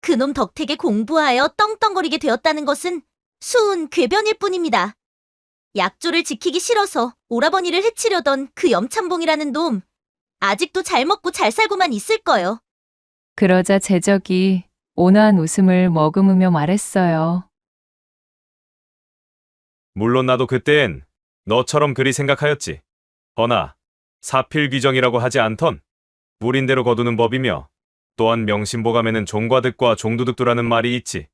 그놈 덕택에 공부하여 떵떵거리게 되었다는 것은 수운 궤변일 뿐입니다. 약조를 지키기 싫어서 오라버니를 해치려던 그 염참봉이라는 놈 아직도 잘 먹고 잘 살고만 있을 거요. 그러자 제적이 온화한 웃음을 머금으며 말했어요. 물론 나도 그땐 너처럼 그리 생각하였지. 허나 사필귀정이라고 하지 않던 물인대로 거두는 법이며 또한 명심보감에는 종과득과 종두득도라는 말이 있지.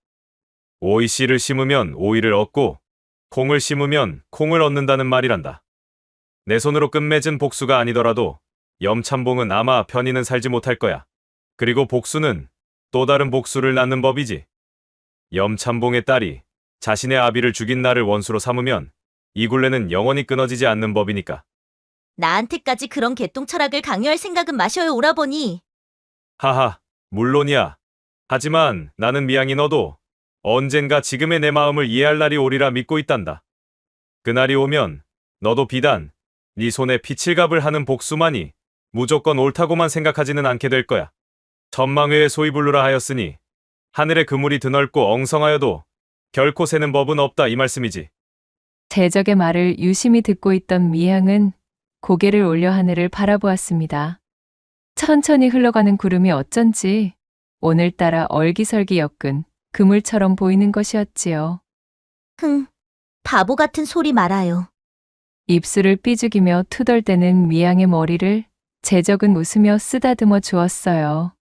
오이씨를 심으면 오이를 얻고 콩을 심으면 콩을 얻는다는 말이란다. 내 손으로 끝맺은 복수가 아니더라도 염참봉은 아마 편히는 살지 못할 거야. 그리고 복수는 또 다른 복수를 낳는 법이지. 염참봉의 딸이 자신의 아비를 죽인 나를 원수로 삼으면 이 굴레는 영원히 끊어지지 않는 법이니까. 나한테까지 그런 개똥 철학을 강요할 생각은 마셔요, 오라버니. 하하, 물론이야. 하지만 나는 미양이 너도 언젠가 지금의 내 마음을 이해할 날이 오리라 믿고 있단다. 그날이 오면 너도 비단 네 손에 피칠갑을 하는 복수만이 무조건 옳다고만 생각하지는 않게 될 거야. 천망회에 소이불루라 하였으니 하늘의 그물이 드넓고 엉성하여도 결코 새는 법은 없다 이 말씀이지. 제적의 말을 유심히 듣고 있던 미향은 고개를 올려 하늘을 바라보았습니다. 천천히 흘러가는 구름이 어쩐지 오늘따라 얼기설기 엮은 그물처럼 보이는 것이었지요. 바보 같은 소리 말아요. 입술을 삐죽이며 투덜대는 미향의 머리를 제적은 웃으며 쓰다듬어 주었어요.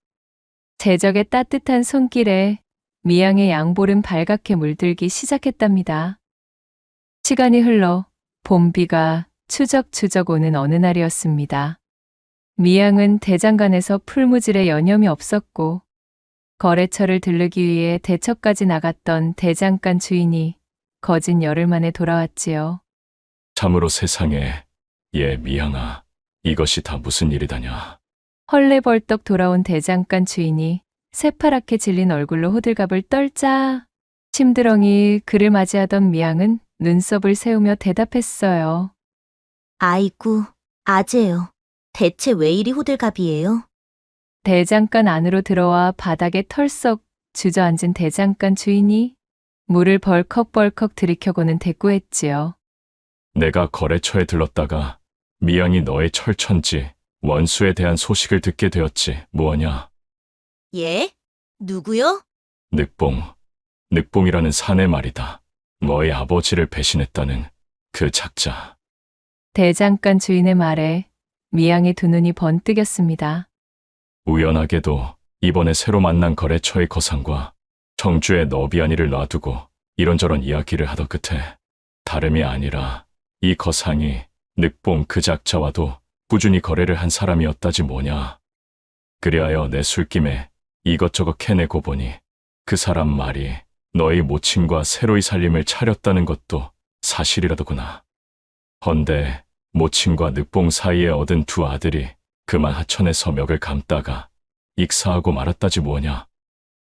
제적의 따뜻한 손길에 미향의 양볼은 발갛게 물들기 시작했답니다. 시간이 흘러 봄비가 추적추적 오는 어느 날이었습니다. 미향은 대장간에서 풀무질에 여념이 없었고 거래처를 들르기 위해 대처까지 나갔던 대장간 주인이 거진 열흘 만에 돌아왔지요. 참으로 세상에, 미양아, 이것이 다 무슨 일이다냐. 헐레벌떡 돌아온 대장간 주인이 새파랗게 질린 얼굴로 호들갑을 떨자 심드렁이 그를 맞이하던 미향은 눈썹을 세우며 대답했어요. 아이고, 아재요. 대체 왜 이리 호들갑이에요? 대장간 안으로 들어와 바닥에 털썩 주저앉은 대장간 주인이 물을 벌컥벌컥 들이켜고는 대꾸했지요. 내가 거래처에 들렀다가 미양이 너의 철천지, 원수에 대한 소식을 듣게 되었지. 뭐하냐? 예? 누구요? 늑봉이라는 사내 말이다. 너의 아버지를 배신했다는 그 작자. 대장간 주인의 말에 미양의 두 눈이 번뜩였습니다. 우연하게도 이번에 새로 만난 거래처의 거상과 청주의 너비아니를 놔두고 이런저런 이야기를 하던 끝에 다름이 아니라 이 거상이 늑봉 그 작자와도 꾸준히 거래를 한 사람이었다지 뭐냐. 그리하여 내 술김에 이것저것 캐내고 보니 그 사람 말이 너희 모친과 새로이 살림을 차렸다는 것도 사실이라더구나. 헌데 모친과 늑봉 사이에 얻은 두 아들이 그만 하천에서 멱을 감다가 익사하고 말았다지 뭐냐.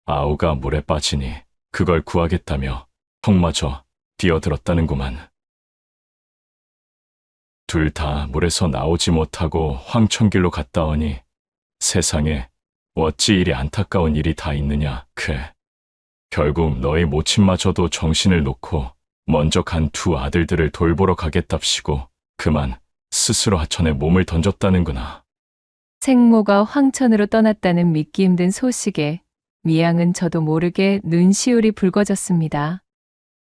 아우가 물에 빠지니 그걸 구하겠다며 형마저 뛰어들었다는구만. 둘 다 물에서 나오지 못하고 황천길로 갔다 오니 세상에 어찌 이리 안타까운 일이 다 있느냐. 결국 너희 모친마저도 정신을 놓고 먼저 간 두 아들들을 돌보러 가겠답시고 그만 스스로 하천에 몸을 던졌다는구나. 생모가 황천으로 떠났다는 믿기 힘든 소식에 미양은 저도 모르게 눈시울이 붉어졌습니다.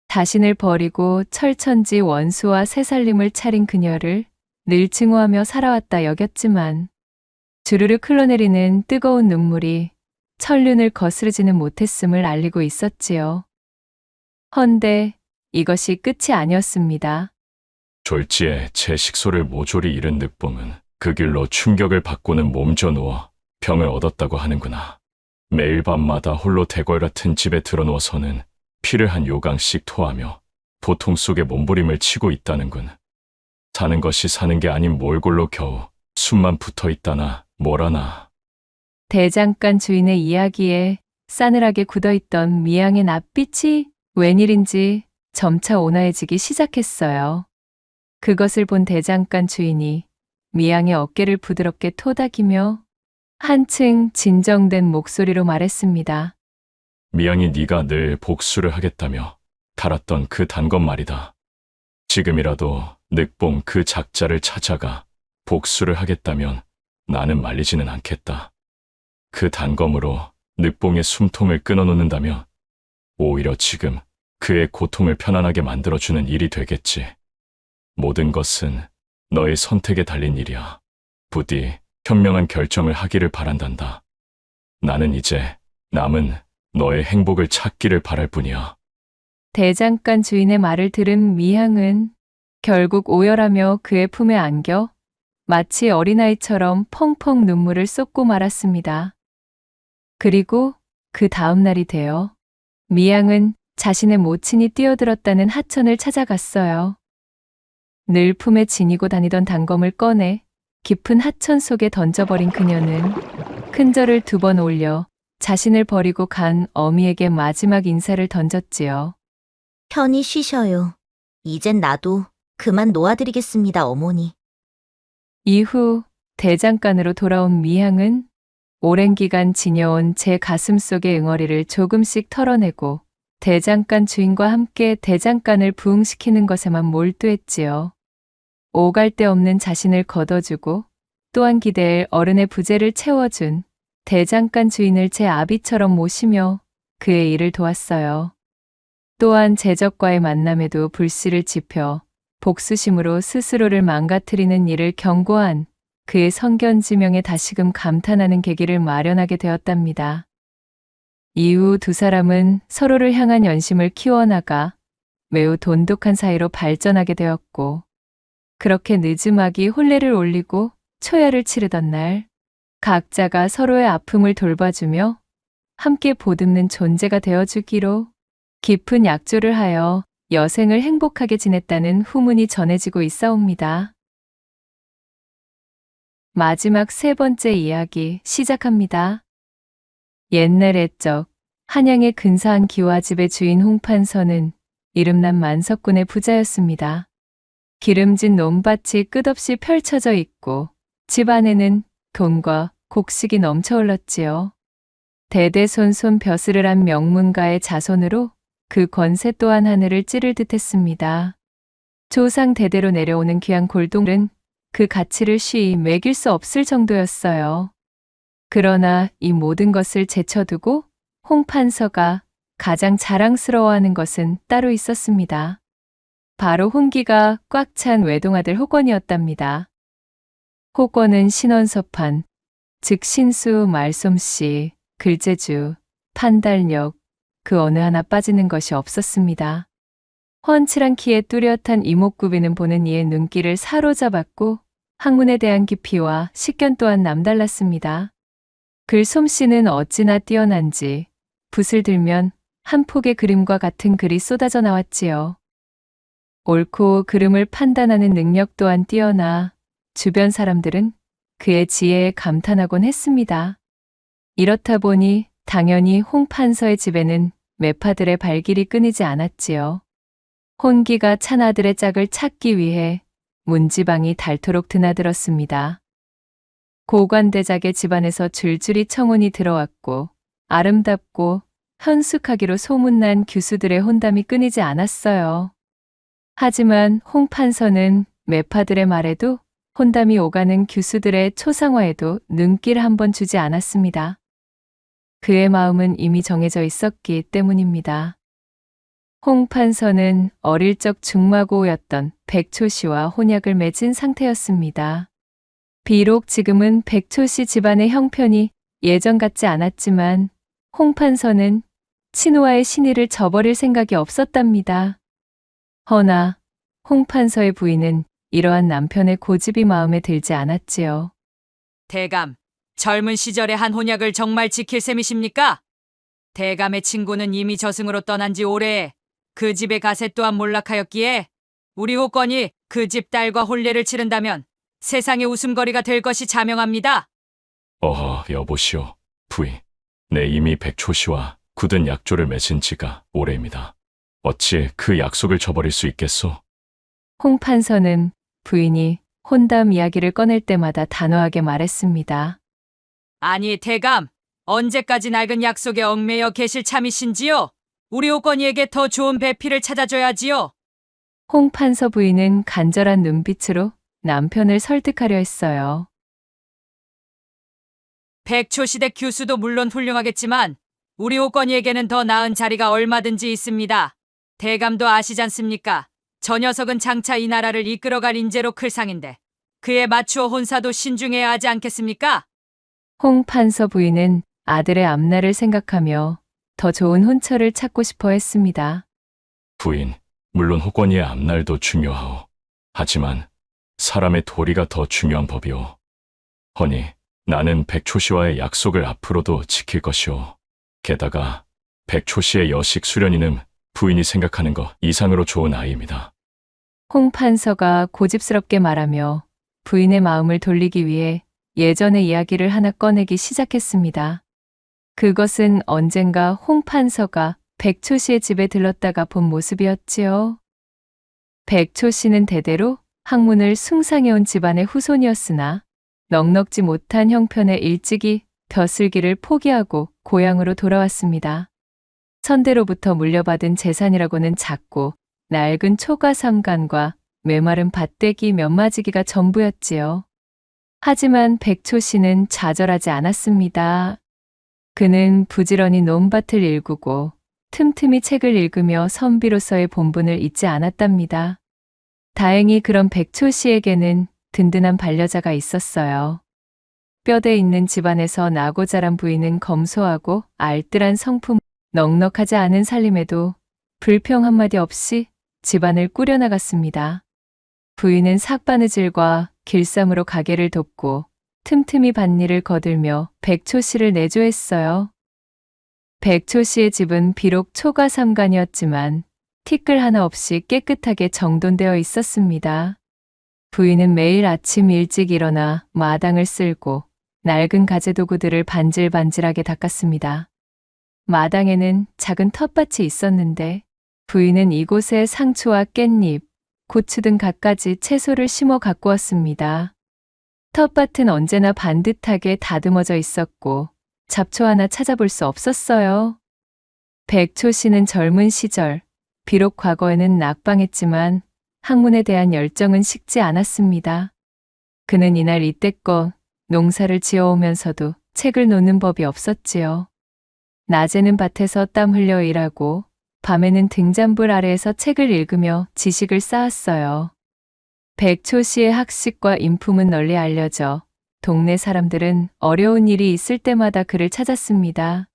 자신을 버리고 철천지 원수와 새살림을 차린 그녀를 늘 증오하며 살아왔다 여겼지만 주르륵 흘러내리는 뜨거운 눈물이 천륜을 거스르지는 못했음을 알리고 있었지요. 헌데 이것이 끝이 아니었습니다. 졸지에 제 식소를 모조리 잃은 늑봉은 그 길로 충격을 받고는 몸져 누워 병을 얻었다고 하는구나. 매일 밤마다 홀로 대궐 같은 집에 들어누워서는 피를 한 요강씩 토하며 보통 속에 몸부림을 치고 있다는군. 사는 것이 사는 게 아닌 몰골로 겨우 숨만 붙어 있다나 뭐라나. 대장간 주인의 이야기에 싸늘하게 굳어있던 미양의 낯빛이 웬일인지 점차 온화해지기 시작했어요. 그것을 본 대장간 주인이 미양의 어깨를 부드럽게 토닥이며 한층 진정된 목소리로 말했습니다. 미양이 네가 늘 복수를 하겠다며 달았던 그 단검 말이다. 지금이라도 늑봉 그 작자를 찾아가 복수를 하겠다면 나는 말리지는 않겠다. 그 단검으로 늑봉의 숨통을 끊어놓는다면 오히려 지금 그의 고통을 편안하게 만들어주는 일이 되겠지. 모든 것은 너의 선택에 달린 일이야. 부디 현명한 결정을 하기를 바란단다. 나는 이제 남은 너의 행복을 찾기를 바랄 뿐이야. 대장간 주인의 말을 들은 미향은 결국 오열하며 그의 품에 안겨 마치 어린아이처럼 펑펑 눈물을 쏟고 말았습니다. 그리고 그 다음 날이 되어 미양은 자신의 모친이 뛰어들었다는 하천을 찾아갔어요. 늘 품에 지니고 다니던 단검을 꺼내 깊은 하천 속에 던져버린 그녀는 큰절을 2번 올려 자신을 버리고 간 어미에게 마지막 인사를 던졌지요. 편히 쉬셔요. 이젠 나도 그만 놓아드리겠습니다, 어머니. 이후 대장간으로 돌아온 미향은 오랜 기간 지녀온 제 가슴 속의 응어리를 조금씩 털어내고 대장간 주인과 함께 대장간을 부흥시키는 것에만 몰두했지요. 오갈 데 없는 자신을 걷어주고 또한 기대할 어른의 부재를 채워준 대장간 주인을 제 아비처럼 모시며 그의 일을 도왔어요. 또한 제적과의 만남에도 불씨를 지펴 복수심으로 스스로를 망가뜨리는 일을 경고한 그의 성견지명에 다시금 감탄하는 계기를 마련하게 되었답니다. 이후 두 사람은 서로를 향한 연심을 키워나가 매우 돈독한 사이로 발전하게 되었고, 그렇게 늦음막이 혼례를 올리고 초야를 치르던 날, 각자가 서로의 아픔을 돌봐주며 함께 보듬는 존재가 되어주기로 깊은 약조를 하여 여생을 행복하게 지냈다는 후문이 전해지고 있사옵니다. 마지막 3번째 이야기 시작합니다. 옛날 옛적 한양의 근사한 기와집의 주인 홍판서는 이름난 만석군의 부자였습니다. 기름진 논밭이 끝없이 펼쳐져 있고 집 안에는 돈과 곡식이 넘쳐 흘렀지요. 대대손손 벼슬을 명문가의 자손으로 그 권세 또한 하늘을 찌를 듯했습니다. 조상 대대로 내려오는 귀한 골동은 그 가치를 쉬이 매길 수 없을 정도였어요. 그러나 이 모든 것을 제쳐두고 홍판서가 가장 자랑스러워하는 것은 따로 있었습니다. 바로 혼기가 꽉 찬 외동아들 호권이었답니다. 호권은 신원서판, 즉 신수, 말솜씨, 글재주, 판달력, 그 어느 하나 빠지는 것이 없었습니다. 훤칠한 키에 뚜렷한 이목구비는 보는 이의 눈길을 사로잡았고 학문에 대한 깊이와 식견 또한 남달랐습니다. 글 솜씨는 어찌나 뛰어난지 붓을 들면 한 폭의 그림과 같은 글이 쏟아져 나왔지요. 옳고 그름을 판단하는 능력 또한 뛰어나 주변 사람들은 그의 지혜에 감탄하곤 했습니다. 이렇다 보니 당연히 홍 판서의 집에는 매파들의 발길이 끊이지 않았지요. 혼기가 찬 아들의 짝을 찾기 위해 문지방이 닳도록 드나들었습니다. 고관대작의 집안에서 줄줄이 청혼이 들어왔고 아름답고 현숙하기로 소문난 규수들의 혼담이 끊이지 않았어요. 하지만 홍 판서는 매파들의 말에도 혼담이 오가는 규수들의 초상화에도 눈길 한 번 주지 않았습니다. 그의 마음은 이미 정해져 있었기 때문입니다. 홍 판서는 어릴 적 중마고우였던 백초씨와 혼약을 맺은 상태였습니다. 비록 지금은 백초씨 집안의 형편이 예전 같지 않았지만 홍 판서는 친우와의 신의를 저버릴 생각이 없었답니다. 허나 홍 판서의 부인은 이러한 남편의 고집이 마음에 들지 않았지요. 대감, 젊은 시절의 한 혼약을 정말 지킬 셈이십니까? 대감의 친구는 이미 저승으로 떠난 지 오래 그 집의 가세 또한 몰락하였기에 우리 호권이 그 집 딸과 혼례를 치른다면 세상의 웃음거리가 될 것이 자명합니다. 어허, 여보시오. 부인, 내 이미 백초씨와 굳은 약조를 맺은 지가 오래입니다. 어찌 그 약속을 저버릴 수 있겠소? 홍 판서는 부인이 혼담 이야기를 꺼낼 때마다 단호하게 말했습니다. 아니 대감, 언제까지 낡은 약속에 얽매여 계실 참이신지요? 우리 호권이에게 더 좋은 배필을 찾아줘야지요. 홍 판서 부인은 간절한 눈빛으로 남편을 설득하려 했어요. 백초시대 교수도 물론 훌륭하겠지만 우리 호권이에게는 더 나은 자리가 얼마든지 있습니다. 대감도 아시지 않습니까? 저 녀석은 장차 이 나라를 이끌어갈 인재로 클 상인데 그에 맞추어 혼사도 신중해야 하지 않겠습니까? 홍 판서 부인은 아들의 앞날을 생각하며 더 좋은 혼처를 찾고 싶어 했습니다. 부인, 물론 호권이의 앞날도 중요하오. 하지만 사람의 도리가 더 중요한 법이오. 허니 나는 백초씨와의 약속을 앞으로도 지킬 것이오. 게다가 백초씨의 여식 수련이는 부인이 생각하는 것 이상으로 좋은 아이입니다. 홍 판서가 고집스럽게 말하며 부인의 마음을 돌리기 위해 예전의 이야기를 하나 꺼내기 시작했습니다. 그것은 언젠가 홍 판서가 백초 씨의 집에 들렀다가 본 모습이었지요. 백초 씨는 대대로 학문을 숭상해온 집안의 후손이었으나 넉넉지 못한 형편에 일찍이 벼슬기를 포기하고 고향으로 돌아왔습니다. 선대로부터 물려받은 재산이라고는 작고 낡은 초가 삼간과 메마른 밭대기 몇 마지기가 전부였지요. 하지만 백초 씨는 좌절하지 않았습니다. 그는 부지런히 논밭을 일구고 틈틈이 책을 읽으며 선비로서의 본분을 잊지 않았답니다. 다행히 그런 백초 씨에게는 든든한 반려자가 있었어요. 뼈대 있는 집안에서 나고 자란 부인은 검소하고 알뜰한 성품, 넉넉하지 않은 살림에도 불평 한마디 없이 집안을 꾸려나갔습니다. 부인은 삭바느질과 길쌈으로 가게를 돕고 틈틈이 밭일을 거들며 백초 씨를 내조했어요. 백초 씨의 집은 비록 초가 삼간이었지만 티끌 하나 없이 깨끗하게 정돈되어 있었습니다. 부인은 매일 아침 일찍 일어나 마당을 쓸고 낡은 가재도구들을 반질반질하게 닦았습니다. 마당에는 작은 텃밭이 있었는데 부인은 이곳에 상추와 깻잎, 고추 등 갖가지 채소를 심어 갖고 왔습니다. 텃밭은 언제나 반듯하게 다듬어져 있었고 잡초 하나 찾아볼 수 없었어요. 백초 씨는 젊은 시절, 비록 과거에는 낙방했지만 학문에 대한 열정은 식지 않았습니다. 그는 이날 이때껏 농사를 지어오면서도 책을 놓는 법이 없었지요. 낮에는 밭에서 땀 흘려 일하고 밤에는 등잔불 아래에서 책을 읽으며 지식을 쌓았어요. 백초 씨의 학식과 인품은 널리 알려져 동네 사람들은 어려운 일이 있을 때마다 그를 찾았습니다.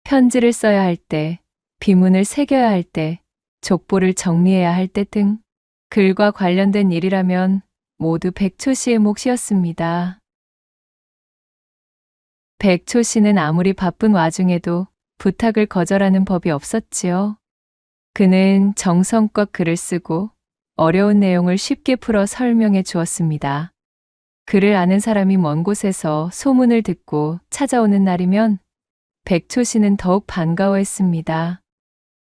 편지를 써야 할 때, 비문을 새겨야 할 때, 족보를 정리해야 할 때 등 글과 관련된 일이라면 모두 백초 씨의 몫이었습니다. 백초 씨는 아무리 바쁜 와중에도 부탁을 거절하는 법이 없었지요. 그는 정성껏 글을 쓰고 어려운 내용을 쉽게 풀어 설명해 주었습니다. 글을 아는 사람이 먼 곳에서 소문을 듣고 찾아오는 날이면 백초 씨는 더욱 반가워했습니다.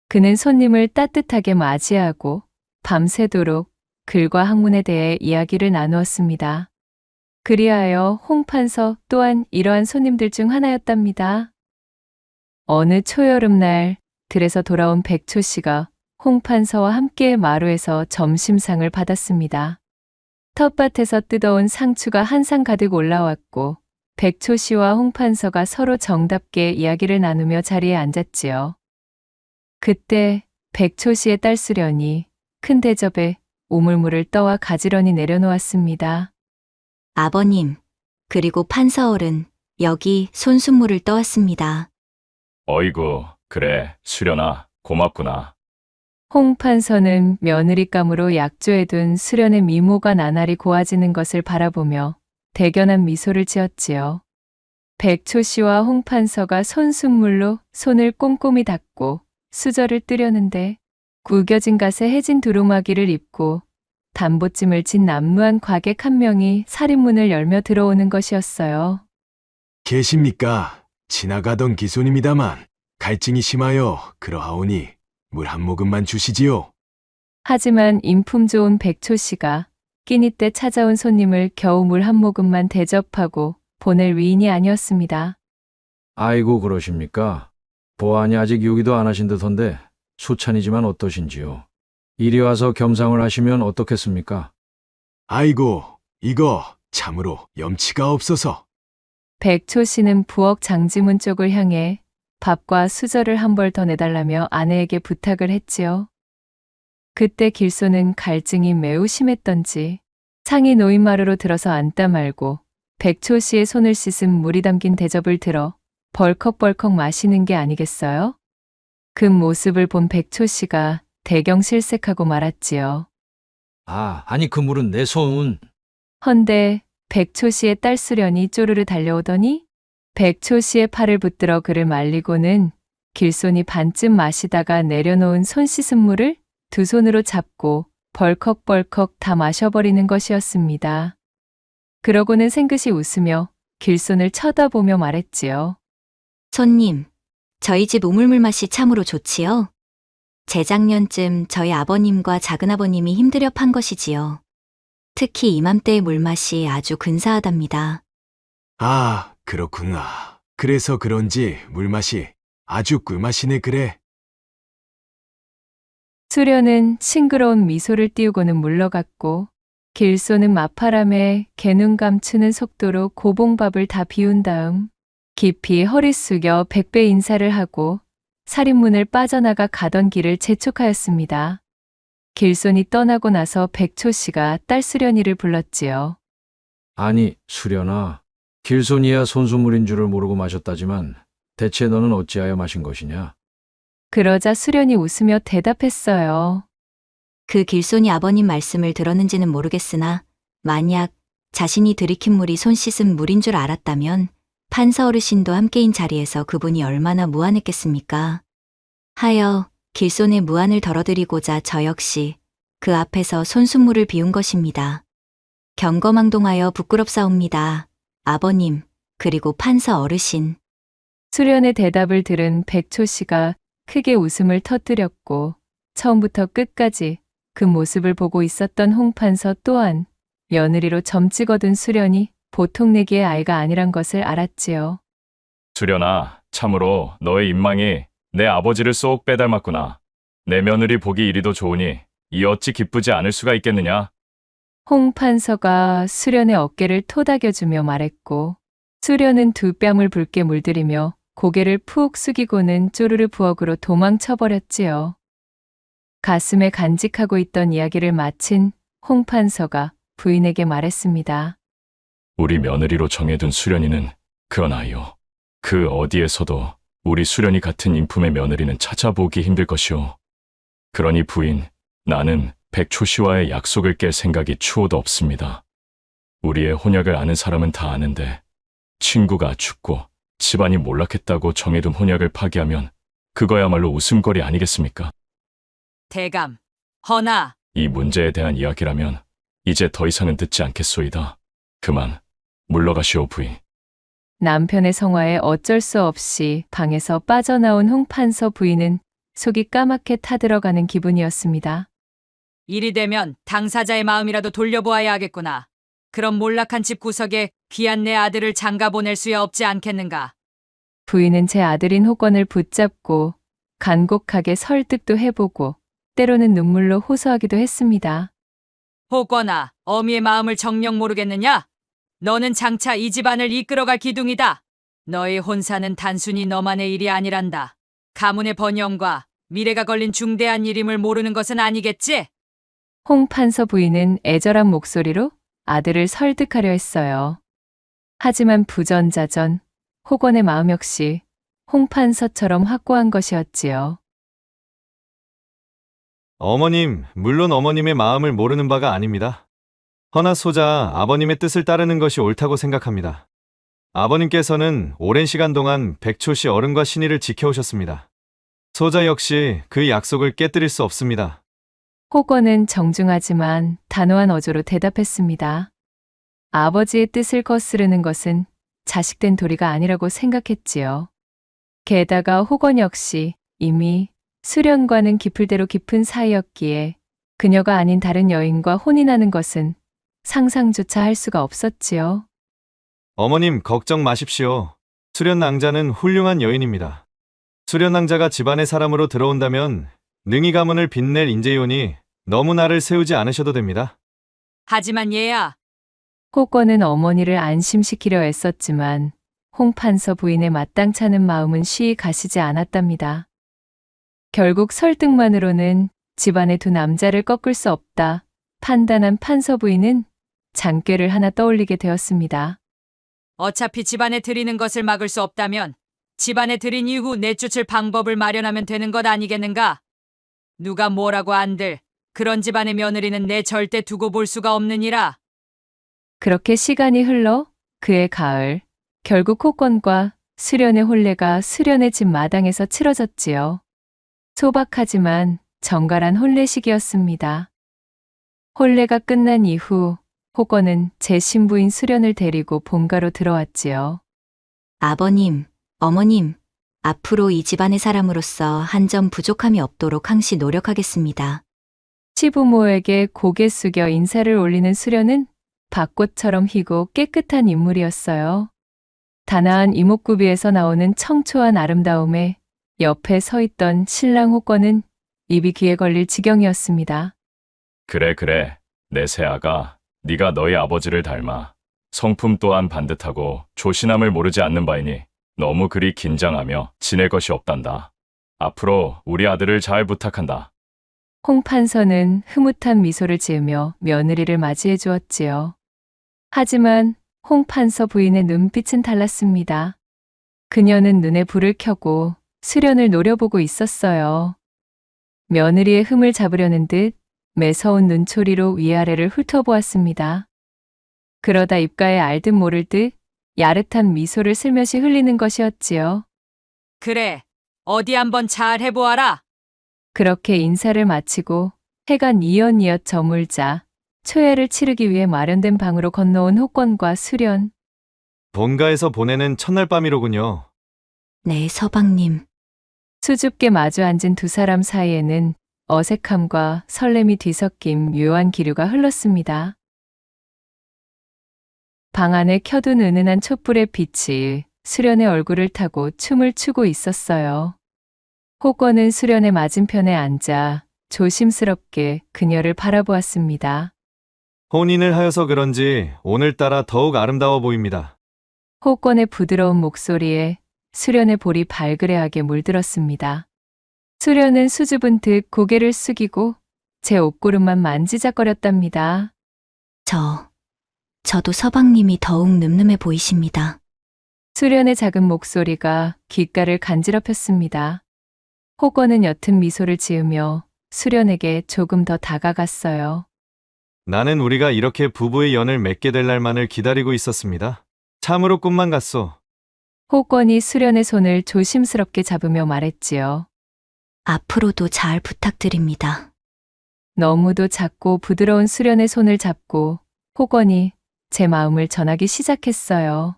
그는 손님을 따뜻하게 맞이하고 밤새도록 글과 학문에 대해 이야기를 나누었습니다. 그리하여 홍판서 또한 이러한 손님들 중 하나였답니다. 어느 초여름날 들에서 돌아온 백초 씨가 홍판서와 함께 마루에서 점심상을 받았습니다. 텃밭에서 뜯어온 상추가 한 상 가득 올라왔고 백초 씨와 홍판서가 서로 정답게 이야기를 나누며 자리에 앉았지요. 그때 백초 씨의 딸 수련이 큰 대접에 오물물을 떠와 가지런히 내려놓았습니다. 아버님, 그리고 판서어른, 여기 손순물을 떠왔습니다. 어이구, 그래, 수련아, 고맙구나. 홍판서는 며느리감으로 약조해둔 수련의 미모가 나날이 고와지는 것을 바라보며 대견한 미소를 지었지요. 백초 씨와 홍판서가 손순물로 손을 꼼꼼히 닦고 수저를 뜨려는데 구겨진 갓에 해진 두루마기를 입고 담보찜을 진 남루한 과객 한 명이 살인문을 열며 들어오는 것이었어요. 계십니까? 지나가던 기손입니다만 갈증이 심하여 그러하오니 물 한 모금만 주시지요. 하지만 인품 좋은 백초 씨가 끼니 때 찾아온 손님을 겨우 물 한 모금만 대접하고 보낼 위인이 아니었습니다. 아이고 그러십니까? 보안이 아직 유기도 안 하신 듯한데 수찬이지만 어떠신지요? 이리 와서 겸상을 하시면 어떻겠습니까? 아이고, 이거 참으로 염치가 없어서. 백초 씨는 부엌 장지문 쪽을 향해 밥과 수저를 한 벌 더 내달라며 아내에게 부탁을 했지요. 그때 길소는 갈증이 매우 심했던지 상이 놓인 마루로 들어서 앉다 말고 백초 씨의 손을 씻은 물이 담긴 대접을 들어 벌컥벌컥 마시는 게 아니겠어요? 그 모습을 본 백초 씨가 대경실색하고 말았지요. 아니 그 물은 내 손. 헌데 백초 씨의 딸 수련이 쪼르르 달려오더니 백초 씨의 팔을 붙들어 그를 말리고는 길손이 반쯤 마시다가 내려놓은 손 씻은 물을 두 손으로 잡고 벌컥벌컥 다 마셔버리는 것이었습니다. 그러고는 생긋이 웃으며 길손을 쳐다보며 말했지요. 손님, 저희 집 우물물 맛이 참으로 좋지요? 재작년쯤 저희 아버님과 작은아버님이 힘들여 판 것이지요. 특히 이맘때의 물맛이 아주 근사하답니다. 아, 그렇구나. 그래서 그런지 물맛이 아주 꿀맛이네 그래. 수련은 싱그러운 미소를 띄우고는 물러갔고 길소는 맞바람에 개눈 감추는 속도로 고봉밥을 다 비운 다음 깊이 허리 숙여 백배 인사를 하고 살인문을 빠져나가 가던 길을 재촉하였습니다. 길손이 떠나고 나서 백초 씨가 딸 수련이를 불렀지요. 아니 수련아, 길손이야 손수물인 줄을 모르고 마셨다지만 대체 너는 어찌하여 마신 것이냐? 그러자 수련이 웃으며 대답했어요. 그 길손이 아버님 말씀을 들었는지는 모르겠으나 만약 자신이 들이킨 물이 손 씻은 물인 줄 알았다면 판서 어르신도 함께인 자리에서 그분이 얼마나 무안했겠습니까? 하여 길손의 무안을 덜어드리고자 저 역시 그 앞에서 손수물을 비운 것입니다. 경거망동하여 부끄럽사옵니다. 아버님, 그리고 판서 어르신. 수련의 대답을 들은 백초 씨가 크게 웃음을 터뜨렸고 처음부터 끝까지 그 모습을 보고 있었던 홍판서 또한 며느리로 점찍어둔 수련이 보통 내기의 아이가 아니란 것을 알았지요. 수련아, 참으로 너의 인망이 내 아버지를 쏙 빼닮았구나. 내 며느리 보기 이리도 좋으니 이 어찌 기쁘지 않을 수가 있겠느냐? 홍판서가 수련의 어깨를 토닥여주며 말했고 수련은 두 뺨을 붉게 물들이며 고개를 푹 숙이고는 쪼르르 부엌으로 도망쳐버렸지요. 가슴에 간직하고 있던 이야기를 마친 홍판서가 부인에게 말했습니다. 우리 며느리로 정해둔 수련이는 그런 아이요. 그 어디에서도 우리 수련이 같은 인품의 며느리는 찾아보기 힘들 것이오. 그러니 부인, 나는 백초 씨와의 약속을 깰 생각이 추호도 없습니다. 우리의 혼약을 아는 사람은 다 아는데 친구가 죽고 집안이 몰락했다고 정해둔 혼약을 파기하면 그거야말로 웃음거리 아니겠습니까? 대감, 허나, 이 문제에 대한 이야기라면 이제 더 이상은 듣지 않겠소이다. 그만 물러가시오 부인. 남편의 성화에 어쩔 수 없이 방에서 빠져나온 홍판서 부인은 속이 까맣게 타들어가는 기분이었습니다. 일이 되면 당사자의 마음이라도 돌려보아야 하겠구나. 그럼 몰락한 집 구석에 귀한 내 아들을 장가 보낼 수야 없지 않겠는가. 부인은 제 아들인 호건을 붙잡고 간곡하게 설득도 해보고 때로는 눈물로 호소하기도 했습니다. 호건아, 어미의 마음을 정녕 모르겠느냐? 너는 장차 이 집안을 이끌어갈 기둥이다. 너의 혼사는 단순히 너만의 일이 아니란다. 가문의 번영과 미래가 걸린 중대한 일임을 모르는 것은 아니겠지? 홍판서 부인은 애절한 목소리로 아들을 설득하려 했어요. 하지만 부전자전, 호건의 마음 역시 홍판서처럼 확고한 것이었지요. 어머님, 물론 어머님의 마음을 모르는 바가 아닙니다. 허나 소자 아버님의 뜻을 따르는 것이 옳다고 생각합니다. 아버님께서는 오랜 시간 동안 백초씨 어른과 신의를 지켜오셨습니다. 소자 역시 그 약속을 깨뜨릴 수 없습니다. 호건은 정중하지만 단호한 어조로 대답했습니다. 아버지의 뜻을 거스르는 것은 자식된 도리가 아니라고 생각했지요. 게다가 호건 역시 이미 수련과는 깊을 대로 깊은 사이였기에 그녀가 아닌 다른 여인과 혼인하는 것은 상상조차 할 수가 없었지요. 어머님, 걱정 마십시오. 수련낭자는 훌륭한 여인입니다. 수련낭자가 집안의 사람으로 들어온다면 능히 가문을 빛낼 인재이오니 너무 나를 세우지 않으셔도 됩니다. 하지만 얘야, 호건은 어머니를 안심시키려 애썼지만 홍판서 부인의 마땅찮은 마음은 쉬이 가시지 않았답니다. 결국 설득만으로는 집안의 두 남자를 꺾을 수 없다 판단한 판서 부인은 장꾀를 하나 떠올리게 되었습니다. 어차피 집안에 들이는 것을 막을 수 없다면 집안에 들인 이후 내쫓을 방법을 마련하면 되는 것 아니겠는가? 누가 뭐라고 안들 그런 집안의 며느리는 내 절대 두고 볼 수가 없느니라. 그렇게 시간이 흘러 그해 가을, 결국 호건과 수련의 혼례가 수련의 집 마당에서 치러졌지요. 소박하지만 정갈한 혼례식이었습니다. 혼례가 끝난 이후 호건은 제 신부인 수련을 데리고 본가로 들어왔지요. 아버님, 어머님, 앞으로 이 집안의 사람으로서 한 점 부족함이 없도록 항시 노력하겠습니다. 시부모에게 고개 숙여 인사를 올리는 수련은 밭꽃처럼 희고 깨끗한 인물이었어요. 단아한 이목구비에서 나오는 청초한 아름다움에 옆에 서 있던 신랑 호건은 입이 귀에 걸릴 지경이었습니다. 그래. 내 새아가 네가 너희 아버지를 닮아 성품 또한 반듯하고 조신함을 모르지 않는 바이니 너무 그리 긴장하며 지낼 것이 없단다. 앞으로 우리 아들을 잘 부탁한다. 홍판서는 흐뭇한 미소를 지으며 며느리를 맞이해 주었지요. 하지만 홍판서 부인의 눈빛은 달랐습니다. 그녀는 눈에 불을 켜고 수련을 노려보고 있었어요. 며느리의 흠을 잡으려는 듯 매서운 눈초리로 위아래를 훑어보았습니다. 그러다 입가에 알듯 모를 듯 야릇한 미소를 슬며시 흘리는 것이었지요. 그래, 어디 한번 잘 해보아라. 그렇게 인사를 마치고 해가 뉘엿뉘엿 저물자 초야를 치르기 위해 마련된 방으로 건너온 호건과 수련. 본가에서 보내는 첫날 밤이로군요. 네, 서방님. 수줍게 마주 앉은 두 사람 사이에는 어색함과 설렘이 뒤섞인 묘한 기류가 흘렀습니다. 방 안에 켜둔 은은한 촛불의 빛이 수련의 얼굴을 타고 춤을 추고 있었어요. 호건은 수련의 맞은편에 앉아 조심스럽게 그녀를 바라보았습니다. 혼인을 하여서 그런지 오늘따라 더욱 아름다워 보입니다. 호건의 부드러운 목소리에 수련의 볼이 발그레하게 물들었습니다. 수련은 수줍은 듯 고개를 숙이고 제 옷구름만 만지작거렸답니다. 저도 서방님이 더욱 늠름해 보이십니다. 수련의 작은 목소리가 귓가를 간지럽혔습니다. 호건은 옅은 미소를 지으며 수련에게 조금 더 다가갔어요. 나는 우리가 이렇게 부부의 연을 맺게 될 날만을 기다리고 있었습니다. 참으로 꿈만 같소. 호권이 수련의 손을 조심스럽게 잡으며 말했지요. 앞으로도 잘 부탁드립니다. 너무도 작고 부드러운 수련의 손을 잡고 호건이 제 마음을 전하기 시작했어요.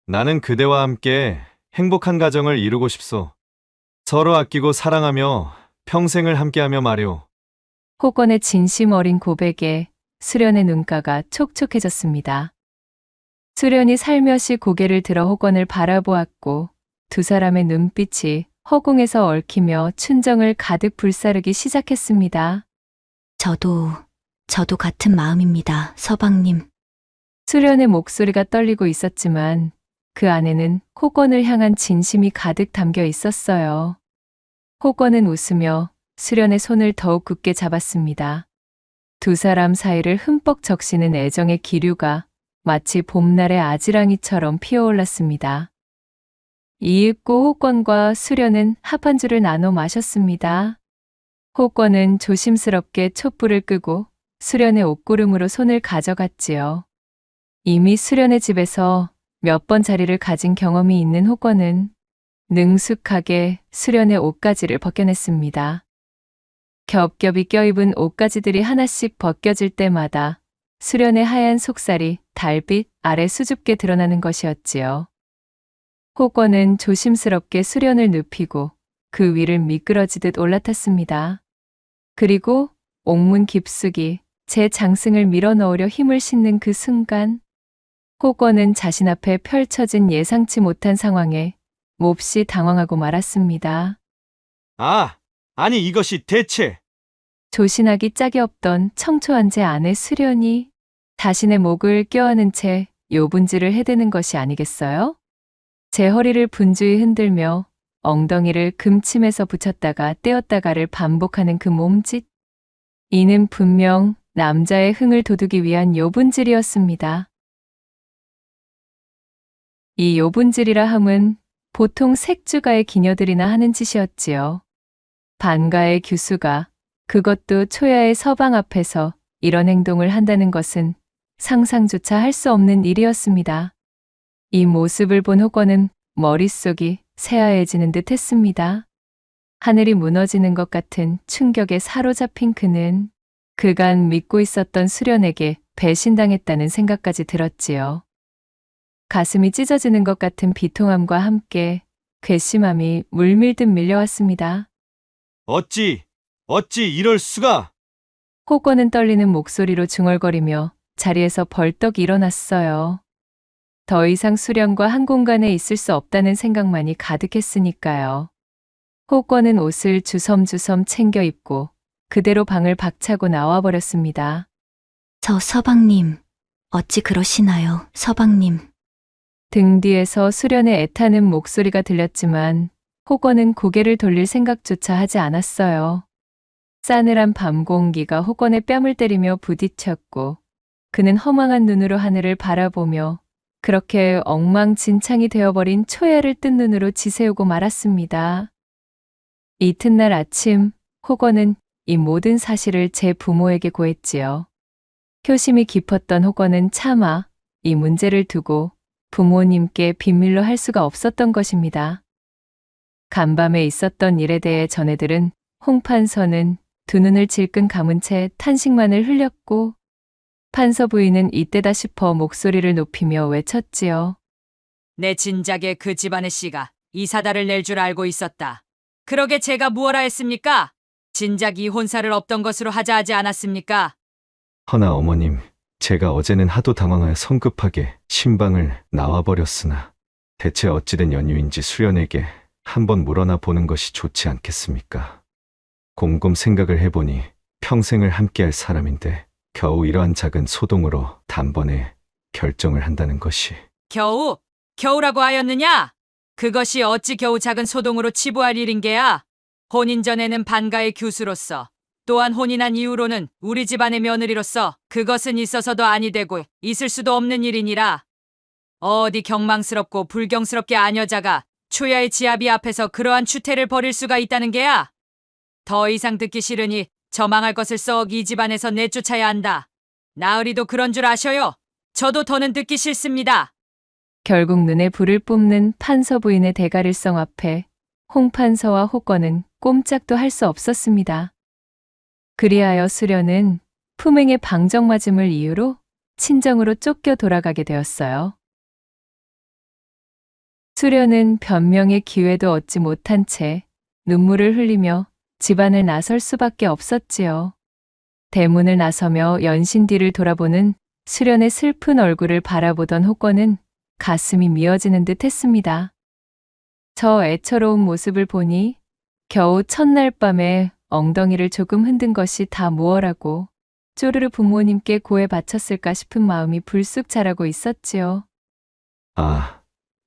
나는 그대와 함께 행복한 가정을 이루고 싶소. 서로 아끼고 사랑하며 평생을 함께하며 말이오. 호건의 진심 어린 고백에 수련의 눈가가 촉촉해졌습니다. 수련이 살며시 고개를 들어 호건을 바라보았고 두 사람의 눈빛이 허공에서 얽히며 춘정을 가득 불사르기 시작했습니다. 저도 같은 마음입니다, 서방님. 수련의 목소리가 떨리고 있었지만 그 안에는 호건을 향한 진심이 가득 담겨 있었어요. 호건은 웃으며 수련의 손을 더욱 굳게 잡았습니다. 두 사람 사이를 흠뻑 적시는 애정의 기류가 마치 봄날의 아지랑이처럼 피어올랐습니다. 이윽고 호건과 수련은 합 한 줄을 나눠 마셨습니다. 호건은 조심스럽게 촛불을 끄고 수련의 옷구름으로 손을 가져갔지요. 이미 수련의 집에서 몇 번 자리를 가진 경험이 있는 호건은 능숙하게 수련의 옷가지를 벗겨냈습니다. 겹겹이 껴입은 옷가지들이 하나씩 벗겨질 때마다 수련의 하얀 속살이 달빛 아래 수줍게 드러나는 것이었지요. 호건은 조심스럽게 수련을 눕히고 그 위를 미끄러지듯 올라탔습니다. 그리고 옥문 깊숙이 제 장승을 밀어넣으려 힘을 싣는 그 순간 호건은 자신 앞에 펼쳐진 예상치 못한 상황에 몹시 당황하고 말았습니다. 아니 이것이 대체... 조신하기 짝이 없던 청초한 제 아내 수련이 자신의 목을 껴안은 채 요분지를 해대는 것이 아니겠어요? 제 허리를 분주히 흔들며 엉덩이를 금침에서 붙였다가 떼었다가를 반복하는 그 몸짓. 이는 분명 남자의 흥을 돋우기 위한 요분질이었습니다. 이 요분질이라 함은 보통 색주가의 기녀들이나 하는 짓이었지요. 반가의 규수가 그것도 초야의 서방 앞에서 이런 행동을 한다는 것은 상상조차 할 수 없는 일이었습니다. 이 모습을 본 호건은 머릿속이 새하얘지는 듯 했습니다. 하늘이 무너지는 것 같은 충격에 사로잡힌 그는 그간 믿고 있었던 수련에게 배신당했다는 생각까지 들었지요. 가슴이 찢어지는 것 같은 비통함과 함께 괘씸함이 물밀듯 밀려왔습니다. 어찌 이럴 수가... 호건은 떨리는 목소리로 중얼거리며 자리에서 벌떡 일어났어요. 더 이상 수련과 한 공간에 있을 수 없다는 생각만이 가득했으니까요. 호건은 옷을 주섬주섬 챙겨 입고 그대로 방을 박차고 나와버렸습니다. 저 서방님, 어찌 그러시나요, 서방님? 등 뒤에서 수련의 애타는 목소리가 들렸지만 호건은 고개를 돌릴 생각조차 하지 않았어요. 싸늘한 밤 공기가 호건의 뺨을 때리며 부딪혔고 그는 허망한 눈으로 하늘을 바라보며 그렇게 엉망진창이 되어버린 초야를 뜬 눈으로 지새우고 말았습니다. 이튿날 아침 호건은 이 모든 사실을 제 부모에게 고했지요. 효심이 깊었던 호건은 차마 이 문제를 두고 부모님께 비밀로 할 수가 없었던 것입니다. 간밤에 있었던 일에 대해 전애들은 홍판서는 두 눈을 질끈 감은 채 탄식만을 흘렸고 판서 부인은 이때다 싶어 목소리를 높이며 외쳤지요. 내 진작에 그 집안의 씨가 이 사달을 낼 줄 알고 있었다. 그러게 제가 무엇라 했습니까? 진작 이 혼사를 없던 것으로 하자 하지 않았습니까? 허나 어머님, 제가 어제는 하도 당황하여 성급하게 신방을 나와버렸으나 대체 어찌된 연유인지 수련에게 한번 물어나 보는 것이 좋지 않겠습니까? 곰곰 생각을 해보니 평생을 함께할 사람인데 겨우 이러한 작은 소동으로 단번에 결정을 한다는 것이... 겨우라고 하였느냐? 그것이 어찌 겨우 작은 소동으로 치부할 일인 게야? 혼인 전에는 반가의 규수로서 또한 혼인한 이후로는 우리 집안의 며느리로서 그것은 있어서도 아니 되고 있을 수도 없는 일이니라. 어디 경망스럽고 불경스럽게 아녀자가 초야의 지아비 앞에서 그러한 추태를 벌일 수가 있다는 게야? 더 이상 듣기 싫으니 저 망할 것을 썩 이 집안에서 내쫓아야 한다. 나으리도 그런 줄 아셔요. 저도 더는 듣기 싫습니다. 결국 눈에 불을 뿜는 판서 부인의 대가릴성 앞에 홍 판서와 호권은 꼼짝도 할 수 없었습니다. 그리하여 수련은 품행의 방정맞음을 이유로 친정으로 쫓겨 돌아가게 되었어요. 수련은 변명의 기회도 얻지 못한 채 눈물을 흘리며 집안을 나설 수밖에 없었지요. 대문을 나서며 연신 뒤를 돌아보는 수련의 슬픈 얼굴을 바라보던 호권은 가슴이 미어지는 듯 했습니다. 저 애처로운 모습을 보니 겨우 첫날 밤에 엉덩이를 조금 흔든 것이 다 무엇라고 쪼르르 부모님께 고해 바쳤을까 싶은 마음이 불쑥 자라고 있었지요.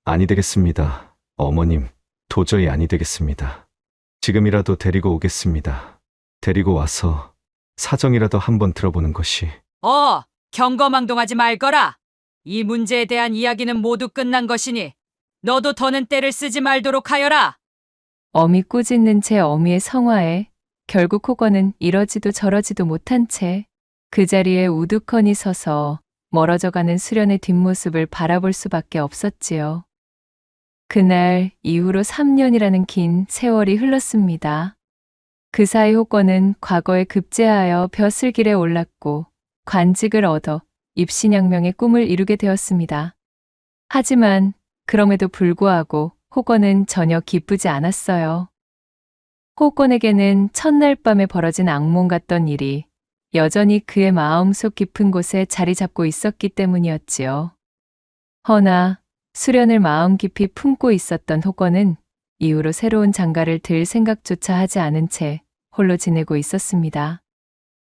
아니 되겠습니다. 어머님, 도저히 아니 되겠습니다. 지금이라도 데리고 오겠습니다. 데리고 와서 사정이라도 한번 들어보는 것이. 경거망동하지 말거라. 이 문제에 대한 이야기는 모두 끝난 것이니 너도 더는 때를 쓰지 말도록 하여라. 어미 꾸짖는 채 어미의 성화에 결국 호건은 이러지도 저러지도 못한 채 그 자리에 우두커니 서서 멀어져가는 수련의 뒷모습을 바라볼 수밖에 없었지요. 그날 이후로 3년이라는 긴 세월이 흘렀습니다. 그 사이 호건은 과거에 급제하여 벼슬길에 올랐고 관직을 얻어 입신양명의 꿈을 이루게 되었습니다. 하지만 그럼에도 불구하고 호건은 전혀 기쁘지 않았어요. 호건에게는 첫날 밤에 벌어진 악몽 같던 일이 여전히 그의 마음속 깊은 곳에 자리 잡고 있었기 때문이었지요. 허나 수련을 마음 깊이 품고 있었던 호건은 이후로 새로운 장가를 들 생각조차 하지 않은 채 홀로 지내고 있었습니다.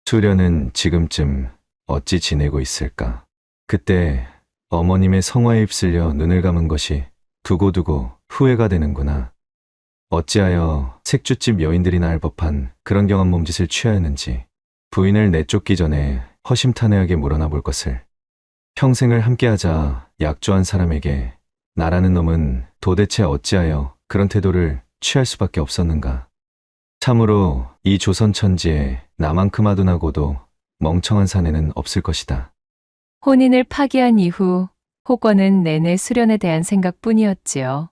수련은 지금쯤 어찌 지내고 있을까? 그때 어머님의 성화에 휩쓸려 눈을 감은 것이 두고두고 후회가 되는구나. 어찌하여 색주집 여인들이나 할 법한 그런 경한 몸짓을 취하였는지 부인을 내쫓기 전에 허심탄회하게 물어나 볼 것을. 평생을 함께하자 약조한 사람에게 나라는 놈은 도대체 어찌하여 그런 태도를 취할 수밖에 없었는가. 참으로 이 조선 천지에 나만큼 아둔하고도 멍청한 사내는 없을 것이다. 혼인을 파기한 이후 호건은 내내 수련에 대한 생각뿐이었지요.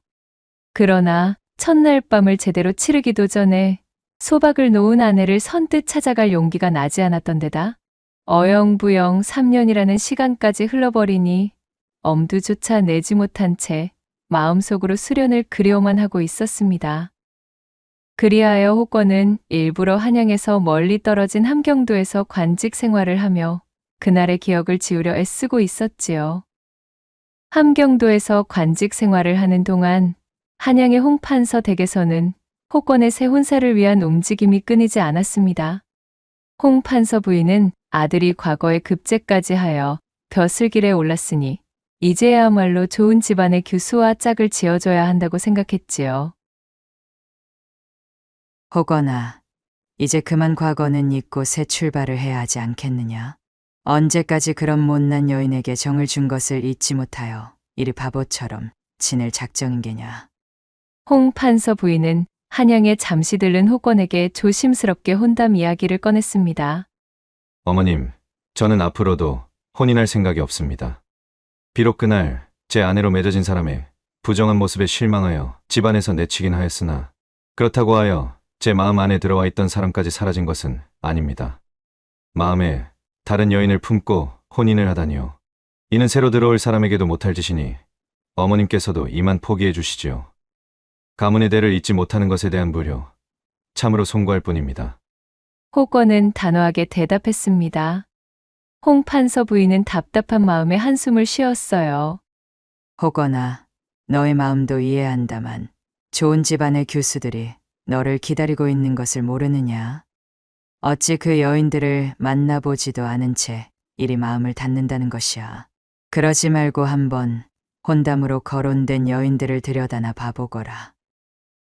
그러나 첫날 밤을 제대로 치르기도 전에 소박을 놓은 아내를 선뜻 찾아갈 용기가 나지 않았던 데다 어영부영 3년이라는 시간까지 흘러버리니 엄두조차 내지 못한 채 마음속으로 수련을 그리워만 하고 있었습니다. 그리하여 호건은 일부러 한양에서 멀리 떨어진 함경도에서 관직 생활을 하며 그날의 기억을 지우려 애쓰고 있었지요. 함경도에서 관직 생활을 하는 동안 한양의 홍판서 댁에서는 호건의 새 혼사를 위한 움직임이 끊이지 않았습니다. 홍판서 부인은 아들이 과거에 급제까지 하여 벼슬길에 올랐으니 이제야말로 좋은 집안의 규수와 짝을 지어줘야 한다고 생각했지요. 호건아, 이제 그만 과거는 잊고 새 출발을 해야 하지 않겠느냐? 언제까지 그런 못난 여인에게 정을 준 것을 잊지 못하여 이리 바보처럼 지낼 작정인 게냐? 홍판서 부인은 한양에 잠시 들른 호건에게 조심스럽게 혼담 이야기를 꺼냈습니다. 어머님, 저는 앞으로도 혼인할 생각이 없습니다. 비록 그날 제 아내로 맺어진 사람의 부정한 모습에 실망하여 집안에서 내치긴 하였으나 그렇다고 하여 제 마음 안에 들어와 있던 사람까지 사라진 것은 아닙니다. 마음에 다른 여인을 품고 혼인을 하다니요. 이는 새로 들어올 사람에게도 못할 짓이니 어머님께서도 이만 포기해 주시지요. 가문의 대를 잊지 못하는 것에 대한 불효, 참으로 송구할 뿐입니다. 호건은 단호하게 대답했습니다. 홍판서 부인은 답답한 마음에 한숨을 쉬었어요. 호건아, 너의 마음도 이해한다만 좋은 집안의 교수들이 너를 기다리고 있는 것을 모르느냐? 어찌 그 여인들을 만나보지도 않은 채 이리 마음을 닫는다는 것이야. 그러지 말고 한번 혼담으로 거론된 여인들을 들여다나 봐보거라.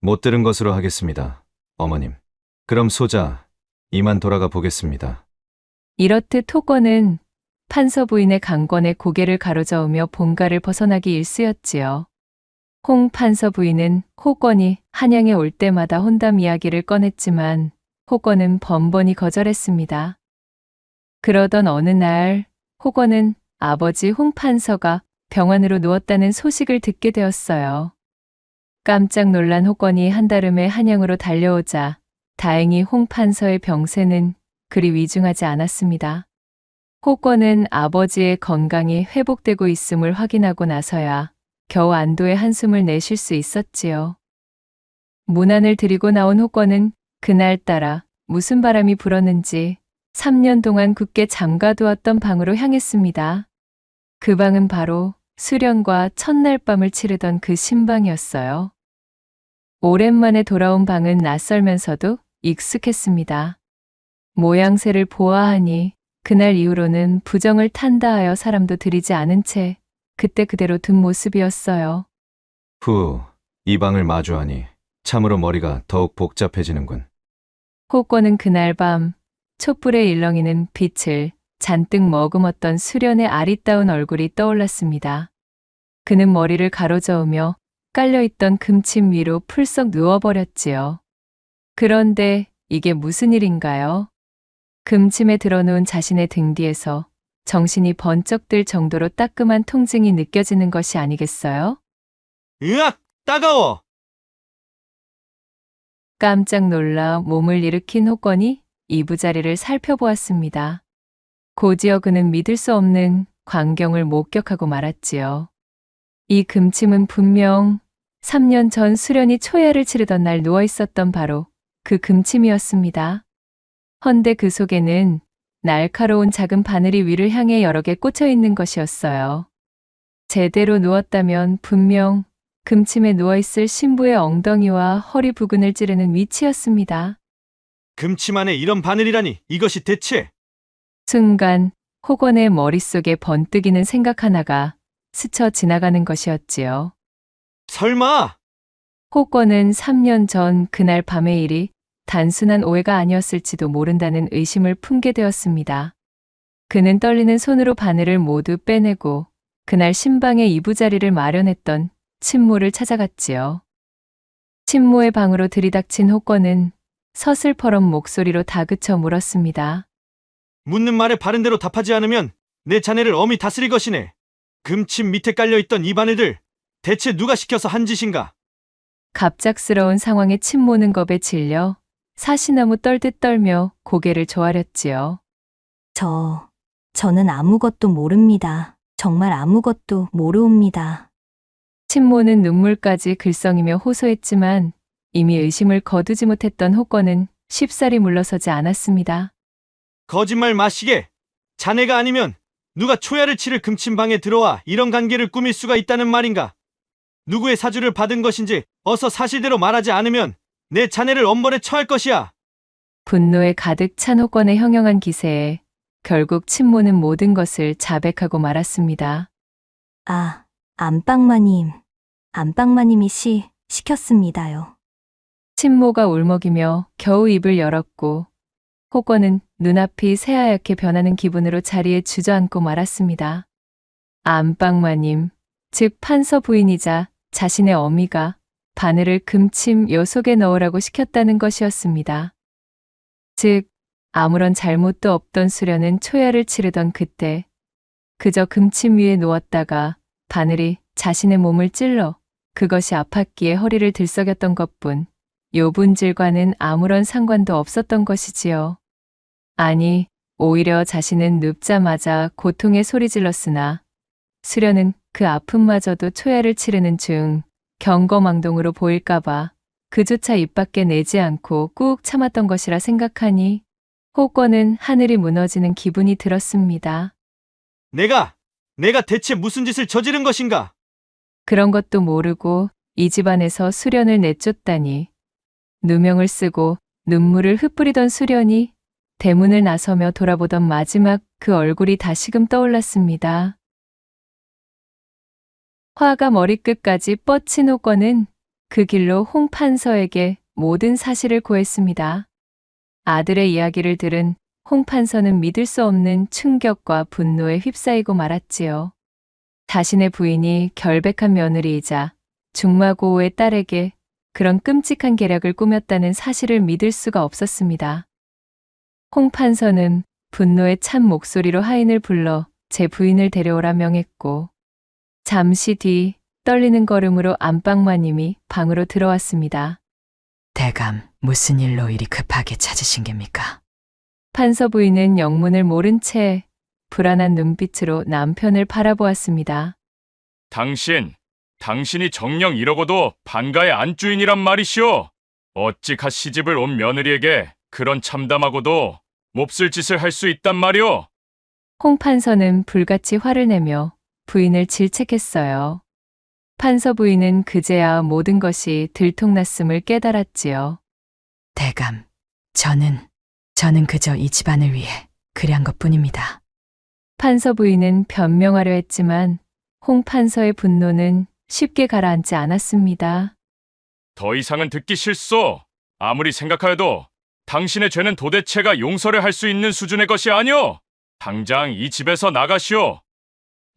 못 들은 것으로 하겠습니다, 어머님. 그럼 소자, 이만 돌아가 보겠습니다. 이렇듯 호건은 판서 부인의 강권에 고개를 가로저으며 본가를 벗어나기 일쑤였지요. 홍 판서 부인은 호건이 한양에 올 때마다 혼담 이야기를 꺼냈지만 호건은 번번이 거절했습니다. 그러던 어느 날 호건은 아버지 홍 판서가 병원으로 누웠다는 소식을 듣게 되었어요. 깜짝 놀란 호건이 한달음에 한양으로 달려오자 다행히 홍 판서의 병세는 그리 위중하지 않았습니다. 호건은 아버지의 건강이 회복되고 있음을 확인하고 나서야 겨우 안도의 한숨을 내쉴 수 있었지요. 문안을 들이고 나온 호건은 그날따라 무슨 바람이 불었는지 3년 동안 굳게 잠가두었던 방으로 향했습니다. 그 방은 바로 수련과 첫날 밤을 치르던 그 신방이었어요. 오랜만에 돌아온 방은 낯설면서도 익숙했습니다. 모양새를 보아하니 그날 이후로는 부정을 탄다 하여 사람도 들이지 않은 채 그때 그대로 둔 모습이었어요. 후, 이 방을 마주하니 참으로 머리가 더욱 복잡해지는군. 호권은 그날 밤 촛불에 일렁이는 빛을 잔뜩 머금었던 수련의 아리따운 얼굴이 떠올랐습니다. 그는 머리를 가로저으며 깔려있던 금침 위로 풀썩 누워버렸지요. 그런데 이게 무슨 일인가요? 금침에 들어놓은 자신의 등 뒤에서 정신이 번쩍 들 정도로 따끔한 통증이 느껴지는 것이 아니겠어요? 으악! 따가워! 깜짝 놀라 몸을 일으킨 호건이 이부자리를 살펴보았습니다. 곧이어 그는 믿을 수 없는 광경을 목격하고 말았지요. 이 금침은 분명 3년 전 수련이 초야를 치르던 날 누워 있었던 바로 그 금침이었습니다. 헌데 그 속에는 날카로운 작은 바늘이 위를 향해 여러 개 꽂혀 있는 것이었어요. 제대로 누웠다면 분명 금침에 누워있을 신부의 엉덩이와 허리 부근을 찌르는 위치였습니다. 금침 안에 이런 바늘이라니 이것이 대체... 순간 호건의 머릿속에 번뜩이는 생각 하나가 스쳐 지나가는 것이었지요. 설마! 호건은 3년 전 그날 밤의 일이 단순한 오해가 아니었을지도 모른다는 의심을 품게 되었습니다. 그는 떨리는 손으로 바늘을 모두 빼내고 그날 신방의 이부자리를 마련했던 친모를 찾아갔지요. 친모의 방으로 들이닥친 호건은 서슬퍼런 목소리로 다그쳐 물었습니다. 묻는 말에 바른 대로 답하지 않으면 내 자네를 엄히 다스릴 것이네. 금침 밑에 깔려있던 이 바늘들 대체 누가 시켜서 한 짓인가? 갑작스러운 상황에 친모는 겁에 질려 사시나무 떨듯 떨며 고개를 조아렸지요. 저는 아무것도 모릅니다. 정말 아무것도 모르옵니다. 친모는 눈물까지 글썽이며 호소했지만 이미 의심을 거두지 못했던 호건은 쉽사리 물러서지 않았습니다. 거짓말 마시게! 자네가 아니면 누가 초야를 치를 금침방에 들어와 이런 관계를 꾸밀 수가 있다는 말인가? 누구의 사주를 받은 것인지 어서 사실대로 말하지 않으면 내 자네를 엄벌에 처할 것이야. 분노에 가득 찬 호건의 형용한 기세에 결국 친모는 모든 것을 자백하고 말았습니다. 안방마님이 시켰습니다요. 친모가 울먹이며 겨우 입을 열었고 호건은 눈앞이 새하얗게 변하는 기분으로 자리에 주저앉고 말았습니다. 안방마님, 즉 판서 부인이자 자신의 어미가 바늘을 금침 요 속에 넣으라고 시켰다는 것이었습니다. 즉 아무런 잘못도 없던 수련은 초야를 치르던 그때 그저 금침 위에 누웠다가 바늘이 자신의 몸을 찔러 그것이 아팠기에 허리를 들썩였던 것뿐 요 분질과는 아무런 상관도 없었던 것이지요. 아니, 오히려 자신은 눕자마자 고통에 소리 질렀으나 수련은 그 아픔마저도 초야를 치르는 중 경거망동으로 보일까봐 그조차 입 밖에 내지 않고 꾹 참았던 것이라 생각하니 호건은 하늘이 무너지는 기분이 들었습니다. 내가 대체 무슨 짓을 저지른 것인가? 그런 것도 모르고 이 집안에서 수련을 내쫓다니. 누명을 쓰고 눈물을 흩뿌리던 수련이 대문을 나서며 돌아보던 마지막 그 얼굴이 다시금 떠올랐습니다. 화가 머리끝까지 뻗친 호건은 그 길로 홍 판서에게 모든 사실을 고했습니다. 아들의 이야기를 들은 홍 판서는 믿을 수 없는 충격과 분노에 휩싸이고 말았지요. 자신의 부인이 결백한 며느리이자 중마고우의 딸에게 그런 끔찍한 계략을 꾸몄다는 사실을 믿을 수가 없었습니다. 홍 판서는 분노에 찬 목소리로 하인을 불러 제 부인을 데려오라 명했고 잠시 뒤 떨리는 걸음으로 안방마님이 방으로 들어왔습니다. 대감, 무슨 일로 이리 급하게 찾으신 겁니까? 판서 부인은 영문을 모른 채 불안한 눈빛으로 남편을 바라보았습니다. 당신이 정녕 이러고도 반가의 안주인이란 말이시오. 어찌 갓 시집을 온 며느리에게 그런 참담하고도 몹쓸 짓을 할 수 있단 말이오. 홍 판서는 불같이 화를 내며 부인을 질책했어요. 판서 부인은 그제야 모든 것이 들통났음을 깨달았지요. 대감, 저는 그저 이 집안을 위해 그리한 것뿐입니다. 판서 부인은 변명하려 했지만 홍 판서의 분노는 쉽게 가라앉지 않았습니다. 더 이상은 듣기 싫소. 아무리 생각하여도 당신의 죄는 도대체가 용서를 할 수 있는 수준의 것이 아니오. 당장 이 집에서 나가시오.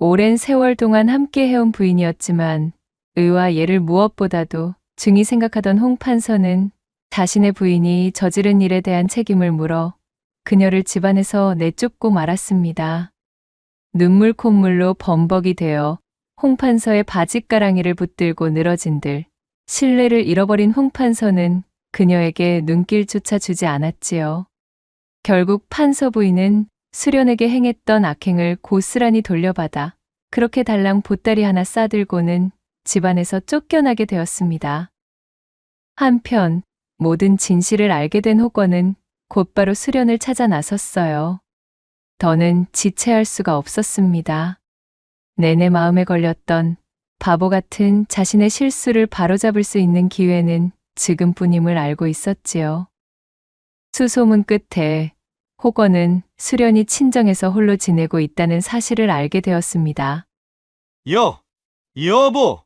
오랜 세월 동안 함께 해온 부인이었지만 의와 예를 무엇보다도 중히 생각하던 홍 판서는 자신의 부인이 저지른 일에 대한 책임을 물어 그녀를 집안에서 내쫓고 말았습니다. 눈물 콧물로 범벅이 되어 홍 판서의 바짓가랑이를 붙들고 늘어진들 신뢰를 잃어버린 홍 판서는 그녀에게 눈길조차 주지 않았지요. 결국 판서 부인은 수련에게 행했던 악행을 고스란히 돌려받아 그렇게 달랑 보따리 하나 싸들고는 집안에서 쫓겨나게 되었습니다. 한편 모든 진실을 알게 된 호건은 곧바로 수련을 찾아 나섰어요. 더는 지체할 수가 없었습니다. 내내 마음에 걸렸던 바보 같은 자신의 실수를 바로잡을 수 있는 기회는 지금뿐임을 알고 있었지요. 수소문 끝에 호건은 수련이 친정에서 홀로 지내고 있다는 사실을 알게 되었습니다. 여보!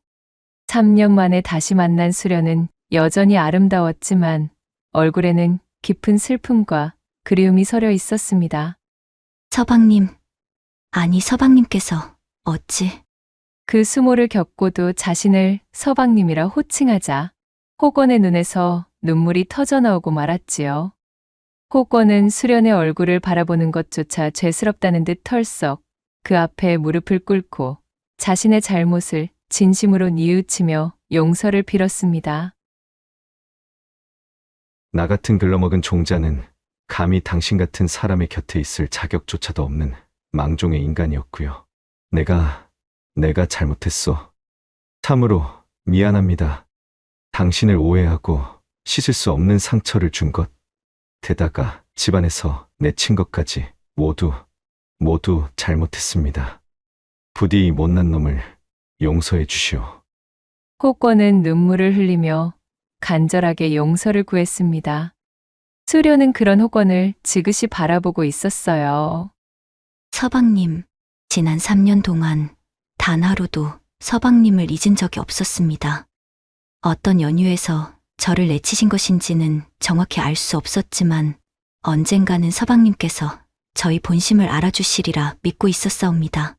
3년 만에 다시 만난 수련은 여전히 아름다웠지만 얼굴에는 깊은 슬픔과 그리움이 서려 있었습니다. 서방님께서 어찌? 그 수모를 겪고도 자신을 서방님이라 호칭하자 호건의 눈에서 눈물이 터져나오고 말았지요. 호건은 수련의 얼굴을 바라보는 것조차 죄스럽다는 듯 털썩 그 앞에 무릎을 꿇고 자신의 잘못을 진심으로 뉘우치며 용서를 빌었습니다. 나 같은 글러먹은 종자는 감히 당신 같은 사람의 곁에 있을 자격조차도 없는 망종의 인간이었고요. 내가 잘못했어. 참으로 미안합니다. 당신을 오해하고 씻을 수 없는 상처를 준 것, 게다가 집안에서 내친 것까지 모두 잘못했습니다. 부디 이 못난 놈을 용서해 주시오. 호건은 눈물을 흘리며 간절하게 용서를 구했습니다. 수련은 그런 호건을 지그시 바라보고 있었어요. 서방님, 지난 3년 동안 단 하루도 서방님을 잊은 적이 없었습니다. 어떤 연유에서 저를 내치신 것인지는 정확히 알 수 없었지만 언젠가는 서방님께서 저희 본심을 알아주시리라 믿고 있었사옵니다.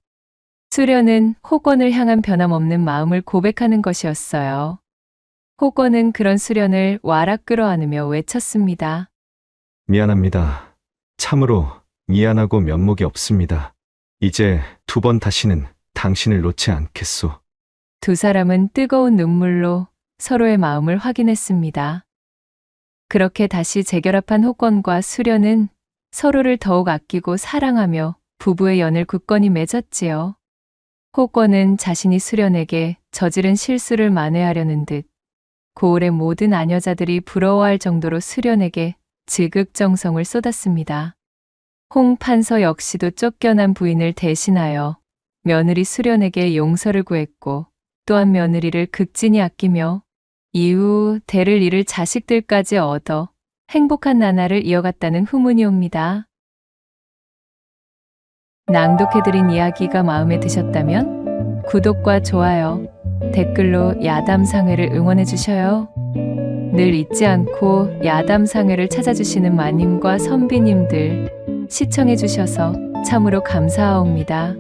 수련은 호건을 향한 변함없는 마음을 고백하는 것이었어요. 호건은 그런 수련을 와락 끌어안으며 외쳤습니다. 미안합니다. 참으로 미안하고 면목이 없습니다. 이제 2번 다시는 당신을 놓지 않겠소. 두 사람은 뜨거운 눈물로 서로의 마음을 확인했습니다. 그렇게 다시 재결합한 호건과 수련은 서로를 더욱 아끼고 사랑하며 부부의 연을 굳건히 맺었지요. 호건은 자신이 수련에게 저지른 실수를 만회하려는 듯 고을의 모든 아녀자들이 부러워할 정도로 수련에게 지극정성을 쏟았습니다. 홍 판서 역시도 쫓겨난 부인을 대신하여 며느리 수련에게 용서를 구했고 또한 며느리를 극진히 아끼며 이후 대를 이을 자식들까지 얻어 행복한 나날을 이어갔다는 후문이 옵니다. 낭독해드린 이야기가 마음에 드셨다면 구독과 좋아요, 댓글로 야담상회를 응원해 주셔요. 늘 잊지 않고 야담상회를 찾아주시는 마님과 선비님들 시청해 주셔서 참으로 감사하옵니다.